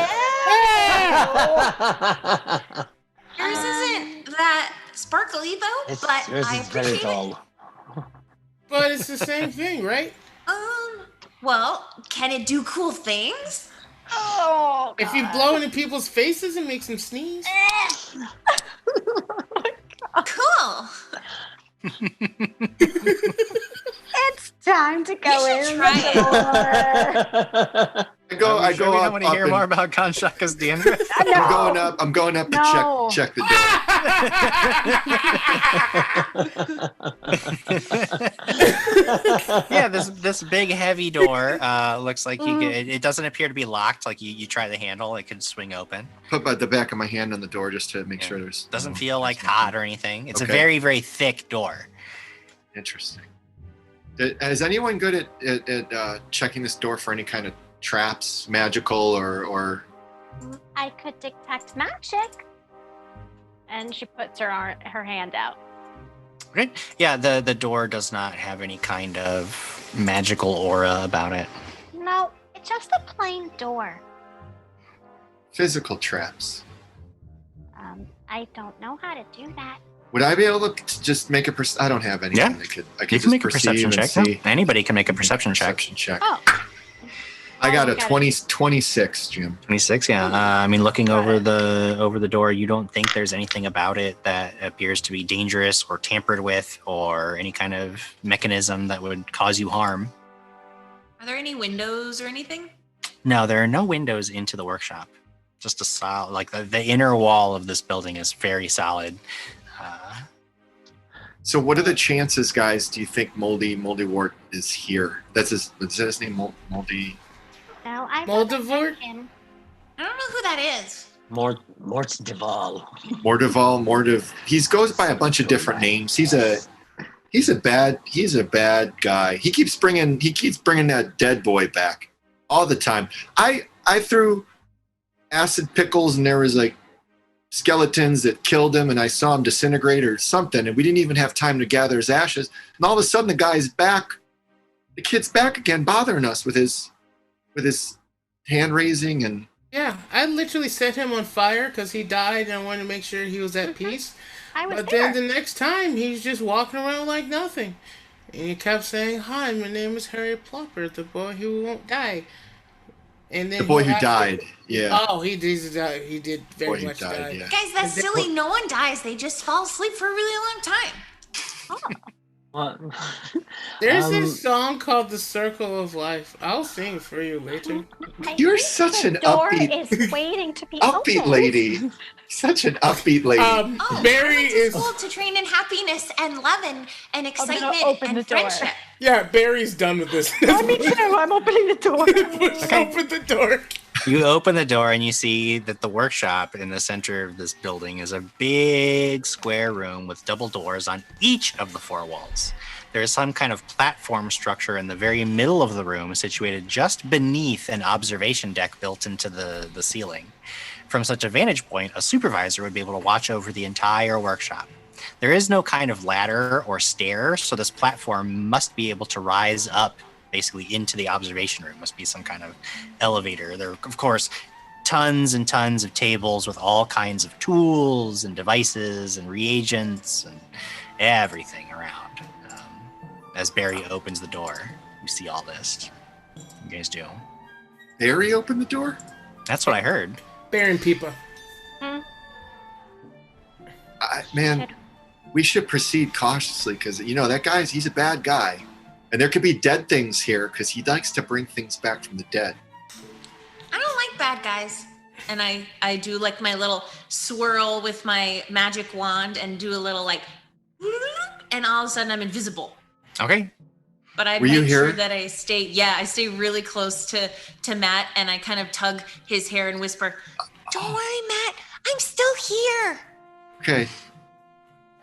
Yours isn't that sparkly though, but yours I is very appreciate dull. it. But it's the same thing, right? Well, can it do cool things? Oh, if you blow into people's faces, it makes them sneeze. Cool. it's time to go in. Try it. I go I up. want to hear more about Kanshaka's dandruff. I'm going up to check the door. Yeah, this big heavy door looks like it doesn't appear to be locked. You try the handle, it could swing open. Put the back of my hand on the door just to make sure there's doesn't feel hot or anything. It's a very, very thick door. Interesting. Is anyone good at checking this door for any kind of traps, magical or? I could detect magic. And she puts her hand out. Great. Yeah, the door does not have any kind of magical aura about it. No, it's just a plain door. Physical traps. I don't know how to do that. Would I be able to just make I don't have anything. Yeah. I could You can make a perception check. See. Anybody can make a perception check. Oh. I got a 26, Jim. 26, yeah. Looking over the door, you don't think there's anything about it that appears to be dangerous or tampered with or any kind of mechanism that would cause you harm. Are there any windows or anything? No, there are no windows into the workshop. Just a solid, the inner wall of this building is very solid. So what are the chances, guys, do you think Moldy Wart is here? Is that his name, Moldy? No, I Moldavort? him. I don't know who that is. Mort Deval. Mordiv. He goes by a bunch of different names. He's a bad guy. He keeps bringing that dead boy back all the time. I threw acid pickles and there was skeletons that killed him and I saw him disintegrate or something and we didn't even have time to gather his ashes. And all of a sudden the guy's back. The kid's back again bothering us with his hand raising and yeah, I literally set him on fire because he died and I wanted to make sure he was at peace. But then the next time he's just walking around like nothing. And he kept saying, "Hi, my name is Harry Plopper, the boy who won't die." And then The boy he'll who have to- died. Yeah. Oh, he did. He did very Boy who much died, die. yeah. Guys, that's silly. No one dies. They just fall asleep for a really long time. There's this song called "The Circle of Life." I'll sing it for you later. You're such an The door upbeat, is waiting to be upbeat opened. lady. Such an upbeat lady. Barry I went to is. school to train in happiness and love and excitement open the and door. friendship. Yeah, Barry's done with this. Oh, me too. I'm opening the door. Open the door. You open the door and you see that the workshop in the center of this building is a big square room with double doors on each of the four walls. There is some kind of platform structure in the very middle of the room, situated just beneath an observation deck built into the ceiling. From such a vantage point, a supervisor would be able to watch over the entire workshop. There is no kind of ladder or stair, so this platform must be able to rise up basically into the observation room. Must be some kind of elevator. There are, of course, tons and tons of tables with all kinds of tools and devices and reagents and everything around. As Barry opens the door, you see all this. You guys do. Barry opened the door? That's what I heard. Barry and Peepa. Man, we should proceed cautiously because, that he's a bad guy. And there could be dead things here because he likes to bring things back from the dead. I don't like bad guys. And I do like my little swirl with my magic wand and do a little like, and all of a sudden I'm invisible. Okay. But I Were you make sure here? that I stay really close to Matt, and I kind of tug his hair and whisper, "Don't worry, Matt, I'm still here." Okay.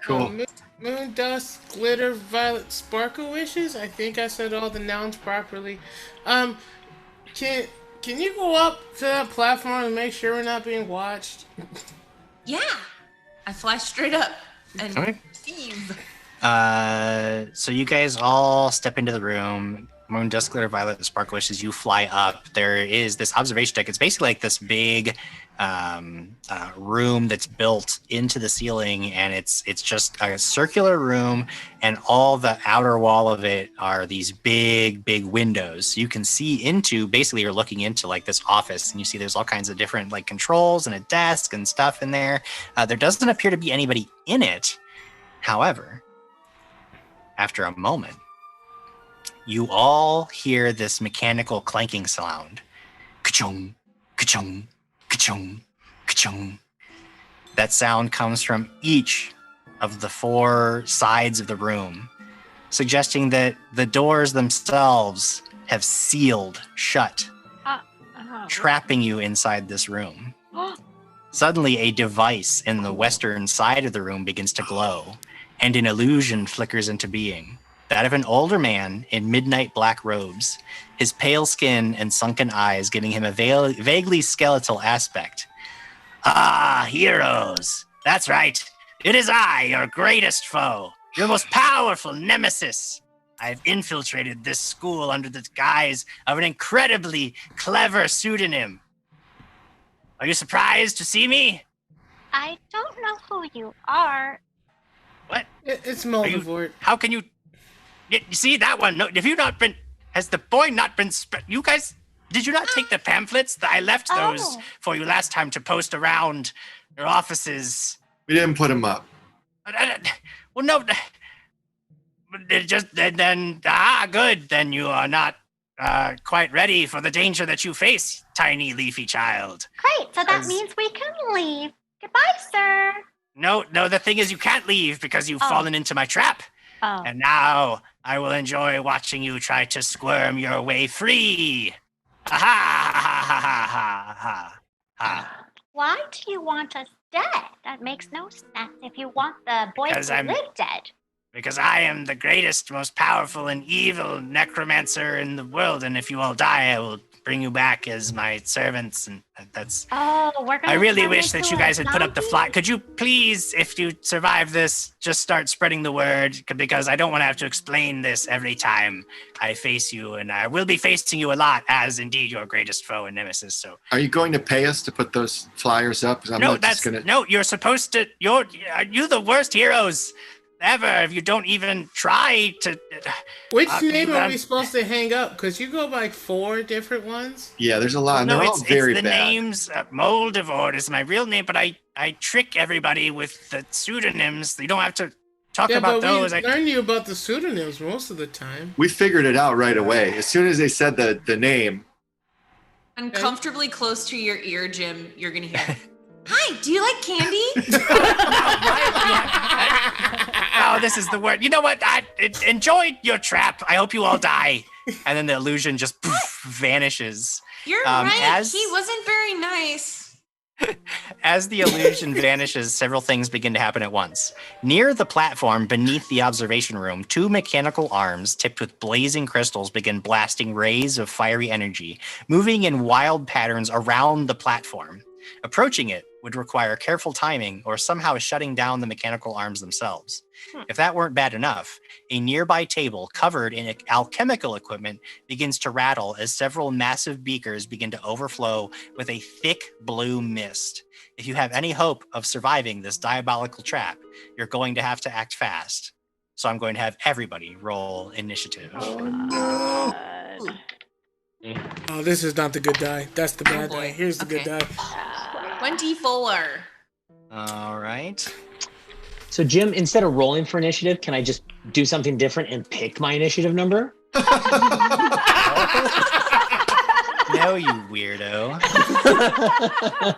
Cool. Moon, dust, glitter, violet, sparkle wishes. I think I said all the nouns properly. Can you go up to that platform and make sure we're not being watched? Yeah. I fly straight up and Okay. receive. So you guys all step into the room. Moon, dust, glitter, violet, sparkle wishes. You fly up. There is this observation deck. It's basically like this big room that's built into the ceiling, and it's just a circular room, and all the outer wall of it are these big windows. You can see into, basically you're looking into like this office, and you see there's all kinds of different like controls and a desk and stuff in there. There doesn't appear to be anybody in it. However, after a moment, you all hear this mechanical clanking sound. Ka-chung, ka-chung, ka-chung, ka-chung. That sound comes from each of the four sides of the room, suggesting that the doors themselves have sealed shut, trapping you inside this room. Suddenly, a device in the western side of the room begins to glow, and an illusion flickers into being. That of an older man in midnight black robes, his pale skin and sunken eyes giving him a vaguely skeletal aspect. Ah, heroes. That's right. It is I, your greatest foe, your most powerful nemesis. I've infiltrated this school under the guise of an incredibly clever pseudonym. Are you surprised to see me? I don't know who you are. What? It's Moldavort. How can you... You see that one? No, have you not been... Has the boy not been... You guys... Did you not take the pamphlets? I left those for you last time to post around your offices. We didn't put him up. Well, no. Just then... good. Then you are not quite ready for the danger that you face, tiny leafy child. Great, so that means we can leave. Goodbye, sir. No, the thing is you can't leave because you've fallen into my trap. Oh. And now I will enjoy watching you try to squirm your way free. Ha ha ha ha ha ha ha. Why do you want us dead? That makes no sense if you want the boy Because to I'm- live dead. Because I am the greatest, most powerful and evil necromancer in the world, and if you all die, I will bring you back as my servants, and that's... Oh, we're gonna I really turn wish that into you a guys had put up the zombie? fly. Could you please, if you survive this, just start spreading the word? Because I don't want to have to explain this every time I face you, and I will be facing you a lot as indeed your greatest foe and nemesis. So Are you going to pay us to put those flyers up? 'Cause I'm no, not just gonna... no. You're supposed to. You're the worst heroes. ever if you don't even try to. Which name are we supposed to hang up? Because you go by 4 different ones. Yeah, there's a lot, and they're all very it's the bad. names. Moldavort is my real name, but I trick everybody with the pseudonyms. You don't have to talk about those. We learn you about the pseudonyms most of the time. We figured it out right away. As soon as they said the name. Uncomfortably close to your ear, Jim, you're going to hear, "Hi, do you like candy?" Oh, this is the word. You know what? I enjoyed your trap. I hope you all die. And then the illusion just vanishes. You're right. He wasn't very nice. As the illusion vanishes, several things begin to happen at once. Near the platform beneath the observation room, 2 mechanical arms tipped with blazing crystals begin blasting rays of fiery energy, moving in wild patterns around the platform. Approaching it would require careful timing or somehow shutting down the mechanical arms themselves. If that weren't bad enough, a nearby table covered in alchemical equipment begins to rattle as several massive beakers begin to overflow with a thick blue mist. If you have any hope of surviving this diabolical trap, you're going to have to act fast. So I'm going to have everybody roll initiative. Oh, this is not the good die. That's the bad die. Here's the good die. 24. All right. So, Jim, instead of rolling for initiative, can I just do something different and pick my initiative number? No, you weirdo.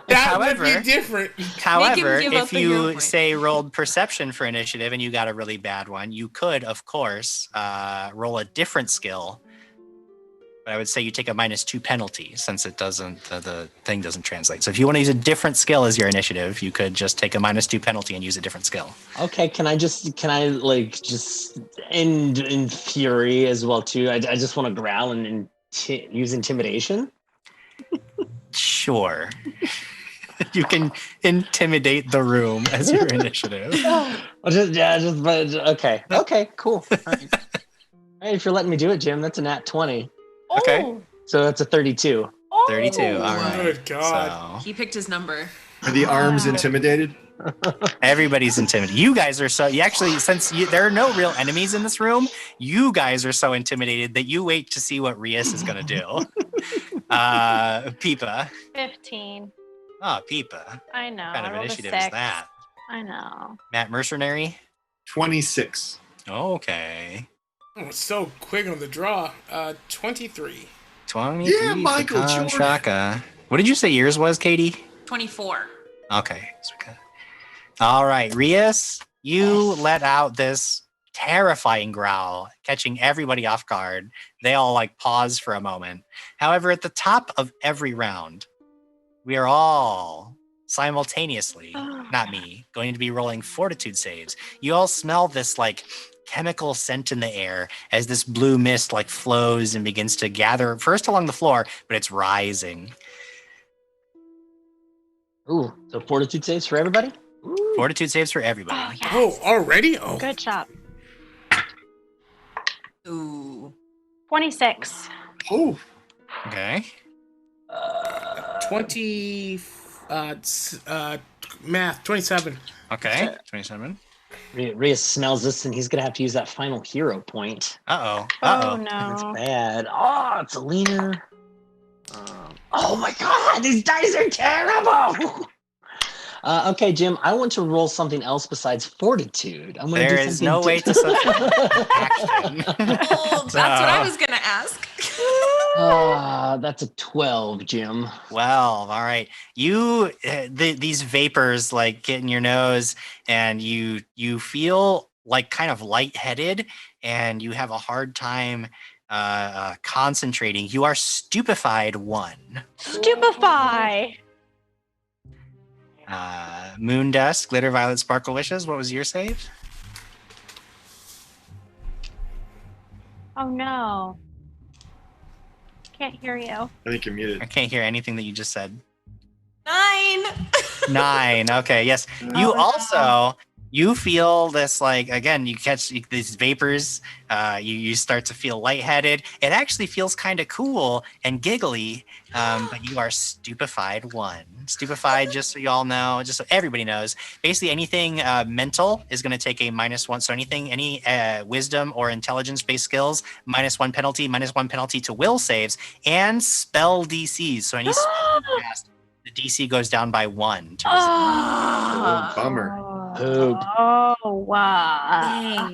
That would be different. However, if you say rolled perception for initiative and you got a really bad one, you could, of course, roll a different skill. But I would say you take a -2 penalty since it doesn't, the thing doesn't translate. So if you want to use a different skill as your initiative, you could just take a -2 penalty and use a different skill. Okay, can I just end in fury as well too? I just want to growl and use intimidation. Sure. You can intimidate the room as your initiative. Okay, cool. All right. All right, if you're letting me do it, Jim, that's a nat 20. Okay. So that's a 32. 32. All right. Good God. So, He picked his number. Are the arms intimidated? everybody's intimidated. You guys are there are no real enemies in this room, you guys are so intimidated that you wait to see what Rias is going to do. Peepa. 15. Oh, Peepa. I know. What kind of I rolled a initiative is 6. that? I know. Matt Mercenary? 26. Okay. Oh, it's so quick on the draw. 23. 23 Yeah, Michael Jordan. Shaka. What did you say yours was, Katie? 24. Okay. All right, Rias, you let out this terrifying growl, catching everybody off guard. They all pause for a moment. However, at the top of every round, we are all simultaneously, not me, going to be rolling fortitude saves. You all smell this chemical scent in the air as this blue mist flows and begins to gather first along the floor, but it's rising. Ooh, so fortitude saves for everybody? Ooh. Fortitude saves for everybody. Oh, yes. Oh, already? Oh. Good job. Ooh. 26. Oh. Okay. 20. Math. 27. Okay. 27. Rias smells this, and he's gonna have to use that final hero point. Uh-oh. Oh, no. That's bad. Oh, it's a leaner. Oh my God, these dice are terrible. Okay, Jim, I want to roll something else besides fortitude. There is no way to action. Oh, that's what I was going to ask. That's a 12, Jim. 12. All right. You these vapors get in your nose, and you feel kind of lightheaded, and you have a hard time concentrating. You are stupefied 1. Stupefy. Moon Dust, Glitter, Violet, Sparkle Wishes. What was your save? Oh, no. Can't hear you. I think you're muted. I can't hear anything that you just said. 9. 9. Okay. Yes. You also You feel this, like, again, you catch these vapors. You start to feel lightheaded. It actually feels kind of cool and giggly, but you are stupefied 1. Stupefied, just so you all know, just so everybody knows. Basically, anything mental is going to take a -1. So any wisdom or intelligence-based skills, -1 penalty, -1 penalty to will saves, and spell DCs. So any spell you cast, the DC goes down by 1 to resist. Oh, bummer. Poop. Oh, wow. Dang.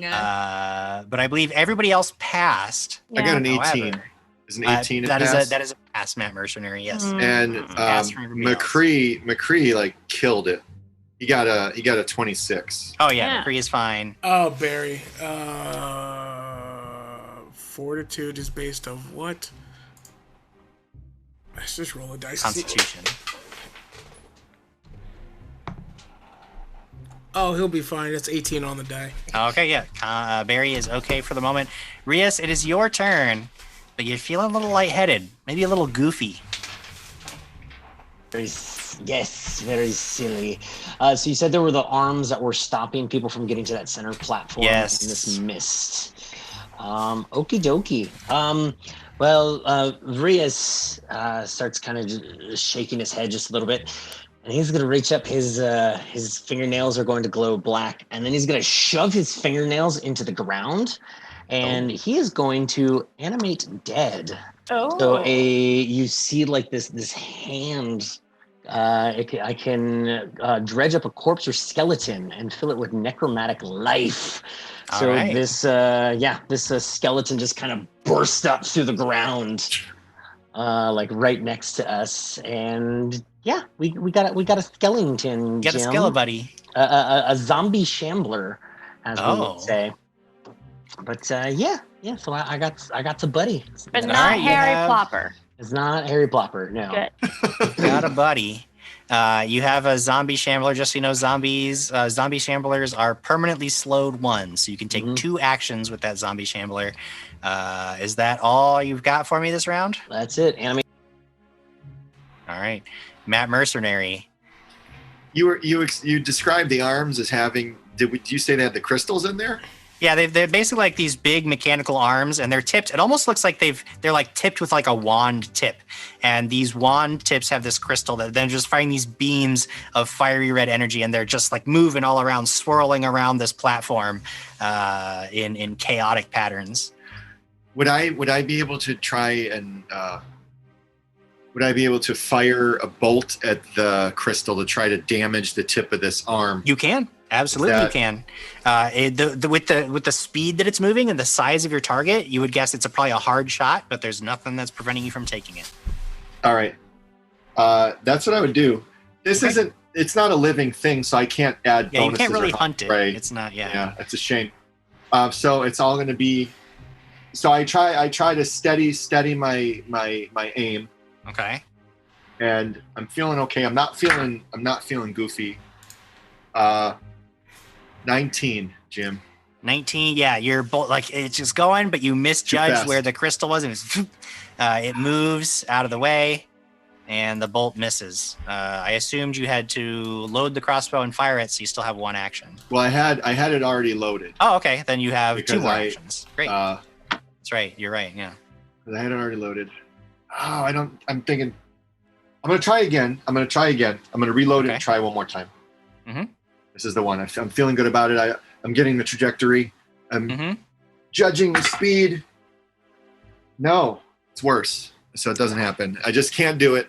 But I believe everybody else passed. I got an However, 18. Is an 18 a that pass? is a pass, Matt Mercenary. Yes. And Pass for everybody else. McCree like killed it. He got a 26. Oh yeah, McCree is fine. Oh, Barry. Fortitude is based on what? Let's just roll a dice. Constitution. Oh, he'll be fine. That's 18 on the die. Okay, yeah. Barry is okay for the moment. Rias, it is your turn, but you're feeling a little lightheaded, maybe a little goofy. Yes, very silly. So you said there were the arms that were stopping people from getting to that center platform Yes. in this mist. Okie dokie. Well, Rias starts kind of shaking his head just a little bit. And he's gonna reach up. His fingernails are going to glow black, and then he's gonna shove his fingernails into the ground, and he is going to animate dead. Oh. So you see like this hand. I can dredge up a corpse or skeleton and fill it with necromantic life. So All right. this skeleton just kind of burst up through the ground, like right next to us, and yeah, we got a skeleton. Get a Jim. skellebuddy. A zombie shambler, as we would say. But yeah. So I got the buddy. But All not right, you Harry have- Plopper. It's not Harry Plopper. No. Good. Got a buddy. You have a zombie shambler. Just so you know, zombie shamblers are permanently slowed 1, so you can take 2 actions with that zombie shambler. Is that all you've got for me this round? That's it. Animate. All right, Matt Mercenary. You described the arms as having. Did you say they had the crystals in there? Yeah, they're basically like these big mechanical arms, and they're tipped. It almost looks like they're like tipped with like a wand tip, and these wand tips have this crystal that then just firing these beams of fiery red energy, and they're just like moving all around, swirling around this platform in chaotic patterns. Would I be able to try and would I be able to fire a bolt at the crystal to try to damage the tip of this arm? You can. Absolutely, you can. With the speed that it's moving and the size of your target, you would guess it's probably a hard shot, but there's nothing that's preventing you from taking it. All right, that's what I would do. This isn't. It's not a living thing, so I can't add. Yeah, you bonuses can't really or hunt it. Right. It's not. Yeah. Yeah, that's a shame. So it's all going to be. So I try to steady my aim, Okay. and I'm feeling okay. I'm not feeling goofy. 19, Jim. 19, yeah, you're both like it's just going, but you misjudged fast. where the crystal was. It moves out of the way, and the bolt misses. I assumed you had to load the crossbow and fire it, so you still have 1 action. Well, I had it already loaded. Oh, okay, then you have 2 Because more I- actions. Great, that's right. You're right. Yeah. I had it already loaded. Oh, I'm thinking. I'm gonna try again. I'm gonna reload it Okay. and try one more time. Mhm. This is the one. I'm feeling good about it. I'm getting the trajectory. I'm Mhm. judging the speed. No, it's worse. So it doesn't happen. I just can't do it.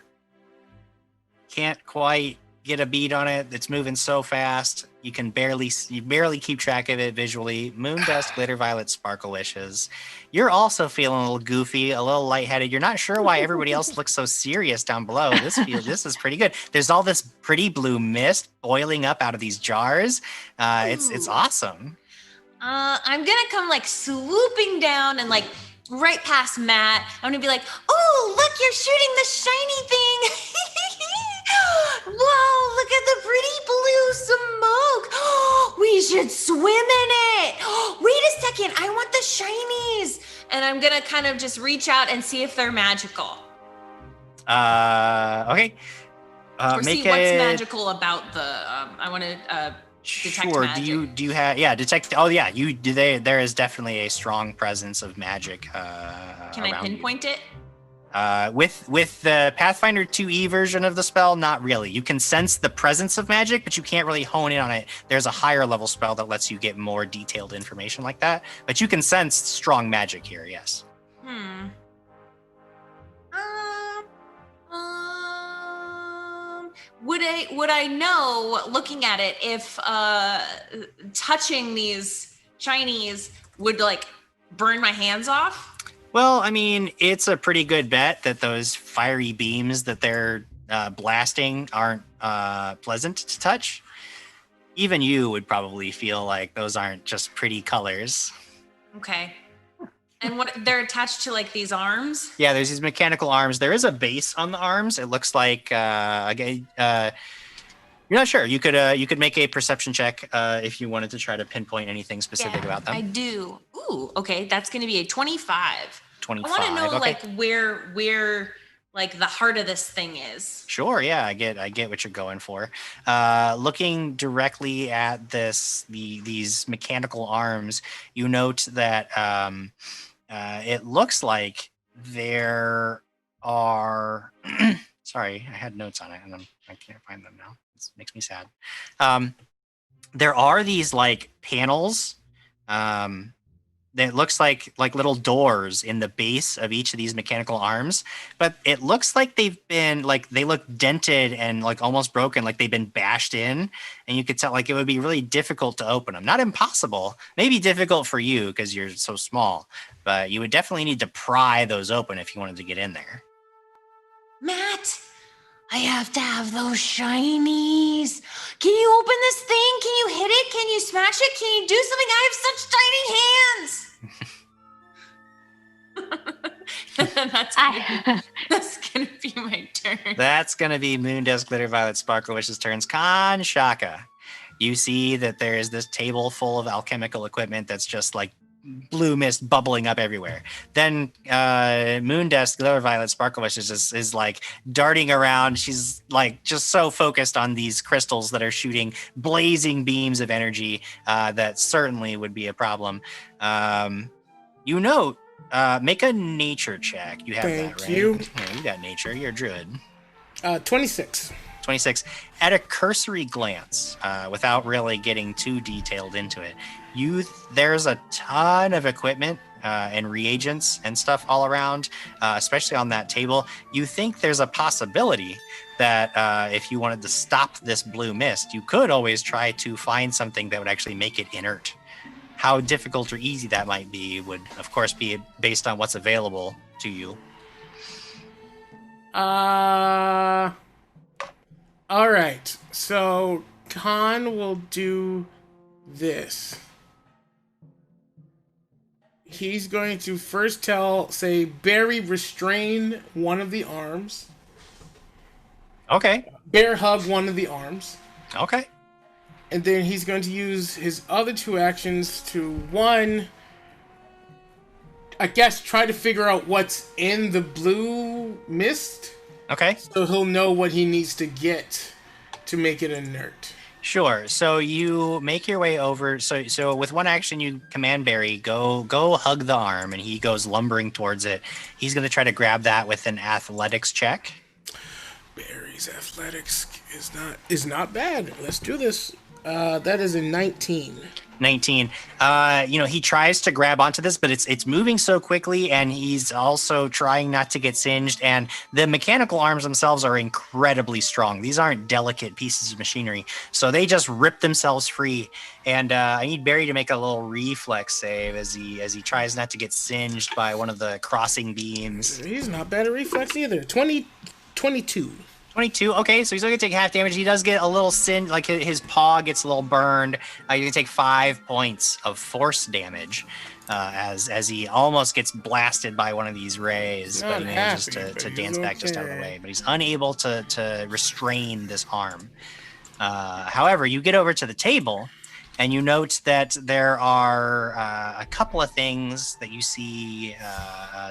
Can't quite get a beat on it. It's moving so fast. You barely keep track of it visually. Moon dust, glitter, violet, sparkle wishes. You're also feeling a little goofy, a little lightheaded. You're not sure why everybody else looks so serious down below. This is pretty good. There's all this pretty blue mist boiling up out of these jars. It's awesome. I'm gonna come like swooping down and like right past Matt. I'm gonna be like, "Oh, look, you're shooting the shiny thing! Whoa, look at the pretty blue smoke! We should swim in it! Wait a second, I want the shinies!" And I'm gonna kind of just reach out and see if they're magical, Okay. or Make see what's a magical about the. I want to detect Sure. magic. Do you have detect? Oh yeah, you do. There is definitely a strong presence of magic. Can I around pinpoint it? With the Pathfinder 2E version of the spell, not really. You can sense the presence of magic, but you can't really hone in on it. There's a higher level spell that lets you get more detailed information like that, but you can sense strong magic here. Yes. Would I know, looking at it, if touching these shinies would like burn my hands off? Well, I mean, it's a pretty good bet that those fiery beams that they're blasting aren't pleasant to touch. Even you would probably feel like those aren't just pretty colors. Okay. And what they're attached to, like these arms? Yeah, there's these mechanical arms. There is a base on the arms. It looks like you're not sure. You could make a perception check if you wanted to try to pinpoint anything specific about them. I do. Ooh, okay. That's going to be a 25. 25. I want to know okay. like where like the heart of this thing is. Sure. Yeah, I get what you're going for. Looking directly at these mechanical arms, you note that it looks like there are. Sorry, I had notes on it, and I can't find them now. It makes me sad. There are these like panels. That looks like little doors in the base of each of these mechanical arms, but it looks like they've been like they look dented and like almost broken, like they've been bashed in, and you could tell like it would be really difficult to open them. Not impossible, maybe difficult for you because you're so small, but you would definitely need to pry those open if you wanted to get in there. Matt, I have to have those shinies. Can you open this thing? Can you hit it? Can you smash it? Can you do something? I have such tiny hands. That's gonna be my turn. That's gonna be Moondesk, Glitter Violet, Sparkle Wish's turns. Kanshaka, you see that there is this table full of alchemical equipment that's just like blue mist bubbling up everywhere. Then Moondesk, Glitter Violet, Sparkle Wish is like darting around. She's like just so focused on these crystals that are shooting blazing beams of energy that certainly would be a problem. You note, make a nature check. You have Thank that, right? you. Yeah, you got nature. You're a druid. 26. 26. At a cursory glance, without really getting too detailed into it, there's a ton of equipment and reagents and stuff all around, especially on that table. You think there's a possibility that if you wanted to stop this blue mist, you could always try to find something that would actually make it inert. How difficult or easy that might be would, of course, be based on what's available to you. All right. So Khan will do this. He's going to first say, Barry, restrain one of the arms. Okay. Bear hug one of the arms. Okay. And then he's going to use his other two actions to, one, I guess, try to figure out what's in the blue mist. Okay. So he'll know what he needs to get to make it inert. Sure. So you make your way over. So with one action, you command Barry, go hug the arm, and he goes lumbering towards it. He's going to try to grab that with an athletics check. Barry's athletics is not bad. Let's do this. That is a 19. 19. He tries to grab onto this, but it's moving so quickly, and he's also trying not to get singed. And the mechanical arms themselves are incredibly strong. These aren't delicate pieces of machinery, so they just rip themselves free. And I need Barry to make a little reflex save as he tries not to get singed by one of the crossing beams. He's not bad at reflex either. 22. 22. Okay, so he's only gonna take half damage. He does get a little sin, like his paw gets a little burned. You can take 5 points of force damage as he almost gets blasted by one of these rays, but he manages to dance back just out of the way. But he's unable to restrain this arm. However, you get over to the table, and you note that there are a couple of things that you see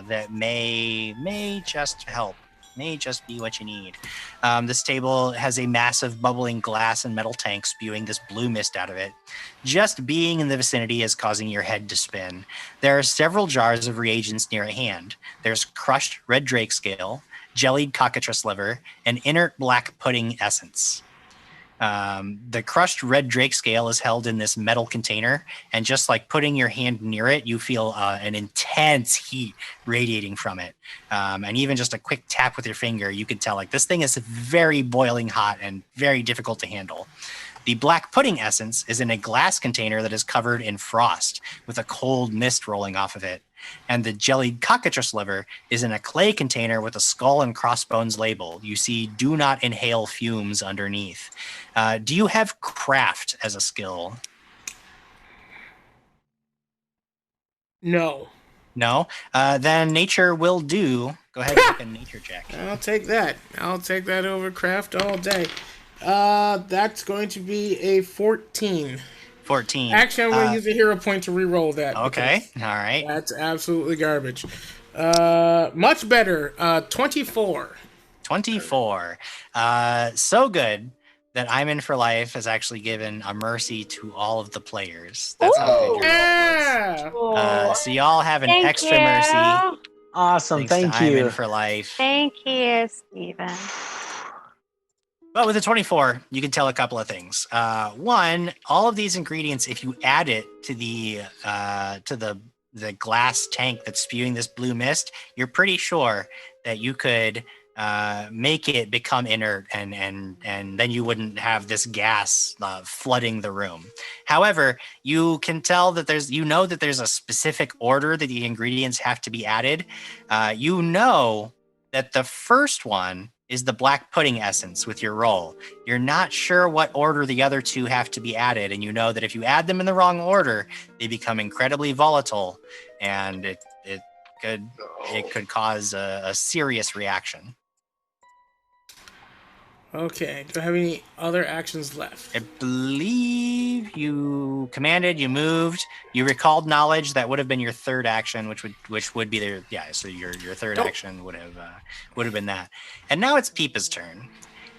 that may just help. may just be what you need. This table has a massive bubbling glass and metal tank spewing this blue mist out of it. Just being in the vicinity is causing your head to spin. There are several jars of reagents near at hand. There's crushed red drake scale, jellied cockatrice liver, and inert black pudding essence. The crushed red drake scale is held in this metal container, and just like putting your hand near it, you feel an intense heat radiating from it. And even just a quick tap with your finger, you can tell like this thing is very boiling hot and very difficult to handle. The black pudding essence is in a glass container that is covered in frost with a cold mist rolling off of it. And the jellied cockatrice liver is in a clay container with a skull and crossbones label. You see, do not inhale fumes underneath. Do you have craft as a skill? No. No? Then nature will do. Go ahead and make a nature check. I'll take that. I'll take that over craft all day. That's going to be a 14. 14. Actually, I'm going to use a hero point to re-roll that. Okay, all right. That's absolutely garbage. Much better. 24. 24. So good that I'm in for life has actually given a mercy to all of the players. That's how good your roll is. So y'all have an extra mercy. Awesome, thank I'm you. in for life. Thank you, Steven. But with a 24, you can tell a couple of things. One, all of these ingredients, if you add it to the glass tank that's spewing this blue mist, you're pretty sure that you could make it become inert, and then you wouldn't have this gas flooding the room. However, you can tell that there's a specific order that the ingredients have to be added. You know that the first one is the black pudding essence with your roll. You're not sure what order the other two have to be added, and you know that if you add them in the wrong order, they become incredibly volatile, and it could cause a serious reaction. Okay. Do I have any other actions left? I believe you commanded, you moved, you recalled knowledge. That would have been your third action, which would be their So your third action would have been that. And now it's Peepa's turn.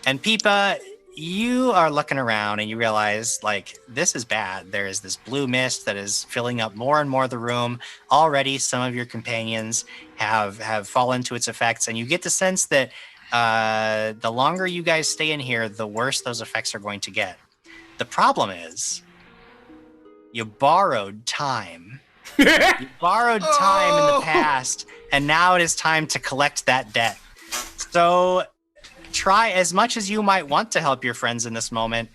And Peepa, you are looking around and you realize like this is bad. There is this blue mist that is filling up more and more of the room. Already, some of your companions have fallen to its effects, and you get the sense that the longer you guys stay in here, the worse those effects are going to get. The problem is you borrowed time. You borrowed time in the past, and now it is time to collect that debt. So try as much as you might want to help your friends in this moment.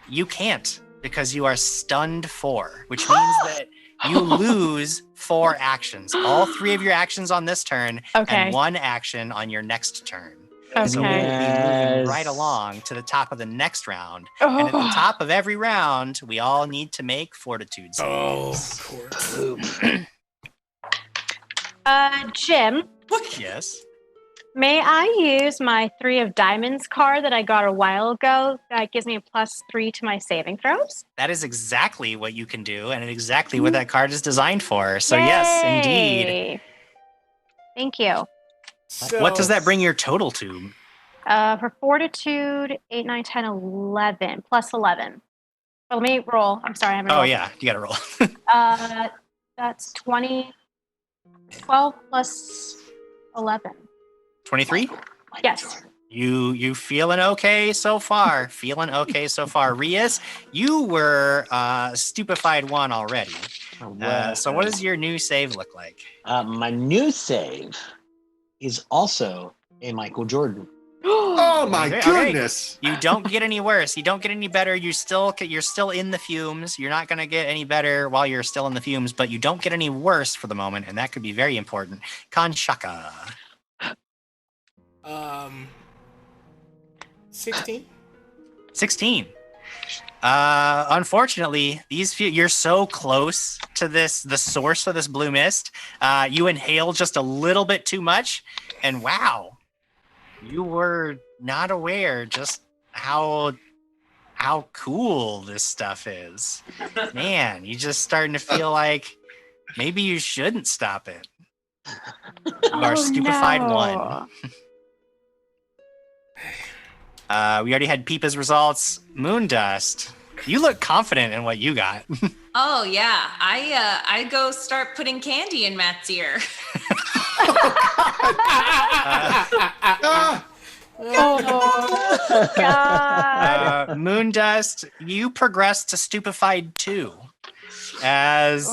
You can't, because you are stunned 4, which means that you lose 4 actions. All 3 of your actions on this turn, and 1 action on your next turn. So we'll be moving right along to the top of the next round. And at the top of every round, we all need to make fortitude saves. Of course. Jim. Yes? May I use my 3 of diamonds card that I got a while ago that gives me a +3 to my saving throws? That is exactly what you can do, and exactly what that card is designed for. So Yay! yes, indeed. Thank you. So, What does that bring your total to? For fortitude, 8, 9, 10, 11, plus 11. Well, let me roll. I'm sorry, I haven't rolled. Oh yeah, you gotta roll. That's 20, 12 plus 11. 23? Yes. You feeling okay so far? Rias, you were stupefied 1 already. So what does your new save look like? My new save is also a Michael Jordan. Oh my Okay. goodness! You don't get any worse. You don't get any better. You're still in the fumes. You're not going to get any better while you're still in the fumes, but you don't get any worse for the moment, and that could be very important. Kanshaka. 16. 16. Unfortunately, you're so close to the source of this blue mist. You inhale just a little bit too much, and wow, you were not aware just how cool this stuff is. Man, you're just starting to feel like maybe you shouldn't stop it. You are stupefied 1. We already had Peepa's results. Moondust, you look confident in what you got. Oh yeah, I go start putting candy in Matt's ear. Oh, God. Moondust, you progress to stupefied 2 as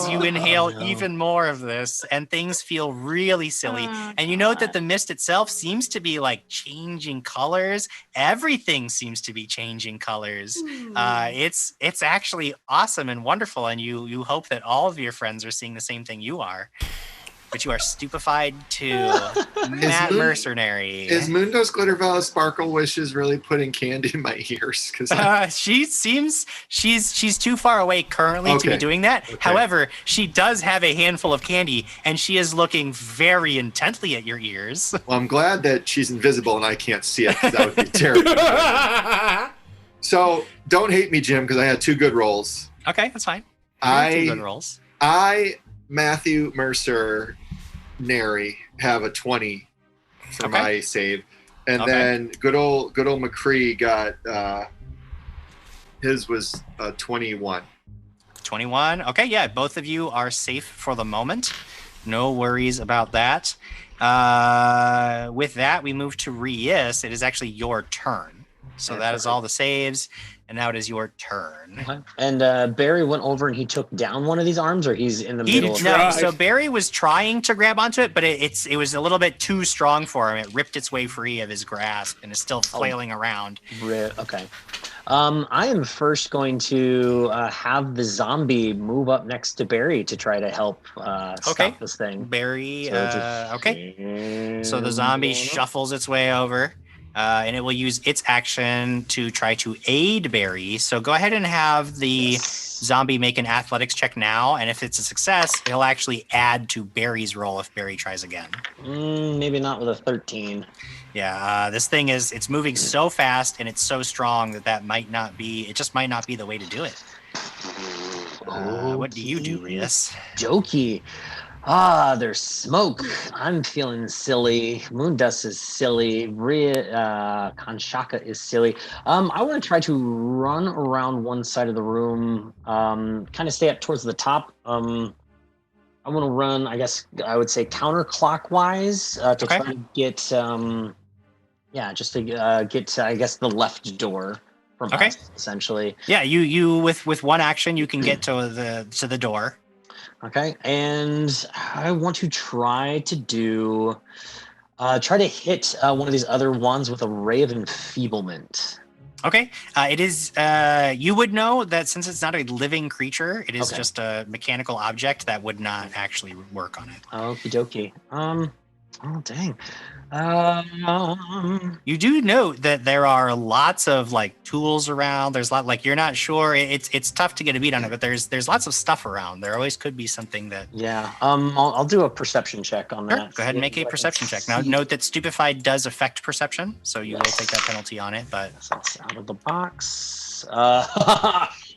you inhale even more of this, and things feel really silly. And you note that the mist itself seems to be like changing colors. Everything seems to be changing colors. It's actually awesome and wonderful, and you hope that all of your friends are seeing the same thing you are. But you are stupefied too. Matt Mercenary. Is Mundo's Glittervella Sparkle Wishes really putting candy in my ears? Because she seems she's too far away currently to be doing that. Okay. However, she does have a handful of candy, and she is looking very intently at your ears. Well, I'm glad that she's invisible and I can't see it. That would be terrible. So don't hate me, Jim, because I had 2 good rolls. Okay, that's fine. 2 good rolls. Matthew Mercer Nary have a 20 for my save, and then good old McCree got his was 21. 21. Okay, yeah, both of you are safe for the moment. No worries about that. With that, we move to Reis. It is actually your turn. So that is all the saves, and now it is your turn. Okay. And Barry went over and he took down one of these arms, or he's in the middle? So Barry was trying to grab onto it, but it was a little bit too strong for him. It ripped its way free of his grasp and is still flailing around. Okay. I am first going to have the zombie move up next to Barry to try to help stop this thing. Barry, okay. So the zombie shuffles its way over. And it will use its action to try to aid Barry. So go ahead and have the zombie make an athletics check now. And if it's a success, it'll actually add to Barry's roll if Barry tries again. Maybe not with a 13. Yeah, this thing it's moving so fast and it's so strong that might not be the way to do it. What do you do, Reis? Jokey. There's smoke. I'm feeling silly. Moondust is silly. Kanshaka is silly. I want to try to run around one side of the room, kind of stay up towards the top. I want to run, I guess I would say counterclockwise to try to get, get, I guess, the left door from us, essentially. Yeah, you with one action, you can get to the door. Okay, and I want to try to hit one of these other ones with a ray of enfeeblement. Okay, it is. You would know that since it's not a living creature, it is just a mechanical object that would not actually work on it. Okie dokie. Oh dang. You do note that there are lots of like tools around. There's you're not sure. It's tough to get a beat on it, but there's lots of stuff around. There always could be something that. Yeah. I'll do a perception check on that. Go ahead and make a perception check. Now note that stupefied does affect perception, so you will take that penalty on it. But that's out of the box.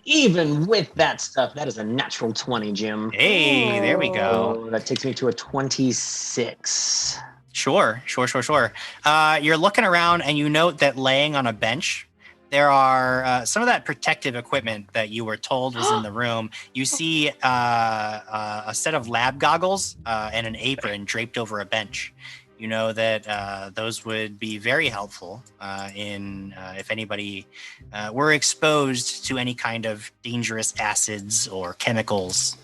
Even with that stuff, that is a natural 20, Jim. Hey, there we go. That takes me to a 26. Sure. You're looking around and you note that laying on a bench, there are some of that protective equipment that you were told was in the room. You see a set of lab goggles and an apron draped over a bench. You know that those would be very helpful if anybody were exposed to any kind of dangerous acids or chemicals.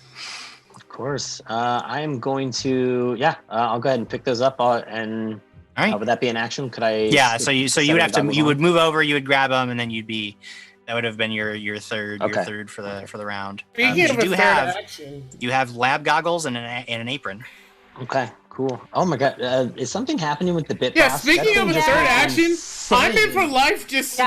Of course. I am going to, I'll go ahead and pick those up. And all right. Would that be an action? Could I? Yeah. So you would have to, you would move over, you would grab them, and then that would have been your third for the round. You have lab goggles and an apron. Okay, cool. Oh my God. Is something happening with the bit? Yeah, speaking of a third action, I'm in for life just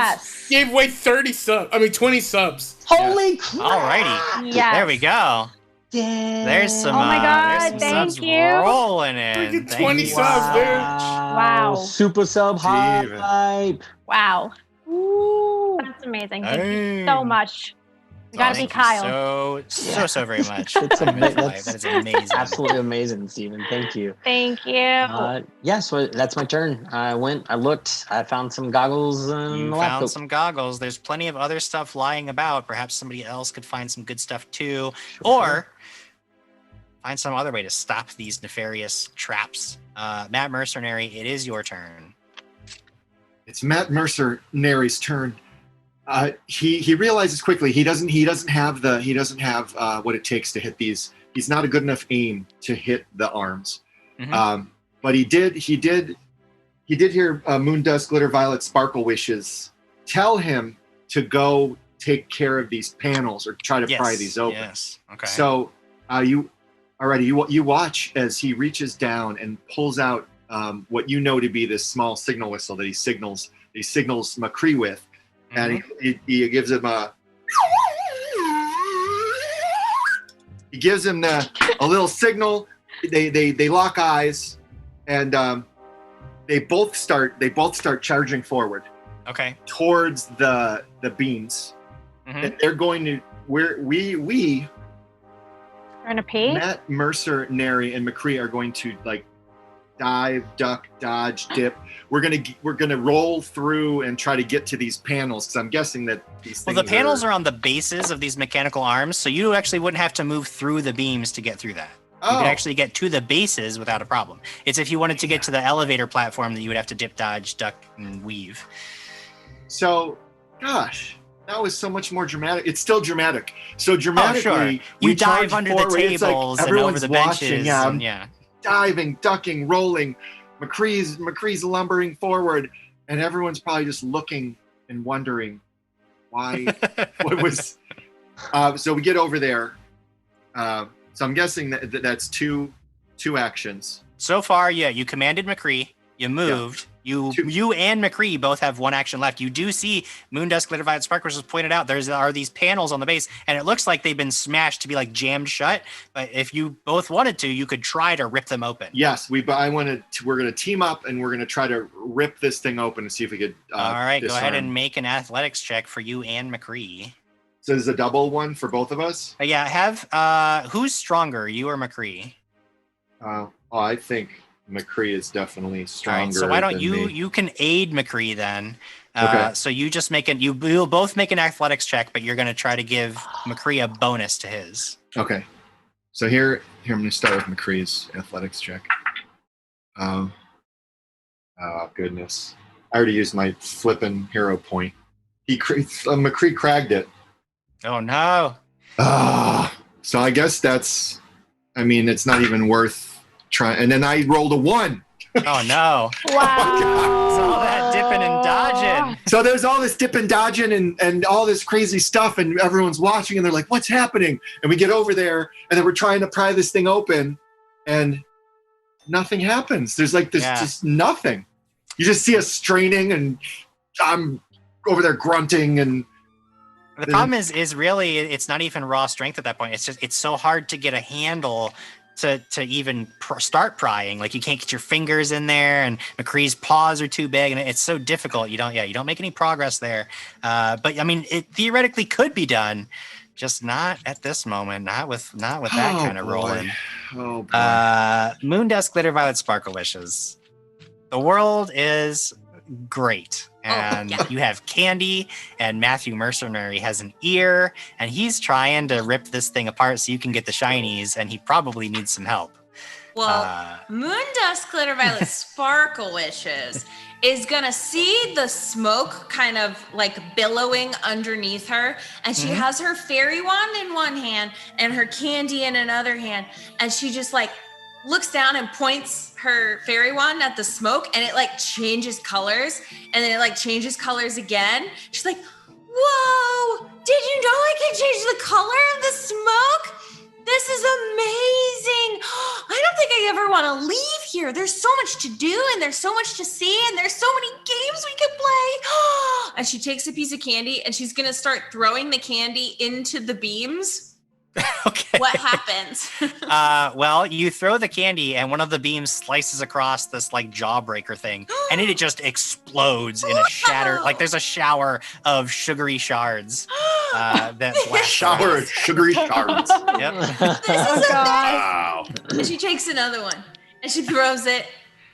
gave away 20 subs. Holy crap. Alrighty. Yes. There we go. Yeah. There's some. Oh my God! There's some Thank subs you. Rolling in. 20 subs, dude. Wow. Super sub hype. Wow. Ooh, that's amazing. Thank you so much. Gotta be Kyle. So very much. It's That is amazing. Absolutely amazing, Steven. Thank you. Thank you. Yeah, so that's my turn. I looked, I found some goggles and You a found laptop. some goggles. There's plenty of other stuff lying about. Perhaps somebody else could find some good stuff too, or find some other way to stop these nefarious traps. Matt Mercenary, it is your turn. It's Matt Mercenary's turn. He realizes quickly he doesn't have what it takes to hit these. He's not a good enough aim to hit the arms. Mhm. But he did hear Moondust Glitter Violet Sparkle Wishes tell him to go take care of these panels or try to pry these open. Yes. Okay. So you watch as he reaches down and pulls out what you know to be this small signal whistle that he signals McCree with, and he gives him a little signal. They lock eyes, and they both start charging forward. Okay. Towards the beams, and they're going to we. We're gonna pee. Matt Mercenary and McCree are going to dive, duck, dodge, dip. We're gonna roll through and try to get to these panels because I'm guessing that these things. Well, the panels are on the bases of these mechanical arms, so you actually wouldn't have to move through the beams to get through that. You could actually get to the bases without a problem. It's if you wanted to get to the elevator platform that you would have to dip, dodge, duck, and weave. So, gosh. That was so much more dramatic. It's still dramatic. So dramatically, sure. You we dive charge under forward. the It's like tables and everyone's over the watching. benches. Yeah, And yeah. Diving, ducking, rolling. McCree's lumbering forward, and everyone's probably just looking and wondering why. What was? So we get over there. So I'm guessing that's two actions. So far, yeah, you commanded McCree. You moved. You and McCree both have one action left. You do see Moondust Glitter Violet Sparkle, which was pointed out. There are these panels on the base, and it looks like they've been smashed to be jammed shut. But if you both wanted to, you could try to rip them open. Yes, we're going to team up, and we're going to try to rip this thing open and see if we could. All right, disarm. go ahead and make an athletics check for you and McCree. So there's a double one for both of us. Yeah, who's stronger, you or McCree? I think McCree is definitely stronger. All right, so why don't me. you can aid McCree then? Okay. So you just you'll both make an athletics check, but you're going to try to give McCree a bonus to his. Okay. So here I'm going to start with McCree's athletics check. Oh goodness! I already used my flippin' hero point. McCree cragged it. Oh no! So I guess it's not even worth trying. And then I rolled a 1. Oh no! Wow! It's all that dipping and dodging. So there's all this dipping, dodging, and all this crazy stuff, and everyone's watching, and they're like, "What's happening?" And we get over there, and then we're trying to pry this thing open, and nothing happens. There's just nothing. You just see us straining, and I'm over there grunting, and the problem is really it's not even raw strength at that point. It's so hard to get a handle to even start prying. You can't get your fingers in there, and McCree's paws are too big, and it's so difficult. You don't make any progress there. But it theoretically could be done, just not at this moment. Not with that kind of rolling. Oh boy. Moondust Glitter Violet Sparkle Wishes. The world is great. And you have Candy, and Matthew Mercenary has an ear, and he's trying to rip this thing apart so you can get the shinies, and he probably needs some help. Well, Moondust Glitter Violet Sparkle Wishes is gonna see the smoke kind of billowing underneath her, and she has her fairy wand in one hand and her candy in another hand, and she just looks down and points her fairy wand at the smoke, and it changes colors, and then it changes colors again. She's like, "Whoa, did you know I can change the color of the smoke? This is amazing. I don't think I ever want to leave here. There's so much to do, and there's so much to see, and there's so many games we could play." And she takes a piece of candy, and she's going to start throwing the candy into the beams. Okay. What happens? Well, you throw the candy, and one of the beams slices across this like jawbreaker thing, and it just explodes in a shatter. Like there's a shower of sugary shards that blast. Shower of sugary shards. Yep. This is Wow. And she takes another one and she throws it.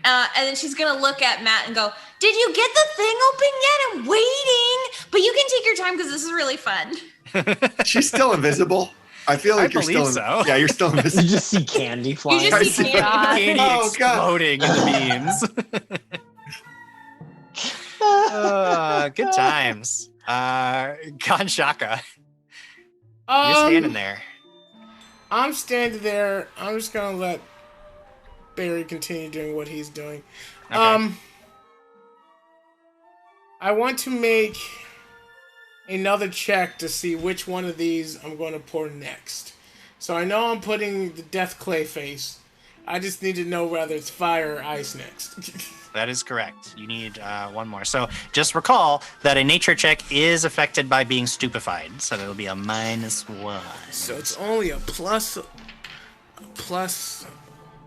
And then she's going to look at Matt and go, "Did you get the thing open yet? I'm waiting. But you can take your time because this is really fun." She's still invisible. I feel like you're believe still. so. Yeah, you're still invisible. You just see candy flying. You just see candy. Candy Oh, God. exploding in the beams. Good times. Kanshaka, you're standing there. I'm standing there. I'm just gonna let Barry continue doing what he's doing. Okay. I want to make another check to see which one of these I'm going to pour next. So I know I'm putting the Death Clay face. I just need to know whether it's fire or ice next. That is correct. You need one more. So just recall that a nature check is affected by being stupefied. So that'll be a -1. So it's only a plus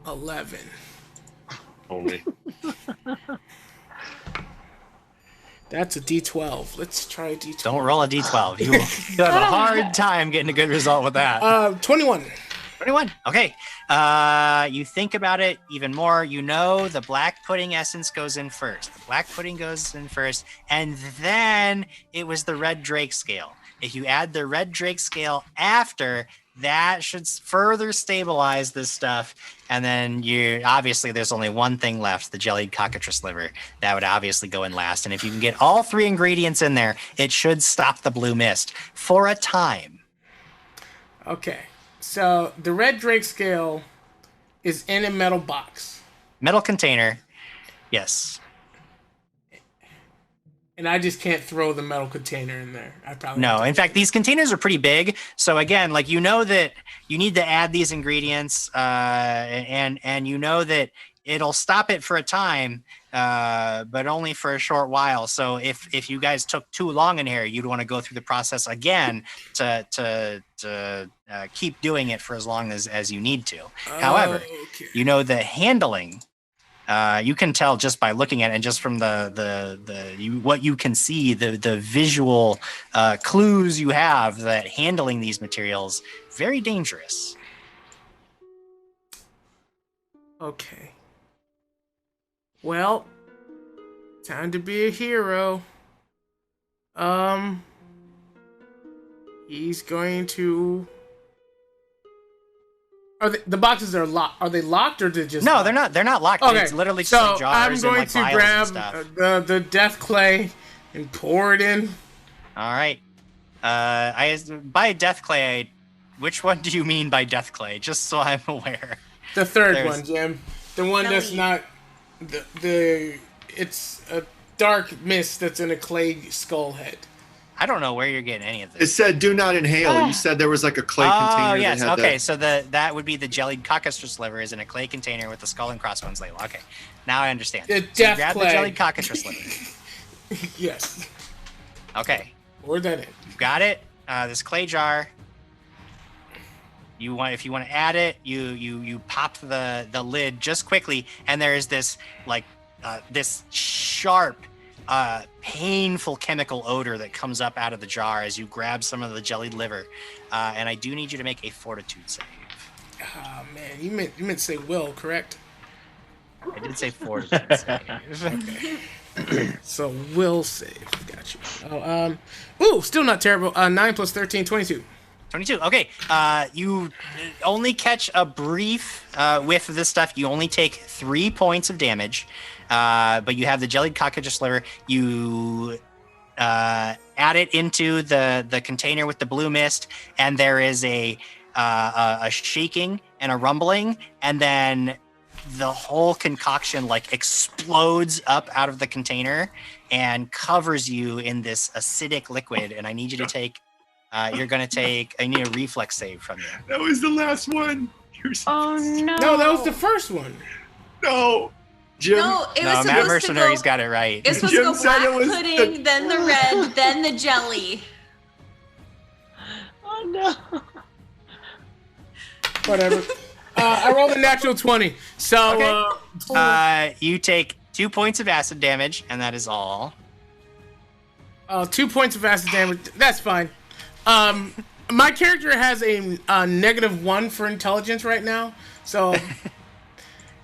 11. Only. That's a D12. Let's try a D12. Don't roll a d12. You'll have a hard time getting a good result with that. 21. 21. Okay. You think about it even more. You know the black pudding essence goes in first. The black pudding goes in first, and then it was the red drake scale. If you add the red drake scale after, that should further stabilize this stuff. And then obviously there's only one thing left, the jellied cockatrice liver. That would obviously go in last. And if you can get all 3 ingredients in there, it should stop the blue mist for a time. Okay. So the red drake scale is in a metal box. Metal container. Yes. And I just can't throw the metal container in there. I probably No. In fact, these containers are pretty big. So again, like you know that you need to add these ingredients, and you know that it'll stop it for a time, but only for a short while. So if you guys took too long in here, you'd want to go through the process again to keep doing it for as long as you need to. However, okay. you know the handling. You can tell just by looking at it and just from what you can see, the visual clues you have that handling these materials, very dangerous. Okay. Well, time to be a hero. He's going to... the boxes are locked. Are they locked or did just? No, locked? they're not. They're not locked. Okay, It's literally just so like jars I'm going and like to vials grab and stuff. the death clay and pour it in. All right. By death clay, which one do you mean by death clay? Just so I'm aware. The third one, Jim. The one that's not the. It's a dark mist that's in a clay skull head. I don't know where you're getting any of It this. said do not inhale. You said there was like a clay container. Oh, yes. That had Okay, so that would be the jellied cockatrice liver is in a clay container with the skull and crossbones label. Okay, now I understand. The So you death grab clay. the jellied cockatrice liver. Yes. Okay, Pour that in. you've got it. This clay jar. If you want to add it, you pop the lid just quickly, and there's this this sharp, painful chemical odor that comes up out of the jar as you grab some of the jellied liver. And I do need you to make a fortitude save. Oh man, you meant to say will, correct? I did say fortitude save. Okay. So will save. Got you. Oh, still not terrible. 9 plus 13, 22. 22. Okay. You only catch a brief whiff of this stuff. You only take 3 points of damage. But you have the jellied cockatrice liver. You add it into the container with the blue mist, and there is a shaking and a rumbling, and then the whole concoction explodes up out of the container and covers you in this acidic liquid. And I need you to take. You're gonna take. I need a reflex save from you. That was the last one. Oh no! No, that was the first one. No. Jim. No, it was No, Matt supposed Mercenary's to go. got it right. It's supposed Jim to go said black it was pudding, then the red, then the jelly. Oh no! Whatever. I rolled a natural 20. So, you take 2 points of acid damage, and that is all. 2 points of acid damage. That's fine. My character has a -1 for intelligence right now, so.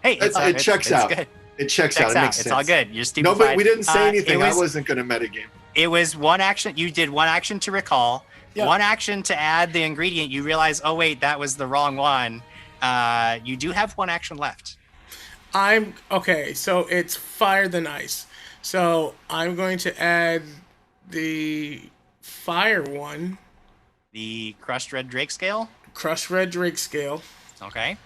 Hey, it checks out. Good. It checks out. It makes sense. It's all good. You're stupefied. No, but we didn't say anything. I wasn't going to metagame. It was one action. You did one action to recall, one action to add the ingredient. You realize, oh wait, that was the wrong one. You do have one action left. Okay, so it's fire than ice. So I'm going to add the fire one. The crushed red drake scale? Crushed red drake scale. Okay.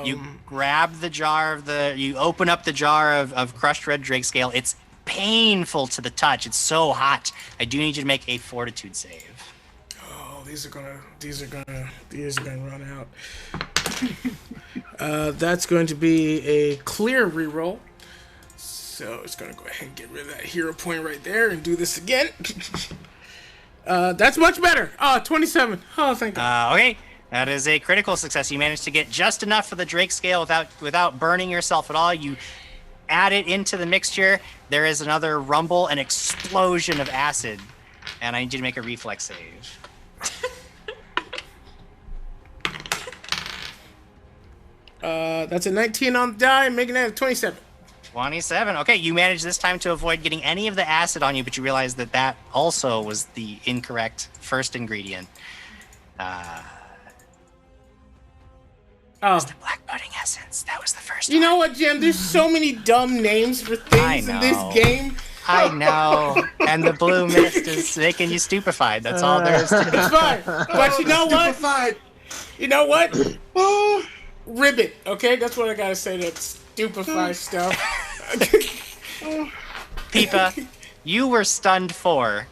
You grab the jar you open up the jar of crushed red drake scale. It's painful to the touch. It's so hot. I do need you to make a fortitude save. Oh, these are gonna run out. That's going to be a clear reroll. So it's gonna go ahead and get rid of that hero point right there and do this again. That's much better. 27. Oh, thank God. Okay. That is a critical success. You managed to get just enough for the Drake scale without burning yourself at all. You add it into the mixture. There is another rumble, an explosion of acid. And I need you to make a reflex save. That's a 19 on the die, making that a 27. 27. Okay, you managed this time to avoid getting any of the acid on you, but you realize that also was the incorrect first ingredient. It's the black pudding essence. That was the first one. You know what, Jim? There's so many dumb names for things in this game. I know. And the blue mist is making you stupefied. That's all there is to it. It's fine. But you know what? You know what? Ribbit, okay? That's what I gotta say, that stupefied stuff. Peepa, you were stunned 4.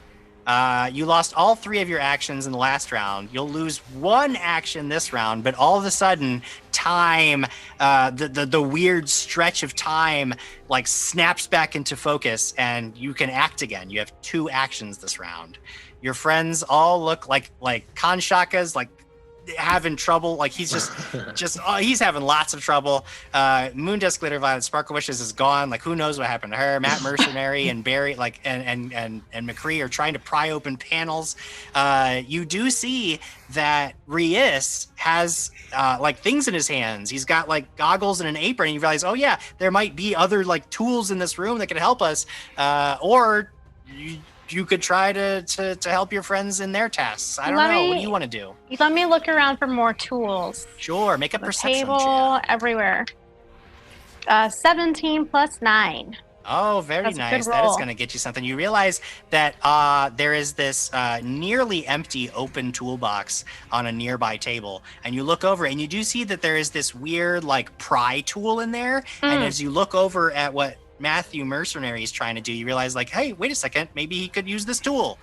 You lost all 3 of your actions in the last round. You'll lose 1 action this round, but all of a sudden, time, the weird stretch of time, like snaps back into focus, and you can act again. You have 2 actions this round. Your friends all look like Kanshaka's like having trouble. Like he's he's having lots of trouble. Moondusk Glitter Violet Sparkle Wishes is gone. Like who knows what happened to her? Matt Mercenary and Barry and McCree are trying to pry open panels. You do see that Rhys has things in his hands. He's got like goggles and an apron, and you realize, oh yeah, there might be other like tools in this room that can help us. Or you could try to help your friends in their tasks. I don't know. What do you want to do? Let me look around for more tools. Sure. Make a perception table check. Everywhere. 17 plus 9. Oh, very nice. That is going to get you something. You realize that there is this nearly empty open toolbox on a nearby table. And you look over and you do see that there is this weird like pry tool in there. And as you look over at what Matthew Mercenary is trying to do, you realize like, hey, wait a second, maybe he could use this tool.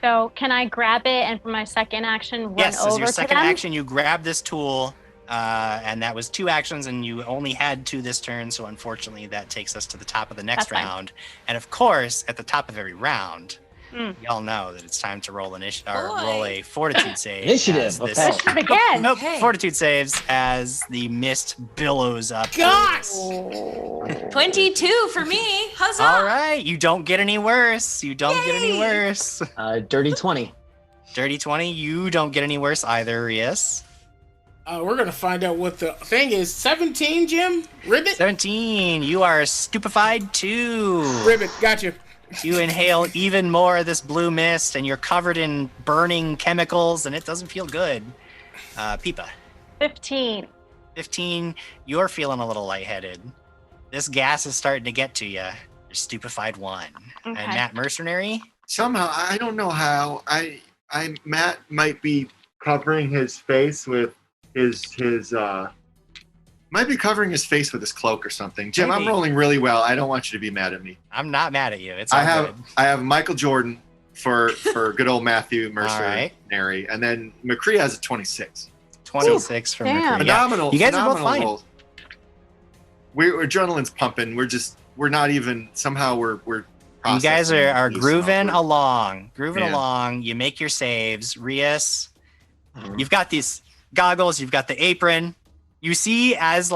So can I grab it and for my second action run over to them? Yes, as your second action, you grab this tool, and that was 2 actions, and you only had 2 this turn, so unfortunately that takes us to the top of the next round. And of course, at the top of every round, y'all know that it's time to roll a fortitude save. Initiative. Again. Nope. Okay. Fortitude saves as the mist billows up. Gosh! 22 for me. Huzzah! All right. You don't get any worse. Get any worse. Dirty 20. Dirty 20. You don't get any worse either, Rhys. We're going to find out what the thing is. 17, Jim? Ribbit? 17. You are stupefied too. Ribbit, gotcha. You inhale even more of this blue mist, and you're covered in burning chemicals, and it doesn't feel good. Peepa. 15. 15. You're feeling a little lightheaded. This gas is starting to get to you. You're stupefied 1. Okay. And Matt Mercenary? Somehow, I don't know how. Matt might be covering his face with might be covering his face with his cloak or something. Jim, Maybe. I'm rolling really well. I don't want you to be mad at me. I'm not mad at you. It's all good. I have Michael Jordan for good old Matthew Mercenary, right. And then McCree has a 26. 26 from McCree. Phenomenal. You guys are both phenomenal fine. We're adrenaline's pumping. We're not even somehow we're you guys are grooving along. along. You make your saves. Rhys, you've got these goggles, you've got the apron. You see as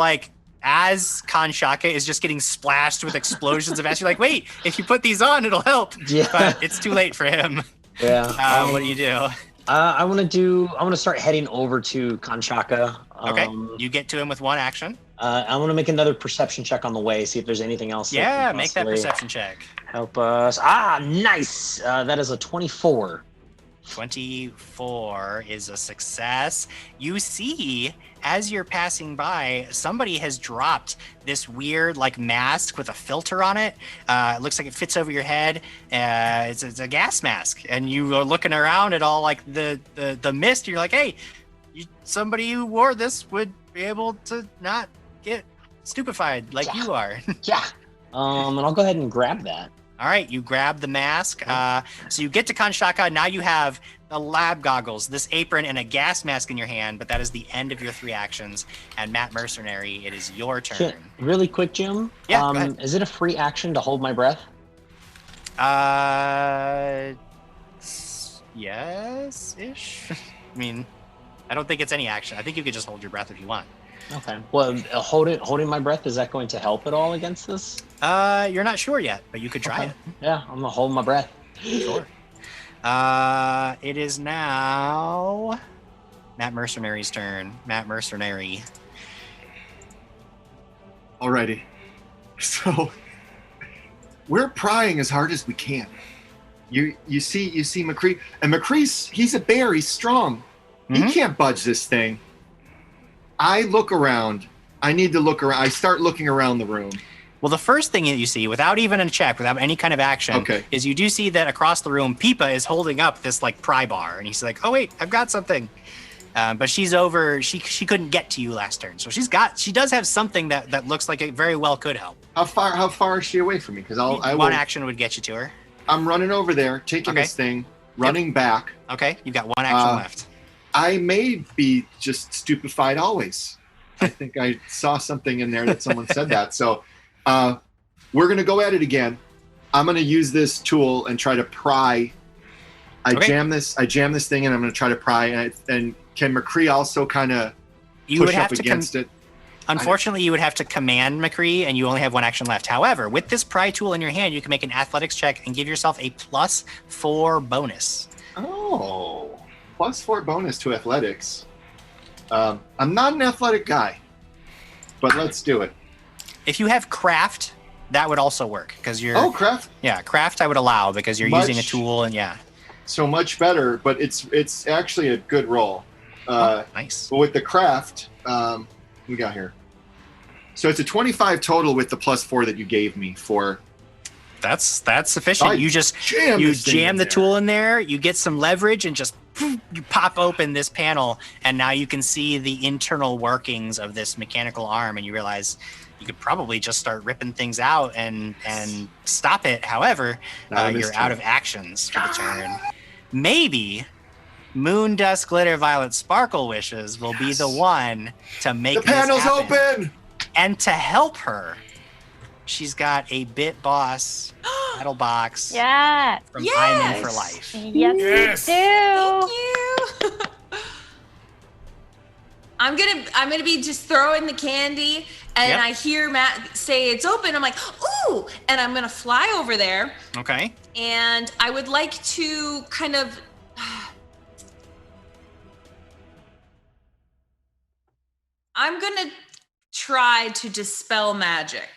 Kanshaka is just getting splashed with explosions of acid, you're like, wait, if you put these on, it'll help. Yeah. But it's too late for him. Yeah. What do you do? I want to start heading over to Kanshaka. Okay. You get to him with one action. I want to make another perception check on the way, see if there's anything else. Yeah, make that perception check. Help us. Nice. That is a 24. 24 is a success. You see, as you're passing by, somebody has dropped this weird mask with a filter on it. It looks like it fits over your head. It's a gas mask, and you are looking around at all the mist. And you're like, hey, somebody who wore this would be able to not get stupefied like you are. Yeah. And I'll go ahead and grab that. All right, you grab the mask. So you get to Kanshaka. Now you have the lab goggles, this apron, and a gas mask in your hand, but that is the end of your 3 actions. And Matt Mercenary, it is your turn. Really quick, Jim. Yeah, go ahead. Is it a free action to hold my breath? Yes-ish. I mean, I don't think it's any action. I think you could just hold your breath if you want. Okay. Well, holding my breath, is that going to help at all against this? You're not sure yet, but you could try it. Yeah, I'm gonna hold my breath. Sure. It is now Matt Mercenary's turn. Matt Mercenary. Alrighty. So we're prying as hard as we can. You see McCree, and he's a bear. He's strong. Mm-hmm. He can't budge this thing. I look around. I need to look around. I start looking around the room. Well, the first thing that you see, without even a check, without any kind of action, is you do see that across the room, Peepa is holding up this pry bar, and he's like, "Oh wait, I've got something." But she's over. She couldn't get to you last turn, so she does have something that looks like it very well could help. How far is she away from me? Because one action would get you to her. I'm running over there, taking this thing, running back. Okay, you've got one action left. I may be just stupefied always. I think I saw something in there that someone said that. So we're going to go at it again. I'm going to use this tool and try to pry. I jam this thing, and I'm going to try to pry. And can McCree also kind of push up against it? Unfortunately, you would have to command McCree, and you only have one action left. However, with this pry tool in your hand, you can make an athletics check and give yourself a +4 bonus. Oh. +4 bonus to athletics. I'm not an athletic guy, but let's do it. If you have craft, that would also work because you're. Oh, craft. Yeah, craft I would allow because you're using a tool and So much better, but it's actually a good roll. Nice. But with the craft, we got here. So it's a 25 total with the +4 that you gave me for. That's sufficient. You just jam the tool in there. You get some leverage and just you pop open this panel, and now you can see the internal workings of this mechanical arm, and you realize you could probably just start ripping things out and stop it. However, you're out of actions for the turn. Maybe Moon Dust Glitter Violet Sparkle Wishes will be the one to make the panel's open, and to help her. She's got a Bit Boss metal box. Yeah. From I'm In for Life. Yes, you do. Thank you. I'm gonna be just throwing the candy, and I hear Matt say it's open. I'm like, ooh, and I'm gonna fly over there. Okay. And I would like to kind of. I'm gonna try to dispel magic.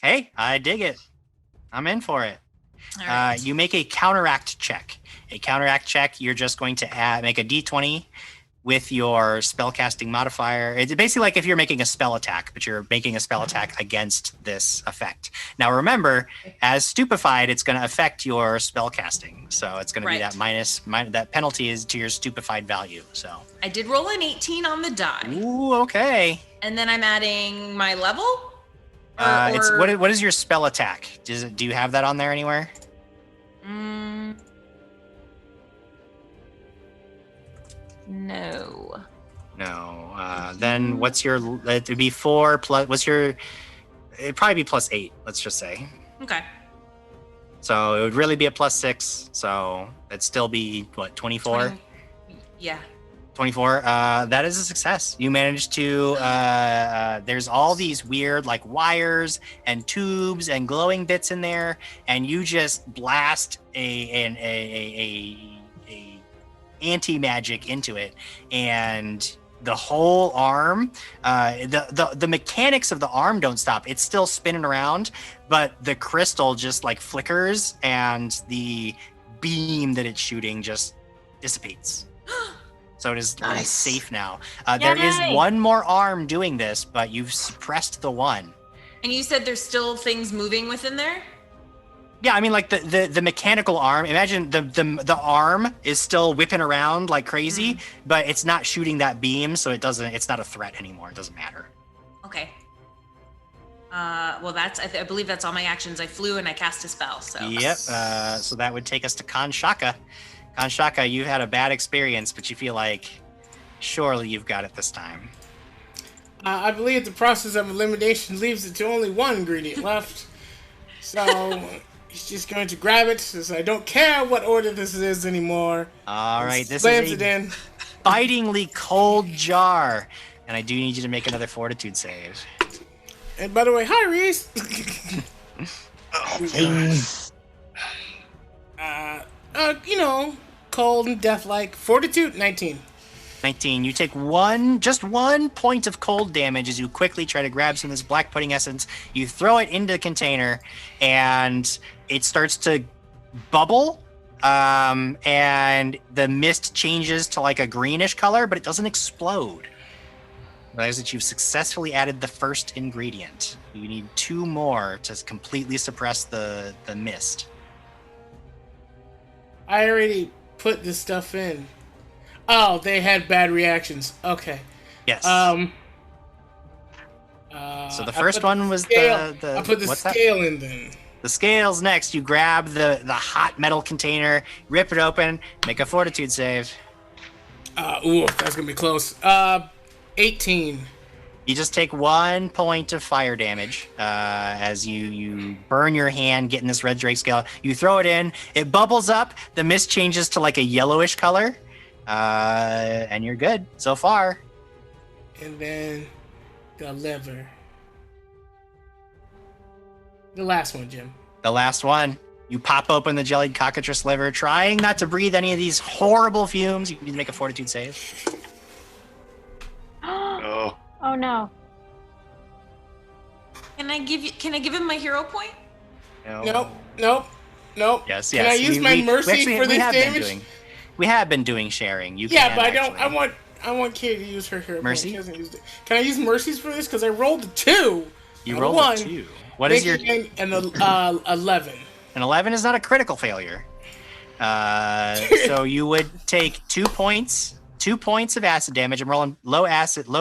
Hey, I dig it. I'm in for it. All right. You make a counteract check. A counteract check, you're just going to make a d20 with your spellcasting modifier. It's basically like if you're making a spell attack, but you're making a spell attack against this effect. Now remember, as stupefied, it's going to affect your spellcasting. So it's going to be that that penalty is to your stupefied value. So I did roll an 18 on the die. Ooh, okay. And then I'm adding my level. What is your spell attack? Do you have that on there anywhere? No. Then what's your? It would be 4 plus. What's your? It'd probably be +8. Let's just say. Okay. So it would really be a +6. So it'd still be what, 24? Yeah. 24. That is a success. You managed to. There's all these weird like wires and tubes and glowing bits in there, and you just blast a anti-magic into it, and the whole arm, the mechanics of the arm don't stop. It's still spinning around, but the crystal just like flickers, and the beam that it's shooting just dissipates. So it is Nice. safe now. There is Yay. one more arm doing this, but you've suppressed the one. And you said there's still things moving within there? Yeah, I mean, like the mechanical arm. Imagine the arm is still whipping around like crazy, but it's not shooting that beam, so it's not a threat anymore. It doesn't matter. Okay. Well, I believe that's all my actions. I flew and I cast a spell. So. Yep. So that would take us to Kanshaka. Kanshaka, you had a bad experience, but you feel like surely you've got it this time. I believe the process of elimination leaves it to only one ingredient left. So he's just going to grab it, since I don't care what order this is anymore. All right, this slams is it in. bitingly cold jar, and I do need you to make another fortitude save. And by the way, hi Reese. Cold and death-like. Fortitude, 19. 19. You take just one point of cold damage as you quickly try to grab some of this black pudding essence. You throw it into the container, and it starts to bubble, and the mist changes to like a greenish color, but it doesn't explode. Realize that you've successfully added the first ingredient. You need 2 more to completely suppress the mist. I already put this stuff in. Oh, they had bad reactions. Okay. Yes. So the first one was scale. the I put the what's that? scale in then. The scale's next. You grab the hot metal container, rip it open, make a fortitude save. That's gonna be close. 18. You just take 1 point of fire damage as you burn your hand getting this red drake scale. You throw it in, it bubbles up, the mist changes to like a yellowish color, and you're good so far. And then the liver. The last one, Jim. The last one. You pop open the jellied cockatrice liver, trying not to breathe any of these horrible fumes. You need to make a fortitude save. Oh. Oh no. Can I give him my hero point? Nope. Yes. Can I use my mercy for this damage? We have been doing sharing. You Yeah, can, but actually. I want Kay to use her hero Mercy? point. She hasn't used it. Can I use mercies for this? Because I rolled a 2. You not rolled one. a 2. What is your... And 11. An 11 is not a critical failure. So you would take 2 points of acid damage. I'm rolling low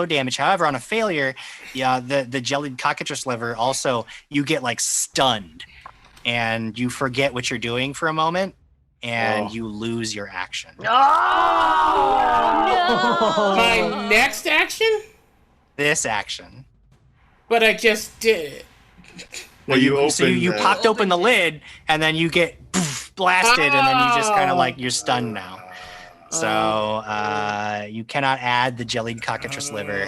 damage. However, on a failure, the jellied cockatrice liver also, you get like stunned, and you forget what you're doing for a moment, and you lose your action. Oh no! My next action? This action. But I just did it. Well, you popped open the lid, and then you get blasted, and then you just kind of like, you're stunned now. So you cannot add the jellied cockatrice liver.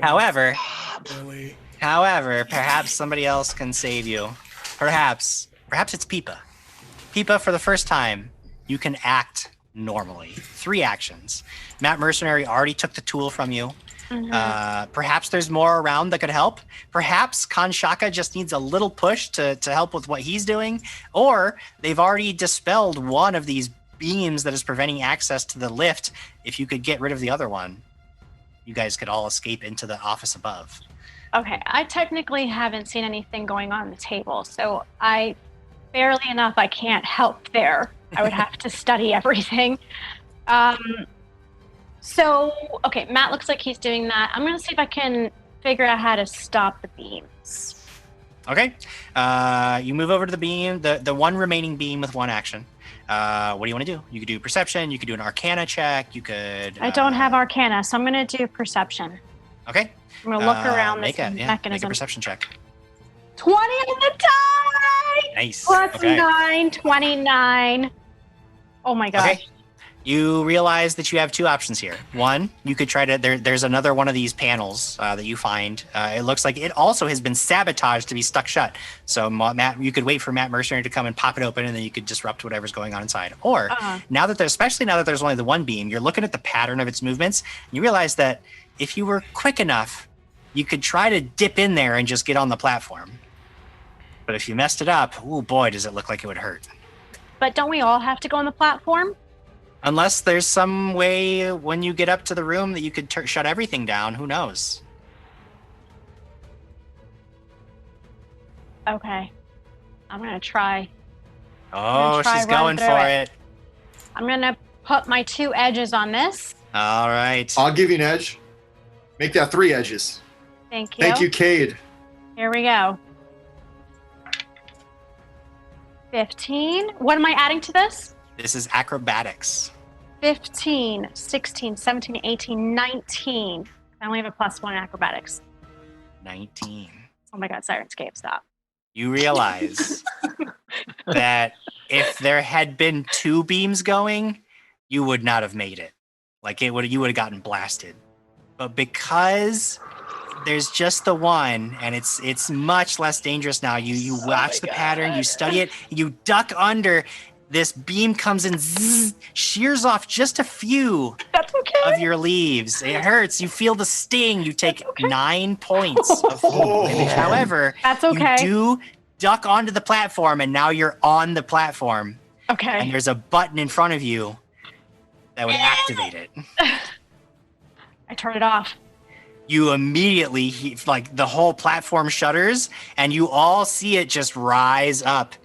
However, perhaps somebody else can save you. Perhaps it's Peepa. Peepa, for the first time, you can act normally. 3 actions. Matt Mercenary already took the tool from you. Mm-hmm. Perhaps there's more around that could help. Perhaps Kanshaka just needs a little push to help with what he's doing. Or they've already dispelled one of these beams that is preventing access to the lift. If you could get rid of the other one, you guys could all escape into the office above. Okay, I technically haven't seen anything going on the table, so barely enough I can't help there. I would have to study everything. Okay, Matt looks like he's doing that. I'm going to see if I can figure out how to stop the beams. Okay. You move over to the beam, the one remaining beam with 1 action. What do you want to do? You could do perception. You could do an arcana check. You could... I don't have arcana, so I'm going to do perception. Okay. I'm going to look around this mechanism. Make a perception check. 20 on the die! Nice. Plus okay. 9, 29. Oh my gosh. Okay. You realize that you have two options here. One, you could try to, there's another one of these panels that you find. It looks like it also has been sabotaged to be stuck shut. So Matt, you could wait for Matt Mercenary to come and pop it open, and then you could disrupt whatever's going on inside. Or especially now that there's only the one beam, you're looking at the pattern of its movements, and you realize that if you were quick enough, you could try to dip in there and just get on the platform. But if you messed it up, oh boy, does it look like it would hurt. But don't we all have to go on the platform? Unless there's some way when you get up to the room that you could shut everything down. Who knows? Okay. I'm going to try. Oh, she's going for it. I'm going to put my 2 edges on this. All right. I'll give you an edge. Make that 3 edges. Thank you. Thank you, Cade. Here we go. 15. What am I adding to this? This is acrobatics. 15, 16, 17, 18, 19. I only have a +1 in acrobatics. 19. Oh my God, Sirenscape, stop. You realize that if there had been 2 beams going, you would not have made it. Like you would have gotten blasted. But because there's just the one, and it's much less dangerous now. You watch the pattern, you study it, you duck under. This beam comes in, zzz, shears off just a few of your leaves. It hurts. You feel the sting. You take 9 points of damage. However, that's okay. You do duck onto the platform, and now you're on the platform. Okay. And there's a button in front of you that would activate it. I turn it off. You immediately, like, the whole platform shutters, and you all see it just rise up.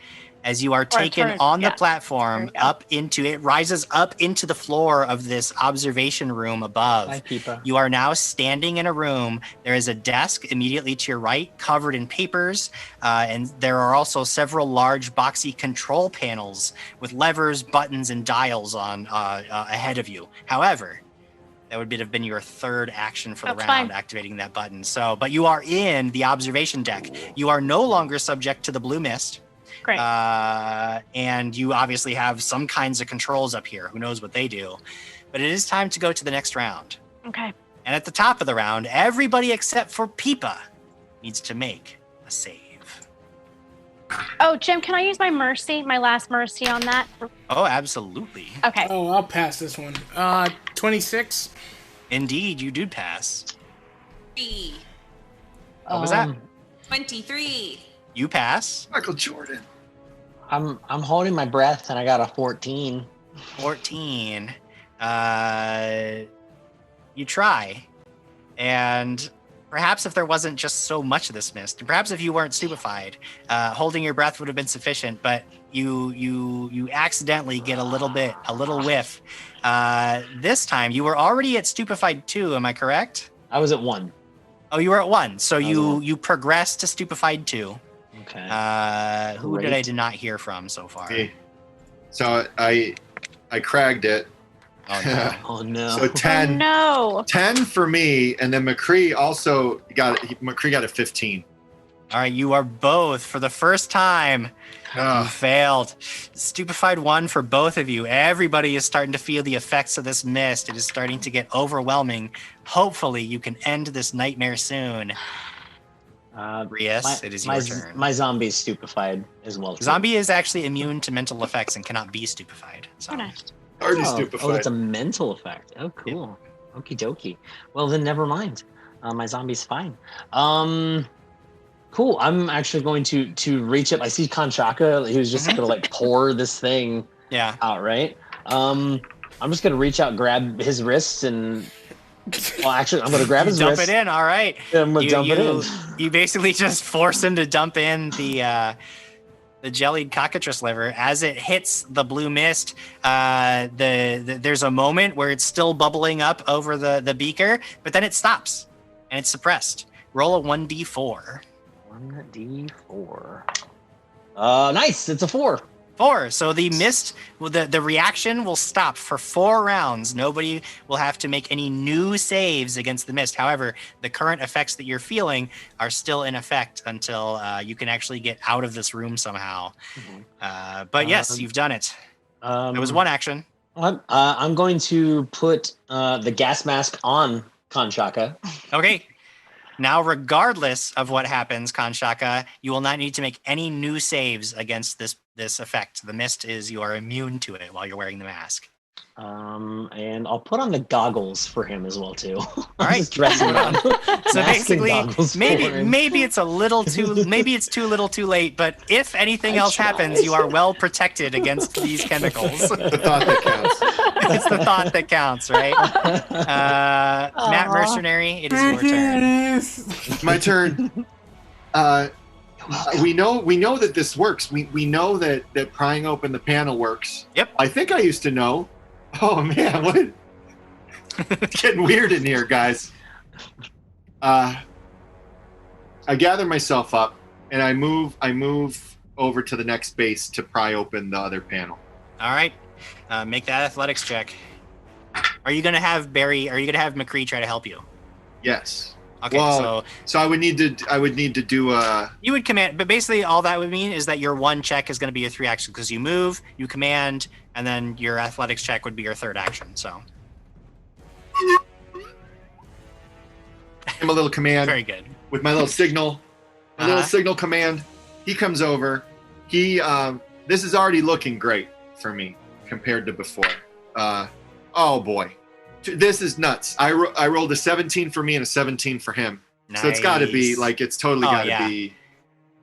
As you are taken on the platform up into it, rises up into the floor of this observation room above. Hi, Peepa. You are now standing in a room. There is a desk immediately to your right, covered in papers, and there are also several large boxy control panels with levers, buttons, and dials on ahead of you. However, that would have been your 3rd action for the round, activating that button. So, but you are in the observation deck. You are no longer subject to the blue mist. Great. And you obviously have some kinds of controls up here. Who knows what they do? But it is time to go to the next round. Okay. And at the top of the round, everybody except for Peepa needs to make a save. Oh, Jim, can I use my last mercy on that? Oh, absolutely. Okay. Oh, I'll pass this one. 26. Indeed, you do pass. 3. What was that? 23. You pass. Michael Jordan. I'm holding my breath, and I got a 14. 14. You try, and perhaps if there wasn't just so much of this mist, and perhaps if you weren't stupefied, holding your breath would have been sufficient. But you accidentally get a little whiff. This time, you were already at stupefied 2. Am I correct? I was at 1. Oh, you were at 1. So you progress to stupefied 2. Okay. Who did I not hear from so far? Okay. So I cragged it. Oh no. Oh no. So 10. Oh, no. 10 for me, and then McCree also got a 15. All right, you are both for the first time. You failed. Stupefied 1 for both of you. Everybody is starting to feel the effects of this mist. It is starting to get overwhelming. Hopefully, you can end this nightmare soon. Rias, it is your turn. My zombie is stupefied as well. Zombie is actually immune to mental effects and cannot be stupefied. So. Already stupefied. Oh, it's a mental effect. Oh, cool. Yeah. Okie dokie. Well, then never mind. My zombie's fine. Cool. I'm actually going to reach up. I see Kanchaka. He was just going to like pour this thing out, right? I'm just going to reach out, grab his wrists, and well, actually, I'm going to grab his wrist. Dump it in. All right. Yeah, I'm going to dump it in. You basically just force him to dump in the jellied cockatrice liver. As it hits the blue mist, there's a moment where it's still bubbling up over the beaker, but then it stops and it's suppressed. Roll a 1d4. 1d4. Nice. It's a 4. 4. So the mist, the reaction will stop for 4 rounds. Nobody will have to make any new saves against the mist. However, the current effects that you're feeling are still in effect until you can actually get out of this room somehow. But yes, you've done it. It was 1 action. I'm going to put the gas mask on Kanshaka. Okay. Now, regardless of what happens, Kanshaka, you will not need to make any new saves against this effect. The mist you are immune to it while you're wearing the mask. And I'll put on the goggles for him as well too. All right, just dressing on. So basically, maybe it's too little, too late. But if anything else happens, you are well protected against these chemicals. The thought that counts. It's the thought that counts, right? Matt Mercenary, it is your turn. My turn. We know that this works. We know that prying open the panel works. Yep. I think I used to know. Oh man, what? It's getting weird in here, guys. I gather myself up and I move over to the next base to pry open the other panel. All right. Make that athletics check. Are you gonna have McCree try to help you? Yes. Okay, well, so I would need to do a. You would command, but basically all that would mean is that your one check is going to be your 3 action because you move, you command, and then your athletics check would be your 3rd action. So. I'm a little command. Very good. With my little signal, little signal command. He comes over. This is already looking great for me compared to before. Oh boy. This is nuts. I rolled a 17 for me and a 17 for him. Nice. So it's got to be it's totally got to be.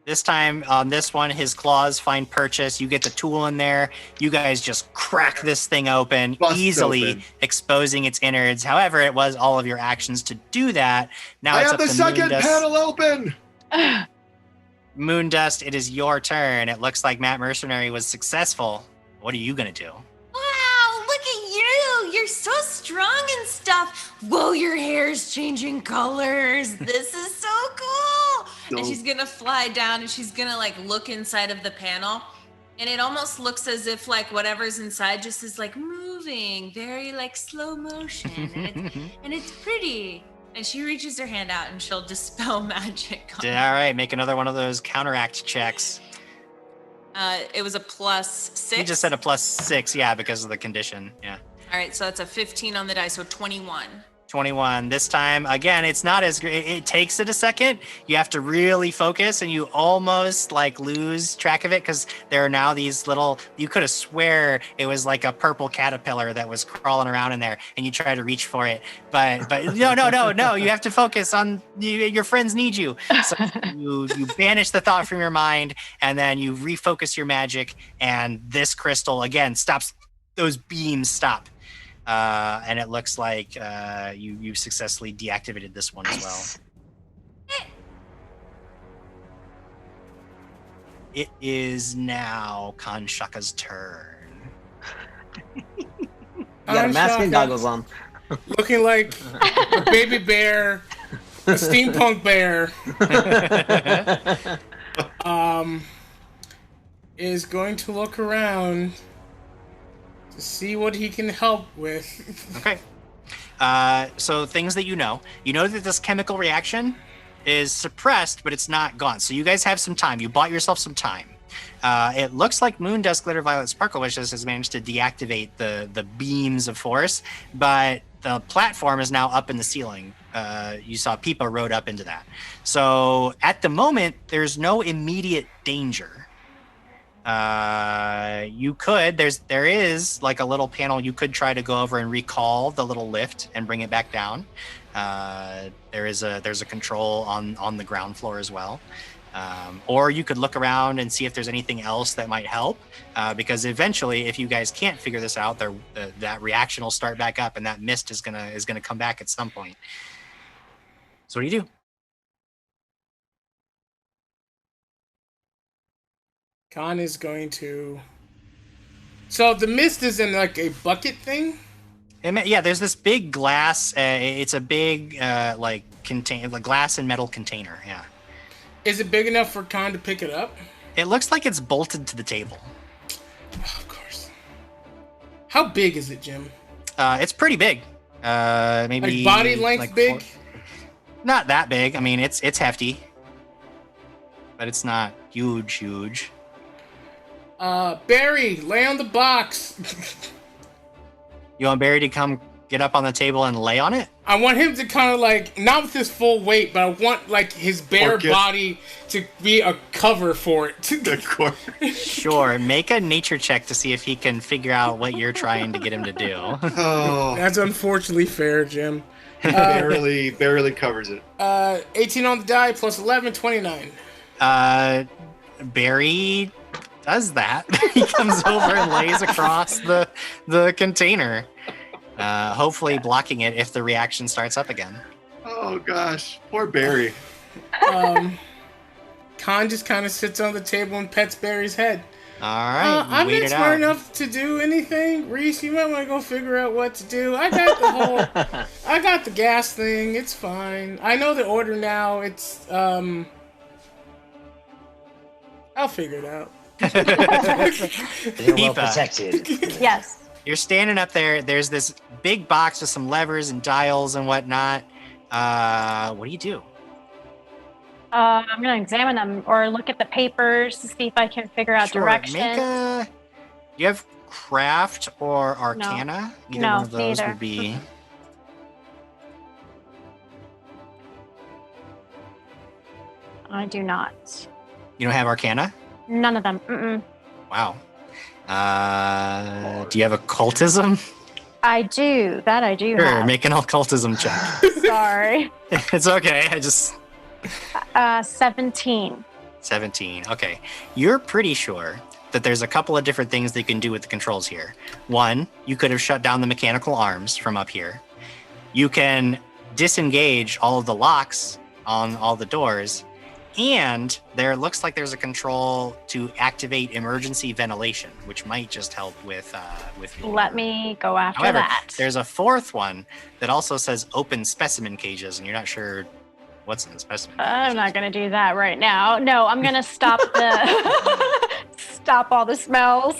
This time on this one, his claws find purchase. You get the tool in there. You guys just crack this thing open, easily exposing its innards. However, it was all of your actions to do that. Now I it's have up the to second Moondust. panel open. Moondust, it is your turn. It looks like Matt Mercenary was successful. What are you gonna do? Wow, look at you! You're so strong and stuff. Whoa, your hair's changing colors. This is so cool. And she's gonna fly down and she's gonna look inside of the panel. And it almost looks as if whatever's inside just is moving, very slow motion. And it's pretty. And she reaches her hand out and she'll dispel magic. All right, make another one of those counteract checks. It was a +6. You just said a +6, yeah, because of the condition. Yeah. All right, so that's a 15 on the die, so 21. 21. This time, again, it's not as great. It takes it a second. You have to really focus, and you almost lose track of it because there are now these little. You could have swear it was like a purple caterpillar that was crawling around in there, and you try to reach for it, but no. You have to focus on your friends need you. So you banish the thought from your mind, and then you refocus your magic, and this crystal again stops. Those beams stop. And it looks like you successfully deactivated this one as well. It is now Kanshaka's turn. You got a mask and goggles on. Looking like a baby bear, a steampunk bear. Is going to look around to see what he can help with. Okay. So things that you know that this chemical reaction is suppressed, but it's not gone. So you guys have some time. You bought yourself some time. It looks like Moondust Glitter Violet Sparkle Wishes has managed to deactivate the beams of force, but the platform is now up in the ceiling. You saw Peepa rode up into that. So at the moment, there's no immediate danger. There is like a little panel you could try to go over and recall the little lift and bring it back down. There's a control on the ground floor as well. Or you could look around and see if there's anything else that might help, because eventually, if you guys can't figure this out, that reaction will start back up, and that mist is gonna come back at some point. So what do you do? Khan is going to. So the mist is in like a bucket thing. Yeah, there's this big glass. It's a big like glass and metal container. Yeah. Is it big enough for Khan to pick it up? It looks like it's bolted to the table. Oh, of course. How big is it, Jim? It's pretty big. Maybe like body length big. Not that big. I mean, it's hefty, but it's not huge. Barry, lay on the box. You want Barry to come get up on the table and lay on it? I want him to kind of like, not with his full weight, but I want like his bare body to be a cover for it. Sure. Make a nature check to see if he can figure out what you're trying to get him to do. Oh, That's unfortunately fair, Jim. barely covers it. 18 on the die plus 11, 29. Barry does that. He comes over and lays across the container, hopefully blocking it if the reaction starts up again. Oh gosh, poor Barry. Khan just kind of sits on the table and pets Barry's head. All right, I'm not smart enough to do anything. Reese, you might want to go figure out what to do. I got the gas thing. It's fine. I know the order now. It's I'll figure it out. They're well protected. Yes. You're standing up there. There's this big box with some levers and dials and whatnot. What do you do? I'm going to examine them or look at the papers to see if I can figure out directions. Do you have craft or arcana? Either one of those would be. I do not. You don't have arcana? None of them. Mm-mm. Wow. Do you have occultism? I do. That I do Sure, have. make an occultism check. Sorry. It's okay. I just... 17. 17. Okay. You're pretty sure that there's a couple of different things they can do with the controls here. One, you could have shut down the mechanical arms from up here. You can disengage all of the locks on all the doors. And there looks like there's a control to activate emergency ventilation, which might just help with Let me go after However, that. There's a fourth one that also says open specimen cages, and you're not sure what's in the specimen. I'm not going to do that right now. No, I'm going to stop stop all the smells.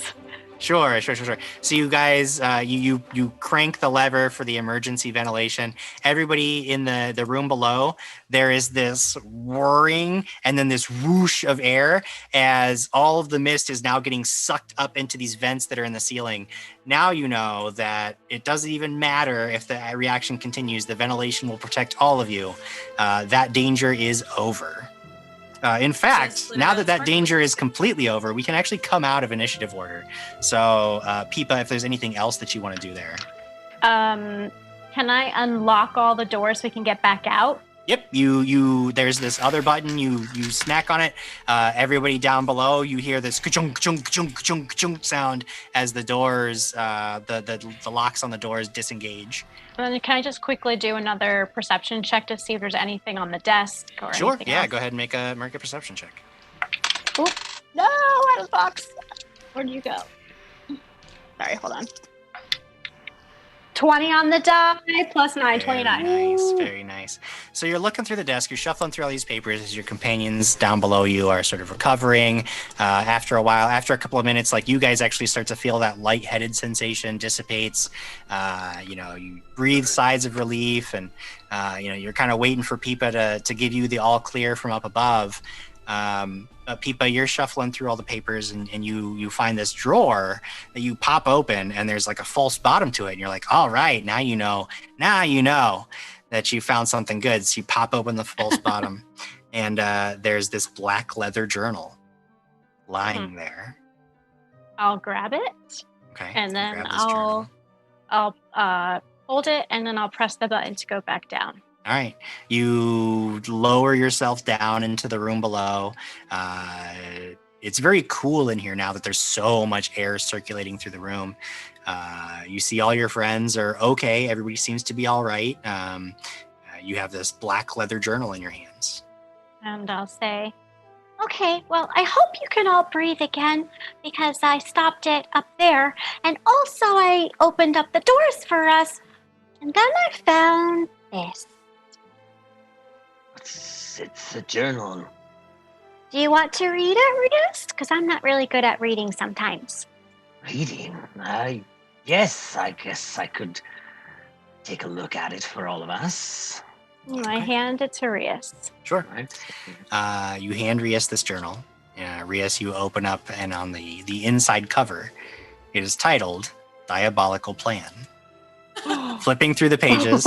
Sure. So you guys, you crank the lever for the emergency ventilation. Everybody in the room below, there is this whirring and then this whoosh of air as all of the mist is now getting sucked up into these vents that are in the ceiling. Now you know that it doesn't even matter if the reaction continues. The ventilation will protect all of you. That danger is over. In fact, now that danger is completely over, we can actually come out of initiative order. So, Peepa, if there's anything else that you want to do there. Can I unlock all the doors so we can get back out? Yep, you. There's this other button. You smack on it. Everybody down below, you hear this ka-chunk, ka-chunk, ka-chunk, ka-chunk, ka-chunk sound as the doors, the locks on the doors disengage. And then can I just quickly do another perception check to see if there's anything on the desk or Sure. anything Yeah. else? Go ahead and make a perception check. Oop. No, out of the box. Where'd you go? Sorry, hold on. 20 on the die, plus 9, 29. Nice, very nice. So you're looking through the desk, you're shuffling through all these papers as your companions down below you are sort of recovering. After a while, after a couple of minutes, like you guys actually start to feel that lightheaded sensation dissipates. You breathe sighs of relief, and you're kind of waiting for Peepa to give you the all clear from up above. Peepa, you're shuffling through all the papers and you find this drawer that you pop open and there's like a false bottom to it. And you're like, all right, now you know that you found something good. So you pop open the false bottom and there's this black leather journal lying there. I'll grab it. Okay. And then I'll hold it and then I'll press the button to go back down. All right. You lower yourself down into the room below. It's very cool in here now that there's so much air circulating through the room. You see all your friends are okay. Everybody seems to be all right. You have this black leather journal in your hands. And I'll say, okay, well, I hope you can all breathe again because I stopped it up there. And also I opened up the doors for us. And then I found this. It's a journal. Do you want to read it, Rias? Because I'm not really good at reading sometimes. Reading? Yes, I guess I could take a look at it for all of us. I hand it to Rias. Sure. You hand Rias this journal. Rias, you open up, and on the inside cover, it is titled Diabolical Plan. Flipping through the pages,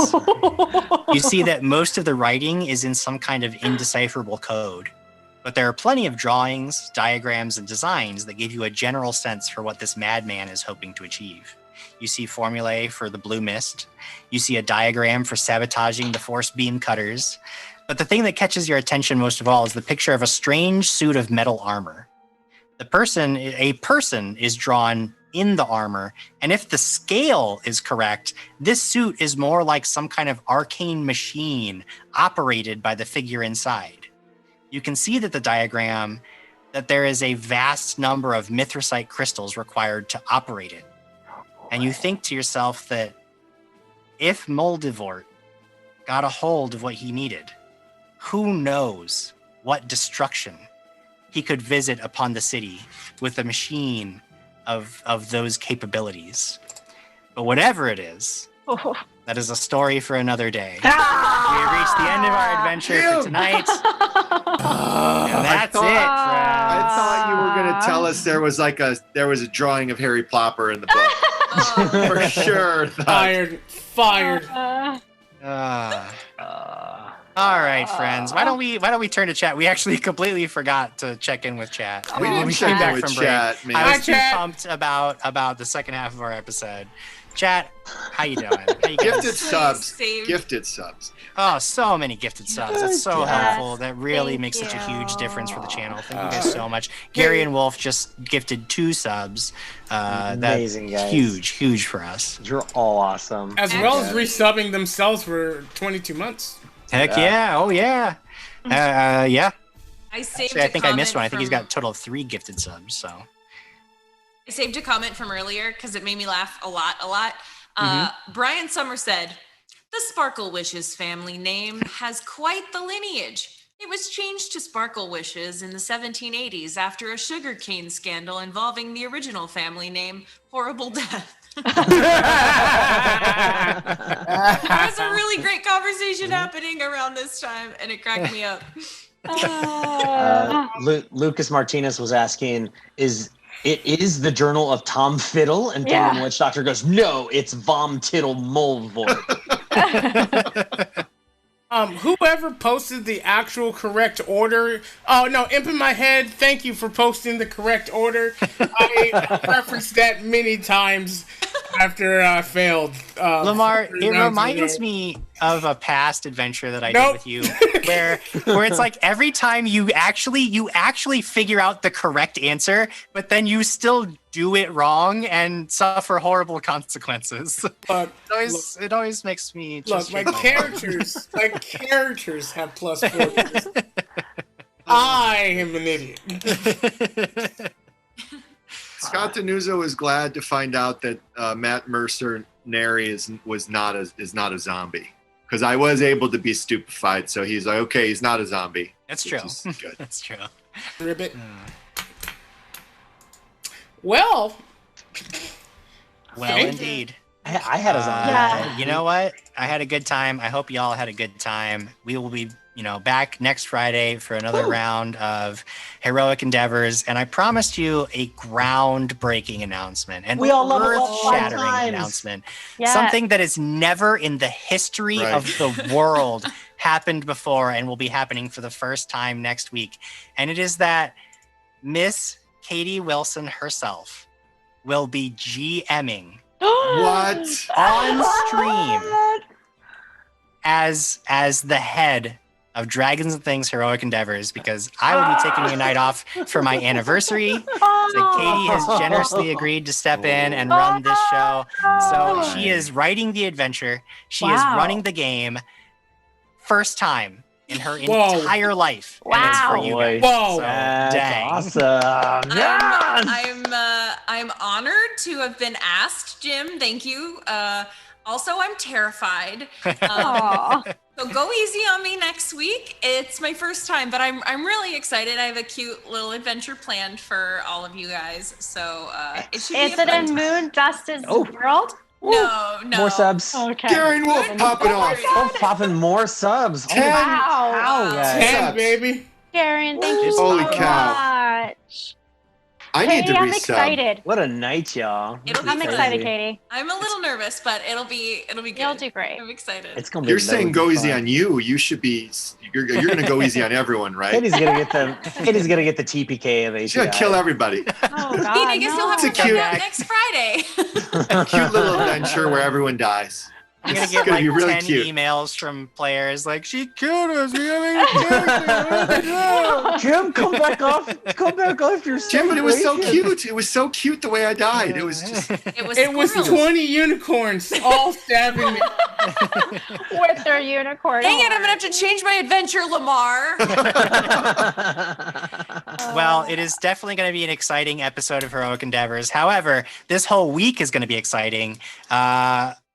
you see that most of the writing is in some kind of indecipherable code. But there are plenty of drawings, diagrams, and designs that give you a general sense for what this madman is hoping to achieve. You see formulae for the blue mist. You see a diagram for sabotaging the force beam cutters. But the thing that catches your attention most of all is the picture of a strange suit of metal armor. A person is drawn in the armor, and if the scale is correct, this suit is more like some kind of arcane machine operated by the figure inside. You can see that the diagram, that there is a vast number of mithracite crystals required to operate it. And you think to yourself that if Moldivort got a hold of what he needed, who knows what destruction he could visit upon the city with a machine of those capabilities. But whatever it is, that is a story for another day. We have reached the end of our adventure for tonight. And that's it, friends. I thought you were going to tell us there was a drawing of Harry Plopper in the book. For sure. Fired. All right, friends. Why don't we turn to chat? We actually completely forgot to check in with chat. We didn't check in with chat, man. I was too pumped about the second half of our episode. Chat, how you doing? How you guys? Gifted subs. Oh, so many gifted subs. That's so helpful. That really makes such a huge difference for the channel. Thank you guys so much. Gary and Wolf just gifted 2 subs. Amazing, that's guys. huge for us. You're all awesome. As well as resubbing themselves for 22 months. Heck yeah. Oh, yeah. Yeah. Actually, I think I missed one. I think he's got a total of 3 gifted subs, so. I saved a comment from earlier because it made me laugh a lot. Brian Summer said, "The Sparkle Wishes family name has quite the lineage. It was changed to Sparkle Wishes in the 1780s after a sugarcane scandal involving the original family name, Horrible Death." There was a really great conversation happening around this time, and it cracked me up. Lucas Martinez was asking, It is the Journal of Tom Fiddle, and Tom Witch Doctor goes, "No, it's Vom Tittle Molvort." Whoever posted the actual correct order. Oh no, Imp in my head. Thank you for posting the correct order. I referenced that many times after I failed. Lamar, it reminds me of a past adventure that I did with you, where it's like every time you actually figure out the correct answer, but then you still do it wrong and suffer horrible consequences. It always makes me just look. My characters have plus 4. I am an idiot. Scott Denuzzo is glad to find out that Matt Mercer Neri is not a zombie, because I was able to be stupefied. So he's like, okay, he's not a zombie. That's true. Good. That's true. Ribbit. Well, indeed. I had a zombie. Yeah. You know what? I had a good time. I hope y'all had a good time. We will be, back next Friday for another round of heroic endeavors. And I promised you a groundbreaking announcement, an earth-shattering announcement. Yes. Something that is never in the history of the world happened before and will be happening for the first time next week. And it is that Miss Katie Wilson herself will be GMing what on stream as the head of Dragons and Things Heroic Endeavors, because I will be taking a night off for my anniversary. So Katie has generously agreed to step in and run this show. So she is writing the adventure. She is running the game. First time in her entire life. Wow. And it's for you guys. Whoa. So, dang. Awesome. Yes! I'm honored to have been asked, Jim. Thank you. Also, I'm terrified. So go easy on me next week. It's my first time, but I'm really excited. I have a cute little adventure planned for all of you guys. So it should be Is it in Moon Dust's world? No. More subs. Okay. Gary Wolf popping off. Wolf popping more subs. 10. Wow, guys. 10, baby. Karen, thank you Holy so cow. much. I need to Katie, I'm resub. excited. What a night, y'all. It'll be I'm fun. excited, Katie. I'm a little nervous, but it'll be good. You'll do great. I'm excited. It's gonna be. You're saying go easy on you. You should be. You're gonna go easy on everyone, right? Katie's gonna get the. Katie's gonna get the TPK of API. She's gonna kill everybody. Oh, God. I guess you'll have to It's a come cute- out next Friday. Cute little adventure where everyone dies. I'm gonna It's get gonna like be really 10 cute. emails from players like, she killed us. We haven't Jim, come back off. Come back off your. Jim, but it was so celebration. cute. It was so cute the way I died. It was just. It was squirrels. 20 unicorns all stabbing me. With their unicorn. Dang it, I'm gonna have to change my adventure, Lamar. Well, it is definitely going to be an exciting episode of Heroic Endeavors. However, this whole week is going to be exciting.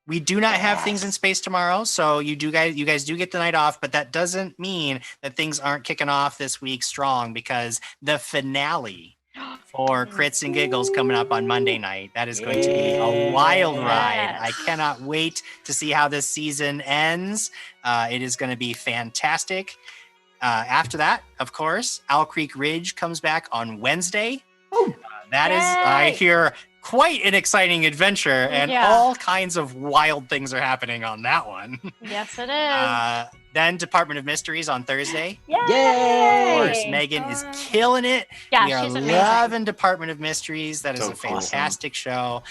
We do not have things in space tomorrow, so you guys do get the night off, but that doesn't mean that things aren't kicking off this week strong, because the finale for Crits and Giggles coming up on Monday night. That is going to be a wild ride. I cannot wait to see how this season ends. It is going to be fantastic. After that, of course, Owl Creek Ridge comes back on Wednesday. That is, I hear, quite an exciting adventure, and all kinds of wild things are happening on that one. Yes, it is. Then Department of Mysteries on Thursday. Yay! Of course, Megan is killing it. Yeah, we are she's amazing. loving Department of Mysteries. That is So a fantastic show.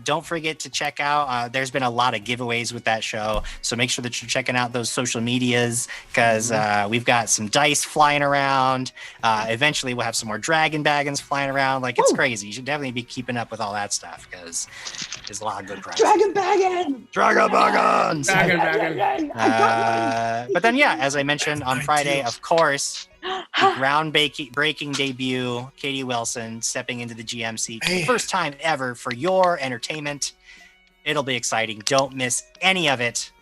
Don't forget to check out. There's been a lot of giveaways with that show, so make sure that you're checking out those social medias, because we've got some dice flying around. Eventually, we'll have some more dragon baggins flying around. Like, it's crazy. You should definitely be keeping up with all that stuff, because there's a lot of good prizes. Dragon baggin! Dragon baggins! Dragon. But then, as I mentioned on Friday, of course, the groundbreaking debut, Katie Wilson stepping into the GM seat for the first time ever for your entertainment. It'll be exciting. Don't miss any of it.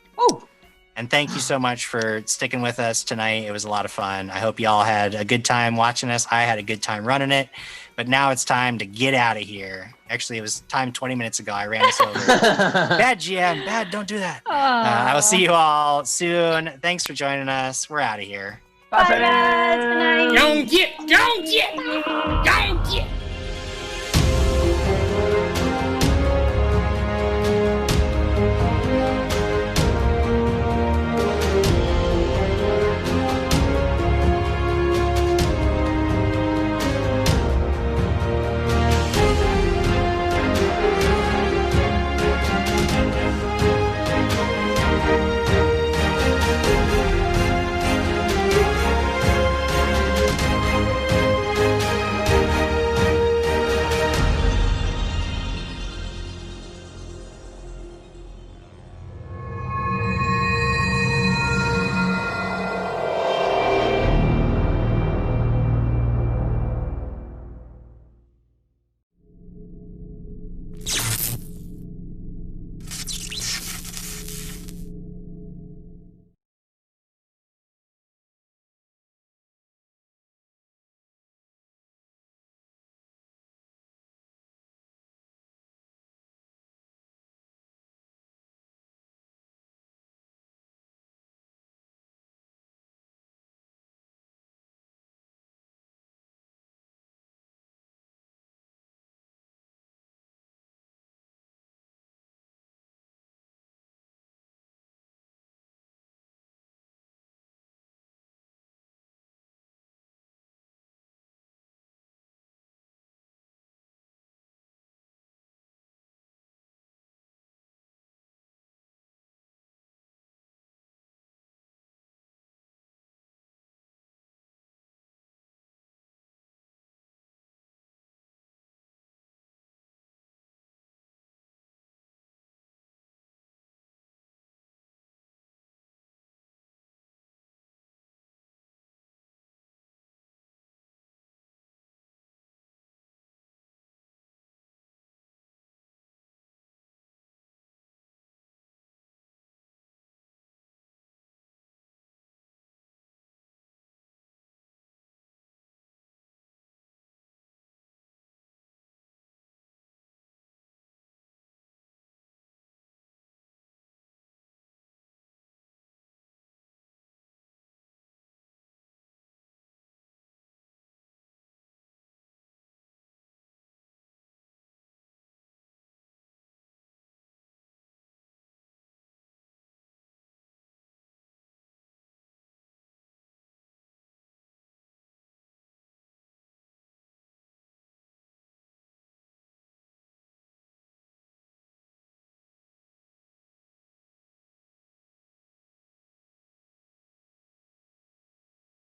And thank you so much for sticking with us tonight. It was a lot of fun. I hope y'all had a good time watching us. I had a good time running it. But now it's time to get out of here. Actually, it was time 20 minutes ago. I ran us over. Bad GM. Bad. Don't do that. I will see you all soon. Thanks for joining us. We're out of here. Bye, guys. Good night. Don't get.